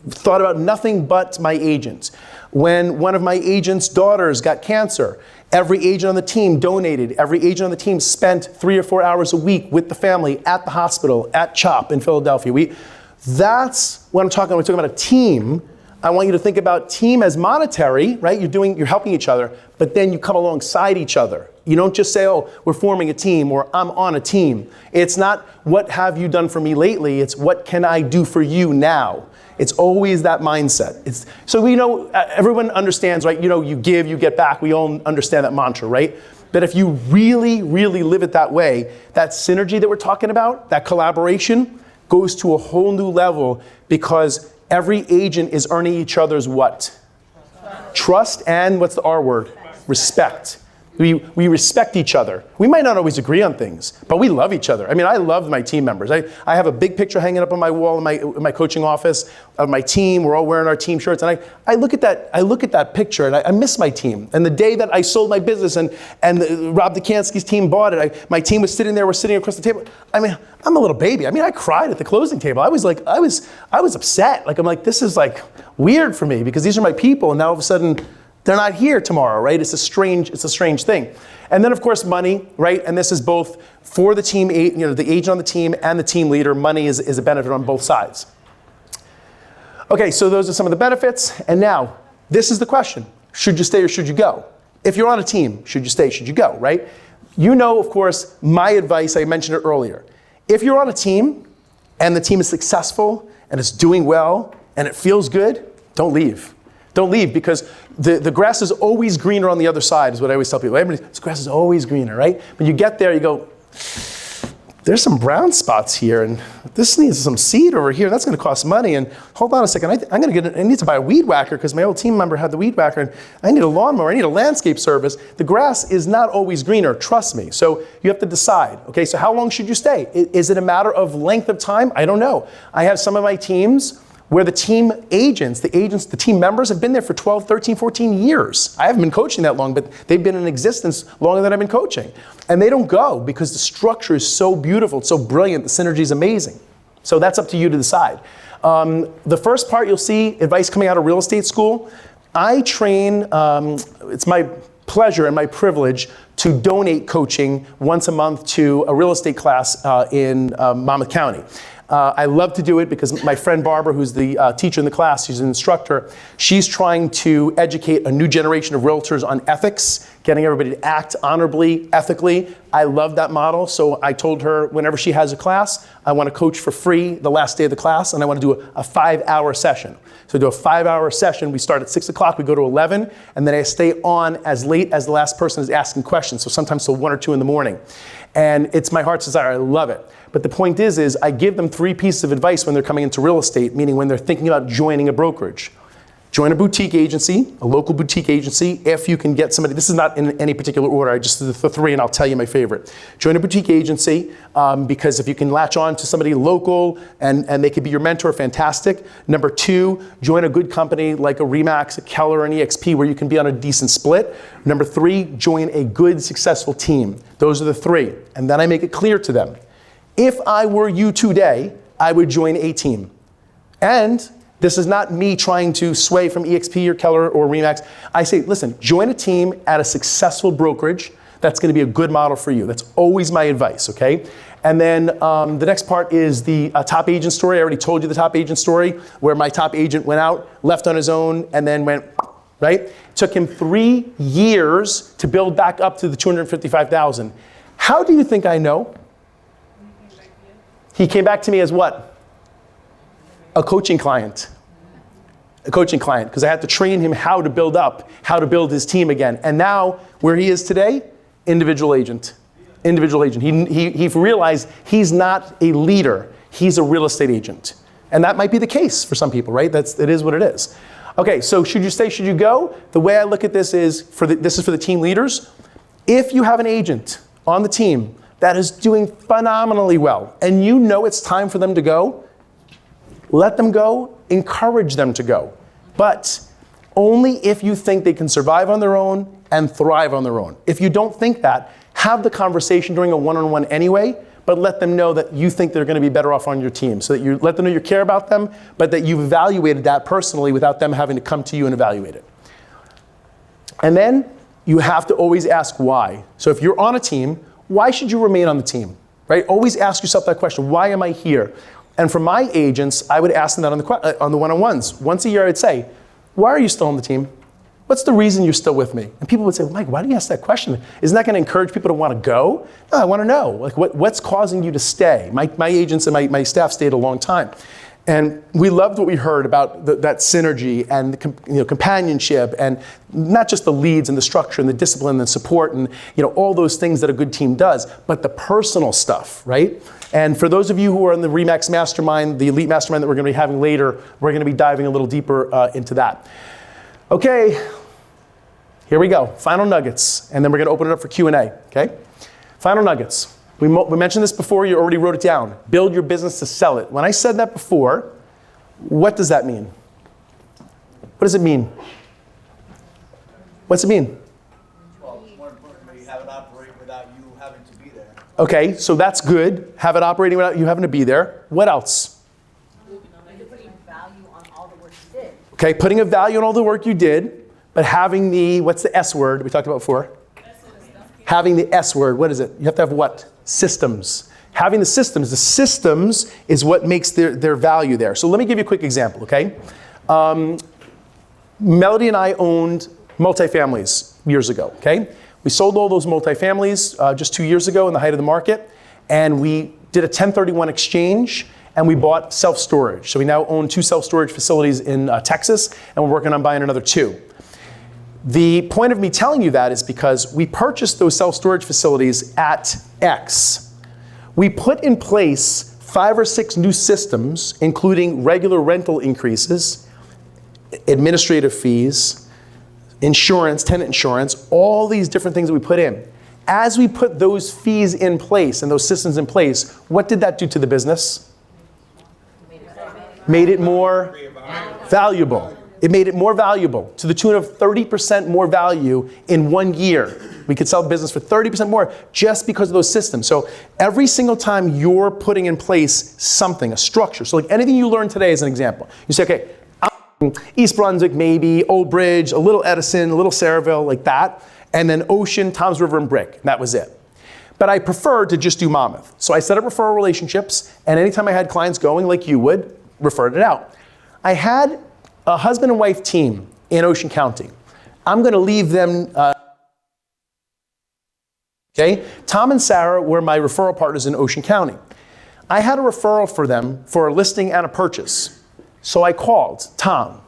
thought about nothing but my agent. When one of my agent's daughters got cancer, every agent on the team donated. Every agent on the team spent 3 or 4 hours a week with the family at the hospital, at CHOP in Philadelphia. That's what I'm talking about. We're talking about a team. I want you to think about team as monetary, right? You're helping each other, but then you come alongside each other. You don't just say, oh, we're forming a team or I'm on a team. It's not what have you done for me lately, it's what can I do for you now. It's always that mindset. So we know, everyone understands, right? You know, you give, you get back. We all understand that mantra, right? But if you really, really live it that way, that synergy that we're talking about, that collaboration, goes to a whole new level because every agent is earning each other's what? Trust and what's the R word? Respect. We respect each other. We might not always agree on things, but we love each other. I mean, I love my team members. I have a big picture hanging up on my wall in my coaching office of my team. We're all wearing our team shirts, and I look at that picture, and I miss my team. And the day that I sold my business and Rob Dekansky's team bought it, my team was sitting there. We're sitting across the table. I mean, I'm a little baby. I mean, I cried at the closing table. I was upset. I'm like, this is like weird for me because these are my people, and now all of a sudden, They're not here tomorrow, right? It's a strange thing. And then of course money, right? And this is both for the team, the agent on the team and the team leader. Money is a benefit on both sides. Okay, so those are some of the benefits. And now, this is the question. Should you stay or should you go? If you're on a team, should you stay, should you go, right? You know, of course, my advice, I mentioned it earlier. If you're on a team and the team is successful and it's doing well and it feels good, don't leave. Don't leave, because the grass is always greener on the other side, is what I always tell people. This grass is always greener, right? When you get there, you go, there's some brown spots here, and this needs some seed over here. That's going to cost money. And hold on a second, I need to buy a weed whacker because my old team member had the weed whacker, and I need a lawnmower. I need a landscape service. The grass is not always greener, trust me. So you have to decide. Okay, so how long should you stay? Is it a matter of length of time? I don't know. I have some of my teams where the team agents, the team members have been there for 12, 13, 14 years. I haven't been coaching that long, but they've been in existence longer than I've been coaching. And they don't go because the structure is so beautiful, it's so brilliant, the synergy is amazing. So that's up to you to decide. The first part you'll see, advice coming out of real estate school. I train, it's my pleasure and my privilege to donate coaching once a month to a real estate class in Monmouth County. I love to do it because my friend Barbara, who's the teacher in the class, she's an instructor, she's trying to educate a new generation of realtors on ethics, getting everybody to act honorably, ethically. I love that model, so I told her whenever she has a class, I want to coach for free the last day of the class, and I want to do a 5-hour session. So do a 5-hour session. We start at 6 o'clock, we go to 11, and then I stay on as late as the last person is asking questions, so sometimes till 1 or 2 in the morning. And it's my heart's desire, I love it. But the point is I give them 3 pieces of advice when they're coming into real estate, meaning when they're thinking about joining a brokerage. Join a boutique agency, a local boutique agency, if you can get somebody. This is not in any particular order, I just did the 3 and I'll tell you my favorite. Join a boutique agency, because if you can latch on to somebody local and they could be your mentor, fantastic. Number 2, join a good company like a RE/MAX, a Keller, an EXP, where you can be on a decent split. Number 3, join a good, successful team. Those are the 3. And then I make it clear to them. If I were you today, I would join a team. And this is not me trying to sway from EXP or Keller or RE/MAX. I say, listen, join a team at a successful brokerage. That's going to be a good model for you. That's always my advice, okay? And then the next part is the top agent story. I already told you the top agent story, where my top agent went out, left on his own, and then went, right? It took him 3 years to build back up to the $255,000. How do you think I know? He came back to me as what? A coaching client. A coaching client, because I had to train him how to build his team again. And now, where he is today, individual agent. Individual agent. He realized he's not a leader, he's a real estate agent. And that might be the case for some people, right? It is what it is. Okay, so should you stay, should you go? The way I look at this is, this is for the team leaders. If you have an agent on the team that is doing phenomenally well, and you know it's time for them to go, let them go, encourage them to go. But only if you think they can survive on their own and thrive on their own. If you don't think that, have the conversation during a one-on-one anyway, but let them know that you think they're going to be better off on your team. So that you let them know you care about them, but that you've evaluated that personally without them having to come to you and evaluate it. And then you have to always ask why. So if you're on a team, why should you remain on the team, right? Always ask yourself that question, why am I here? And for my agents, I would ask them that on the one-on-ones. Once a year, I'd say, why are you still on the team? What's the reason you're still with me? And people would say, well, Mike, why do you ask that question? Isn't that going to encourage people to want to go? No, I want to know, like, what's causing you to stay? My agents and my staff stayed a long time. And we loved what we heard about that synergy and the companionship, and not just the leads and the structure and the discipline and the support and all those things that a good team does, but the personal stuff, right? And for those of you who are in the RE/MAX Mastermind, the Elite Mastermind that we're going to be having later, we're going to be diving a little deeper into that. Okay, here we go. Final nuggets, and then we're going to open it up for Q&A. Okay, final nuggets. We mentioned this before, you already wrote it down. Build your business to sell it. When I said that before, what does that mean? What does it mean? What's it mean? Well, more importantly, have it operate without you having to be there. Okay, so that's good. Have it operating without you having to be there. What else? You're putting value on all the work you did. Okay, putting a value on all the work you did. but having the, what's the S word we talked about before? Having the S word, what is it? You have to have what? Systems. Having the systems is what makes their value there. So let me give you a quick example, okay? Melody and I owned multifamilies years ago, okay? We sold all those multifamilies just 2 years ago in the height of the market, and we did a 1031 exchange, and we bought self-storage. So we now own 2 self-storage facilities in Texas, and we're working on buying another 2. The point of me telling you that is because we purchased those self-storage facilities at X. We put in place 5 or 6 new systems, including regular rental increases, administrative fees, insurance, tenant insurance, all these different things that we put in. As we put those fees in place and those systems in place, what did that do to the business? Made it more valuable. It made it more valuable to the tune of 30% more value in 1 year. We could sell the business for 30% more just because of those systems. So every single time you're putting in place something, a structure, so like anything you learned today as an example, you say, okay, East Brunswick, maybe, Old Bridge, a little Edison, a little Saraville, like that, and then Ocean, Toms River, and Brick. And that was it. But I preferred to just do Monmouth. So I set up referral relationships, and anytime I had clients going, like you would, referred it out. I had a husband and wife team in Ocean County. I'm going to leave them, okay? Tom and Sarah were my referral partners in Ocean County. I had a referral for them for a listing and a purchase. So I called Tom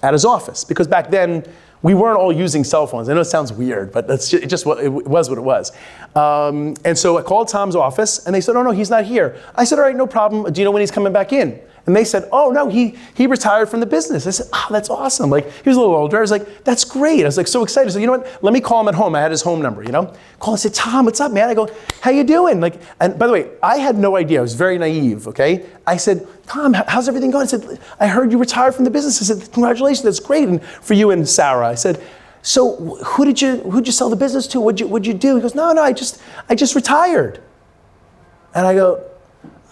at his office, because back then we weren't all using cell phones. I know it sounds weird, but that's just what it was. And so I called Tom's office, and they said, oh no, he's not here. I said, all right, no problem. Do you know when he's coming back in? And they said, oh no, he retired from the business. I said, oh, that's awesome. Like, he was a little older. I was like, that's great. I was like so excited. So you know what? Let me call him at home. I had his home number, you know? Call and say, Tom, what's up, man? I go, how you doing? Like, and by the way, I had no idea. I was very naive, okay? I said, Tom, how's everything going? I said, I heard you retired from the business. I said, congratulations, that's great. And for you and Sarah. I said, so who'd you sell the business to? What'd you do? He goes, no, I just retired. And I go,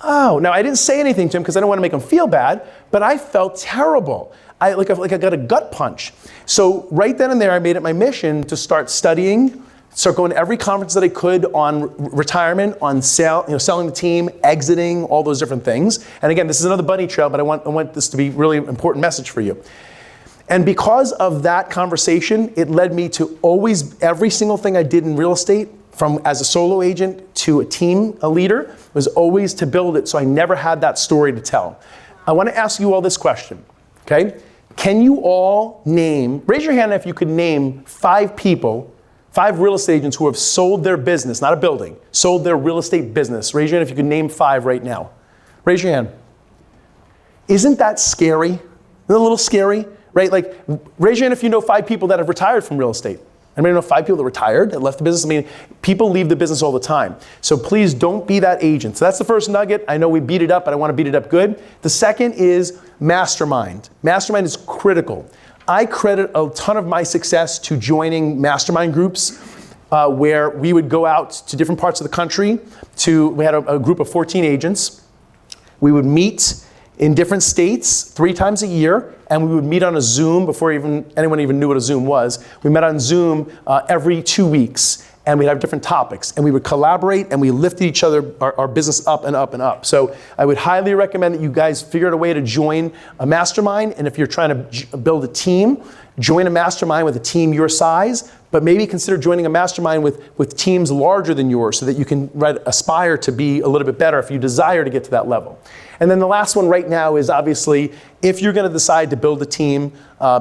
oh, now I didn't say anything to him because I didn't want to make him feel bad, but I felt terrible. I got a gut punch. So right then and there, I made it my mission to start studying, start going to every conference that I could on retirement, on selling the team, exiting, all those different things. And again, this is another bunny trail, but I want this to be really important message for you. And because of that conversation, it led me to always, every single thing I did in real estate, from as a solo agent to a leader, was always to build it so I never had that story to tell. I want to ask you all this question, okay? Can you all raise your hand if you could name 5 people, 5 real estate agents who have sold their business, not a building, sold their real estate business. Raise your hand if you could name 5 right now. Raise your hand. Isn't that scary? Isn't it a little scary? Right? Like, raise your hand if you know 5 people that have retired from real estate. Anybody know 5 people that retired, that left the business? I mean, people leave the business all the time. So please don't be that agent. So that's the first nugget. I know we beat it up, but I want to beat it up good. The second is mastermind. Mastermind is critical. I credit a ton of my success to joining mastermind groups where we would go out to different parts of the country. We had a group of 14 agents. We would meet in different states 3 times a year, and we would meet on a Zoom before anyone even knew what a Zoom was. We met on Zoom every 2 weeks, and we'd have different topics, and we would collaborate, and we lifted each other, our business up and up and up. So I would highly recommend that you guys figure out a way to join a mastermind, and if you're trying to build a team, join a mastermind with a team your size, but maybe consider joining a mastermind with teams larger than yours so that you can aspire to be a little bit better if you desire to get to that level. And then the last one right now is obviously, if you're going to decide to build a team,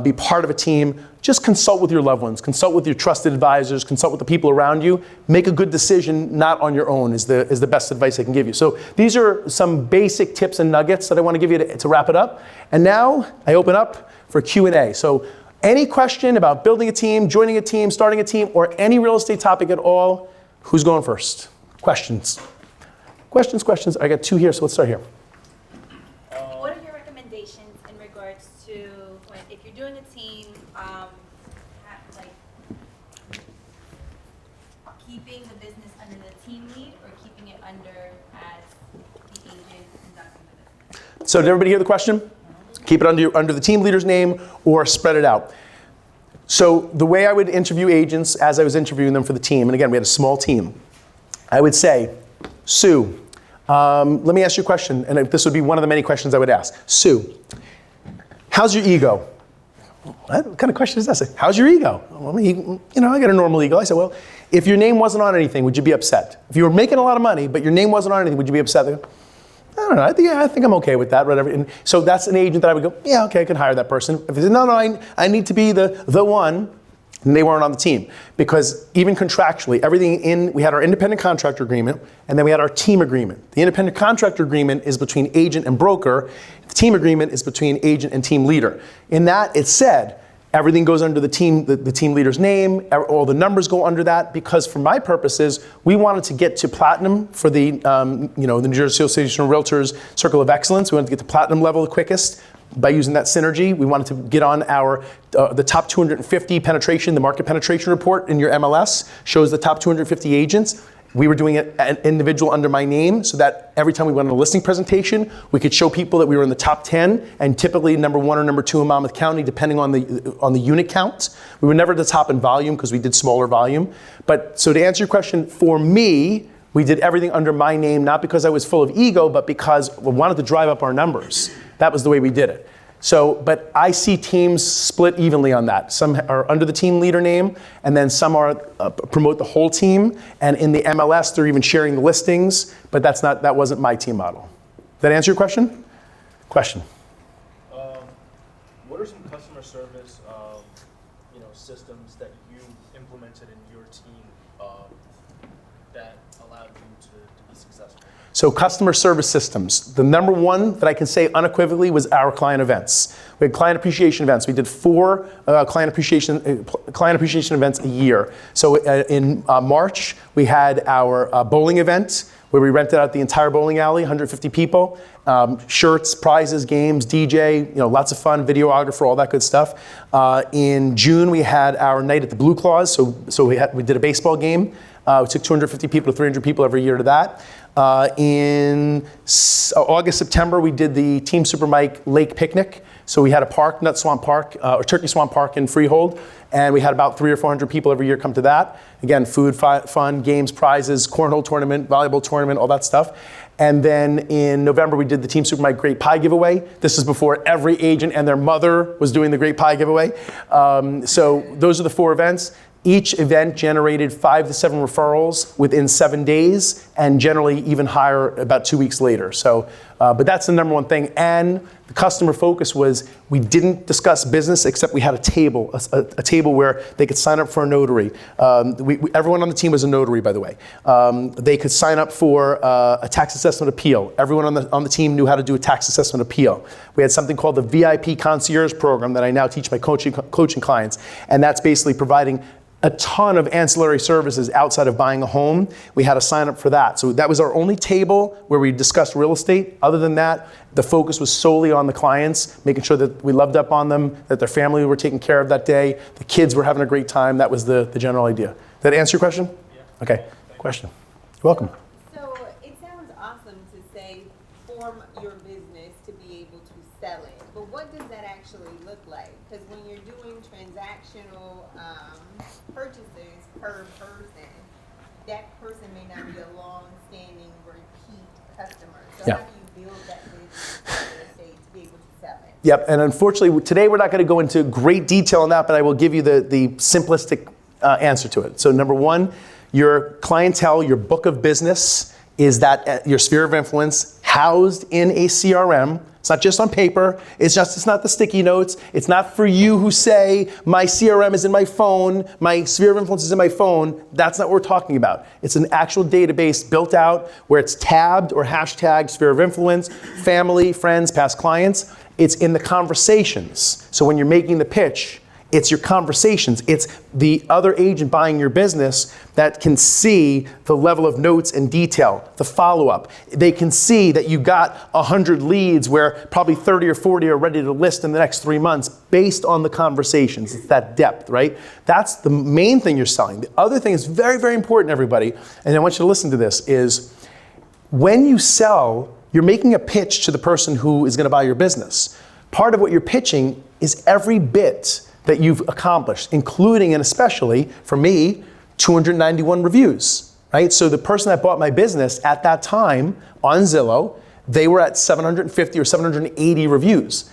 be part of a team, just consult with your loved ones, consult with your trusted advisors, consult with the people around you. Make a good decision, not on your own, is the best advice I can give you. So these are some basic tips and nuggets that I want to give you to wrap it up. And now I open up for Q&A. So any question about building a team, joining a team, starting a team, or any real estate topic at all, who's going first? Questions? Questions. I got 2 here, so let's start here. What are your recommendations in regards to if you're doing a team, keeping the business under the team lead or keeping it under as the agent conducting the business? So did everybody hear the question? Keep it under the team leader's name or spread it out. So the way I would interview agents as I was interviewing them for the team, and again, we had a small team, I would say, Sue, let me ask you a question, and this would be one of the many questions I would ask. Sue, how's your ego? What kind of question is that? I say, how's your ego? Well, I got a normal ego. I said, well, if your name wasn't on anything, would you be upset? If you were making a lot of money, but your name wasn't on anything, would you be upset? They go, I don't know. I think I'm okay with that. Whatever. And so that's an agent that I would go, yeah, okay, I could hire that person. If they said, no, I need to be the one, and they weren't on the team. Because even contractually, we had our independent contractor agreement, and then we had our team agreement. The independent contractor agreement is between agent and broker. The team agreement is between agent and team leader. In that, it said, everything goes under the team leader's name, all the numbers go under that, because for my purposes, we wanted to get to platinum for the New Jersey Association of Realtors Circle of Excellence. We wanted to get to platinum level the quickest by using that synergy. We wanted to get on the top 250 penetration, the market penetration report in your MLS shows the top 250 agents. We were doing it an individual under my name so that every time we went on a listing presentation, we could show people that we were in the top 10 and typically number 1 or number 2 in Monmouth County, depending on the unit count. We were never the top in volume because we did smaller volume. But so to answer your question, for me, we did everything under my name, not because I was full of ego, but because we wanted to drive up our numbers. That was the way we did it. So, but I see teams split evenly on that. Some are under the team leader name, and then some are promote the whole team. And in the MLS, they're even sharing the listings. But that wasn't my team model. Did that answer your question? Question. What are some customer service, systems that you implemented in your team that allowed you to be successful? So customer service systems. The number one that I can say unequivocally was our client events. We had client appreciation events. We did 4 client appreciation events a year. So in March, we had our bowling event where we rented out the entire bowling alley, 150 people. Shirts, prizes, games, DJ, lots of fun, videographer, all that good stuff. In June, we had our night at the Blue Claws. So we did a baseball game. We took 250 people to 300 people every year to that. In August, September, we did the Team Super Mike Lake Picnic. So we had a park, Nut Swamp Park, or Turkey Swamp Park in Freehold, and we had about 300 or 400 people every year come to that. Again, food, fun, games, prizes, cornhole tournament, volleyball tournament, all that stuff. And then in November, we did the Team Super Mike Great Pie Giveaway. This is before every agent and their mother was doing the Great Pie Giveaway. So those are the 4 events. Each event generated 5 to 7 referrals within 7 days, and generally even higher about 2 weeks later. So, but that's the number one thing. And the customer focus was we didn't discuss business except we had a table, a table where they could sign up for a notary. Everyone on the team was a notary, by the way. They could sign up for a tax assessment appeal. Everyone on the team knew how to do a tax assessment appeal. We had something called the VIP Concierge Program that I now teach my coaching clients, and that's basically providing a ton of ancillary services outside of buying a home. We had to sign up for that. So that was our only table where we discussed real estate. Other than that, the focus was solely on the clients, making sure that we loved up on them, that their family were taken care of that day, the kids were having a great time. That was the general idea. Did that answer your question? Yeah. Okay, question. You're welcome. So it sounds awesome to say form your business to be able to sell it, but what does that actually look like? Because when you're doing transactional purchases per person, that person may not be a long-standing repeat customer. So how do you build that business in real estate to be able to sell it? Yep, and unfortunately today we're not going to go into great detail on that, but I will give you the simplistic answer to it. So number one, your clientele, your book of business is that your sphere of influence housed in a CRM. It's not just on paper. It's not the sticky notes. It's not for you who say, my CRM is in my phone, my sphere of influence is in my phone. That's not what we're talking about. It's an actual database built out where it's tabbed or hashtagged sphere of influence, family, friends, past clients. It's in the conversations. So when you're making the pitch, it's your conversations. It's the other agent buying your business that can see the level of notes and detail, the follow-up. They can see that you got 100 leads where probably 30 or 40 are ready to list in the next 3 months based on the conversations. It's that depth, right? That's the main thing you're selling. The other thing is very, very important, everybody, and I want you to listen to this, is when you sell, you're making a pitch to the person who is going to buy your business. Part of what you're pitching is every bit that you've accomplished, including and especially, for me, 291 reviews, right? So the person that bought my business at that time on Zillow, they were at 750 or 780 reviews.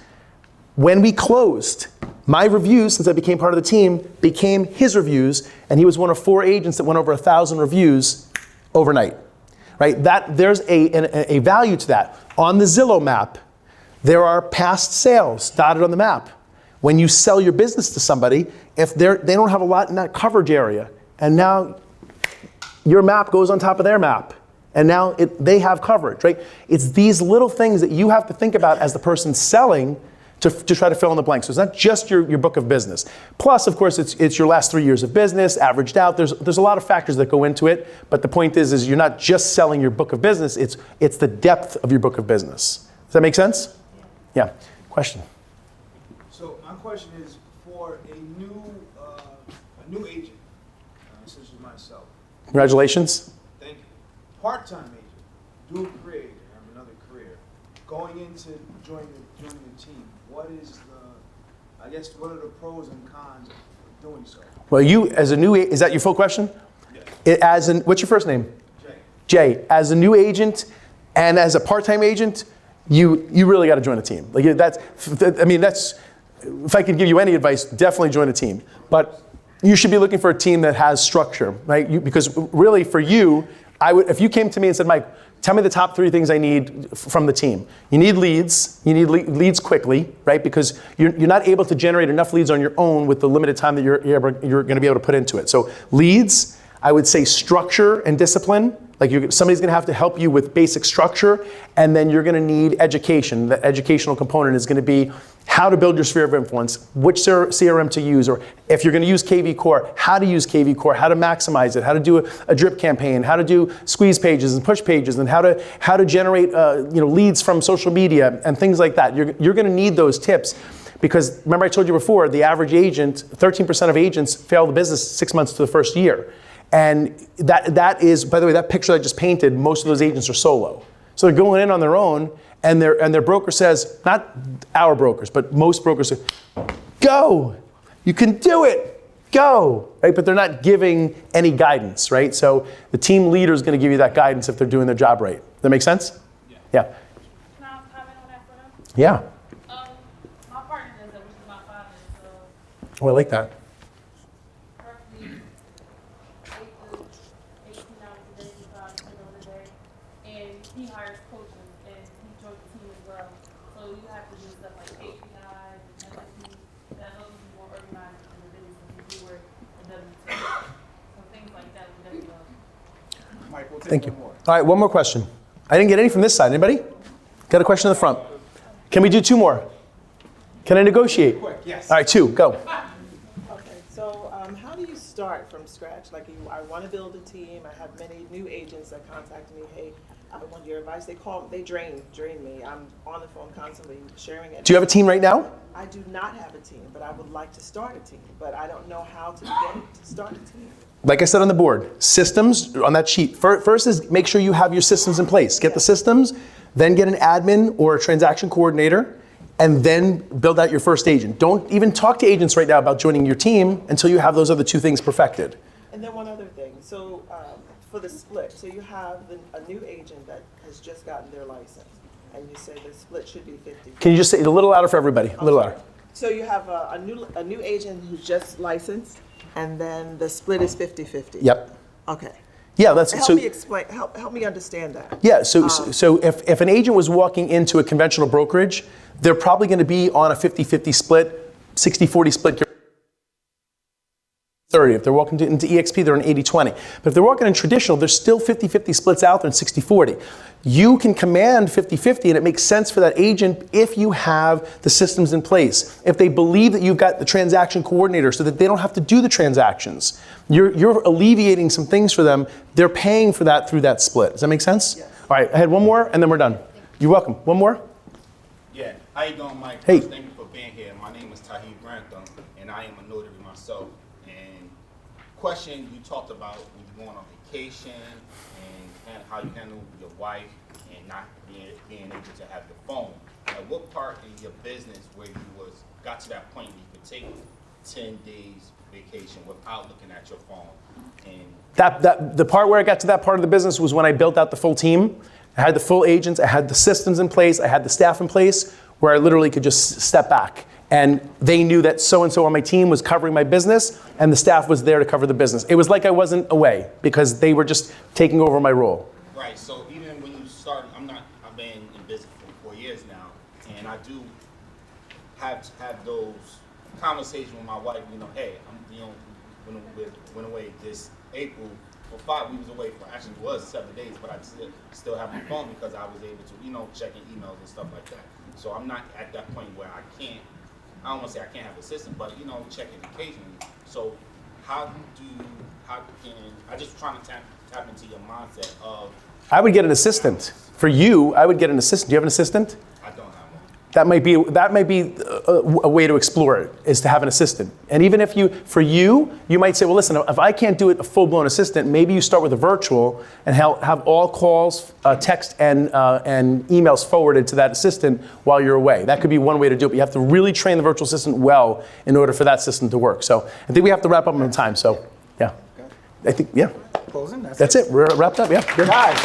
When we closed, my reviews, since I became part of the team, became his reviews, and he was one of 4 agents that went over 1,000 reviews overnight, right? There's a value to that. On the Zillow map, there are past sales dotted on the map. When you sell your business to somebody, if they don't have a lot in that coverage area, and now your map goes on top of their map, and now they have coverage, right? It's these little things that you have to think about as the person selling to try to fill in the blanks. So it's not just your book of business. Plus, of course, it's your last 3 years of business, averaged out. There's a lot of factors that go into it, but the point is you're not just selling your book of business, it's the depth of your book of business. Does that make sense? Yeah. Question? So my question is for a new agent, such as myself. Congratulations. Thank you. Part-time agent, dual creator, have another career. Going into joining the team, what are the pros and cons of doing so? Well, you as a new, is that your full question? Yes. What's your first name? Jay. Jay, as a new agent and as a part-time agent, you really got to join a team. Like that's, if I could give you any advice, definitely join a team. But you should be looking for a team that has structure, right? Because really for you, if you came to me and said, Mike, tell me the top 3 things I need from the team. You need leads. You need leads quickly, right? Because you're not able to generate enough leads on your own with the limited time that you're going to be able to put into it. So leads, I would say structure and discipline. Like somebody's going to have to help you with basic structure, and then you're going to need education. The educational component is going to be how to build your sphere of influence, which CRM to use, or if you're going to use KV Core, how to use KV Core, how to maximize it, how to do a drip campaign, how to do squeeze pages and push pages, and how to generate leads from social media and things like that. You're going to need those tips. Because remember I told you before, the average agent, 13% of agents fail the business 6 months to the first year. And that is, by the way, that picture I just painted, most of those agents are solo. So they're going in on their own, and their broker says, not our brokers, but most brokers say, go, you can do it, go, right? But they're not giving any guidance, right? So the team leader is going to give you that guidance if they're doing their job right. Does that make sense? Yeah. Can I comment on that for them? Yeah. My partner does that, which is my father. So Oh, I like that. roughly 8 to 18 hours a day, 5 hours a day, and he hires coaches and he joins the team as well. So you have to do stuff like KPIs and MSP that helps you more organized in the business if you were a W2. So things like that would definitely help. Mike, we'll take Thank you. one more. All right, one more question. I didn't get any from this side. Anybody? Got a question in the front? Can we do 2 more? Can I negotiate? Quick, yes. All right, 2, go. Okay, so how do you start from scratch? Like, I want to build a team. I have many new agents that contact me. Hey, I want your advice. They drain me. I'm on the phone constantly sharing it. Do you have a team right now? I do not have a team, but I would like to start a team. But I don't know how to begin to start a team. Like I said on the board, systems on that sheet. First is make sure you have your systems in place. Get the systems, then get an admin or a transaction coordinator, and then build out your first agent. Don't even talk to agents right now about joining your team until you have those other 2 things perfected. And then one other thing. So for the split, so you have a new agent that has just gotten their license, and you say the split should be 50. Can you just say it a little louder for everybody? A little louder. So you have a new agent who's just licensed, and then the split is 50-50. Yep. Okay. Yeah, that's Help so. me explain. Help me understand that. Yeah, so if an agent was walking into a conventional brokerage, they're probably going to be on a 50-50 split, 60-40 split. 30. If they're walking into EXP, they're an 80-20. But if they're walking in traditional, there's still 50-50 splits out there and 60-40. You can command 50-50, and it makes sense for that agent if you have the systems in place. If they believe that you've got the transaction coordinator so that they don't have to do the transactions. You're alleviating some things for them. They're paying for that through that split. Does that make sense? Yes. All right, I had one more, and then we're done. You're welcome. One more? Yeah, how you doing, Mike? Hey. Thank you for being here. My name is Tahib Grantham, and I am a notary myself. And question, you talked about when you're going on vacation and how you handle your wife and not being able to have your phone. At what part in your business where you got to that point where you could take 10 days vacation without looking at your phone. And The part where I got to that part of the business was when I built out the full team. I had the full agents, I had the systems in place, I had the staff in place, where I literally could just step back. And they knew that so-and-so on my team was covering my business, and the staff was there to cover the business. It was like I wasn't away, because they were just taking over my role. right, so even when you start, I've been in business for 4 years now, and I do have to have those conversations with my wife, hey, went away this April. For 5 weeks away for actually was 7 days, but I still have my phone because I was able to, checking emails and stuff like that. So I'm not at that point where I don't want to say I can't have a system, but checking occasionally. So I just trying to tap into your mindset of. I would get an assistant. For you, I would get an assistant. Do you have an assistant? I don't have one. That might be a way to explore it, is to have an assistant. And even if for you might say, well, listen, if I can't do it a full-blown assistant, maybe you start with a virtual and have all calls, text, and emails forwarded to that assistant while you're away. That could be one way to do it. But you have to really train the virtual assistant well in order for that system to work. So I think we have to wrap up on time. So, yeah. I think, yeah. Closing, That's it. We're wrapped up, yeah. Good. Guys.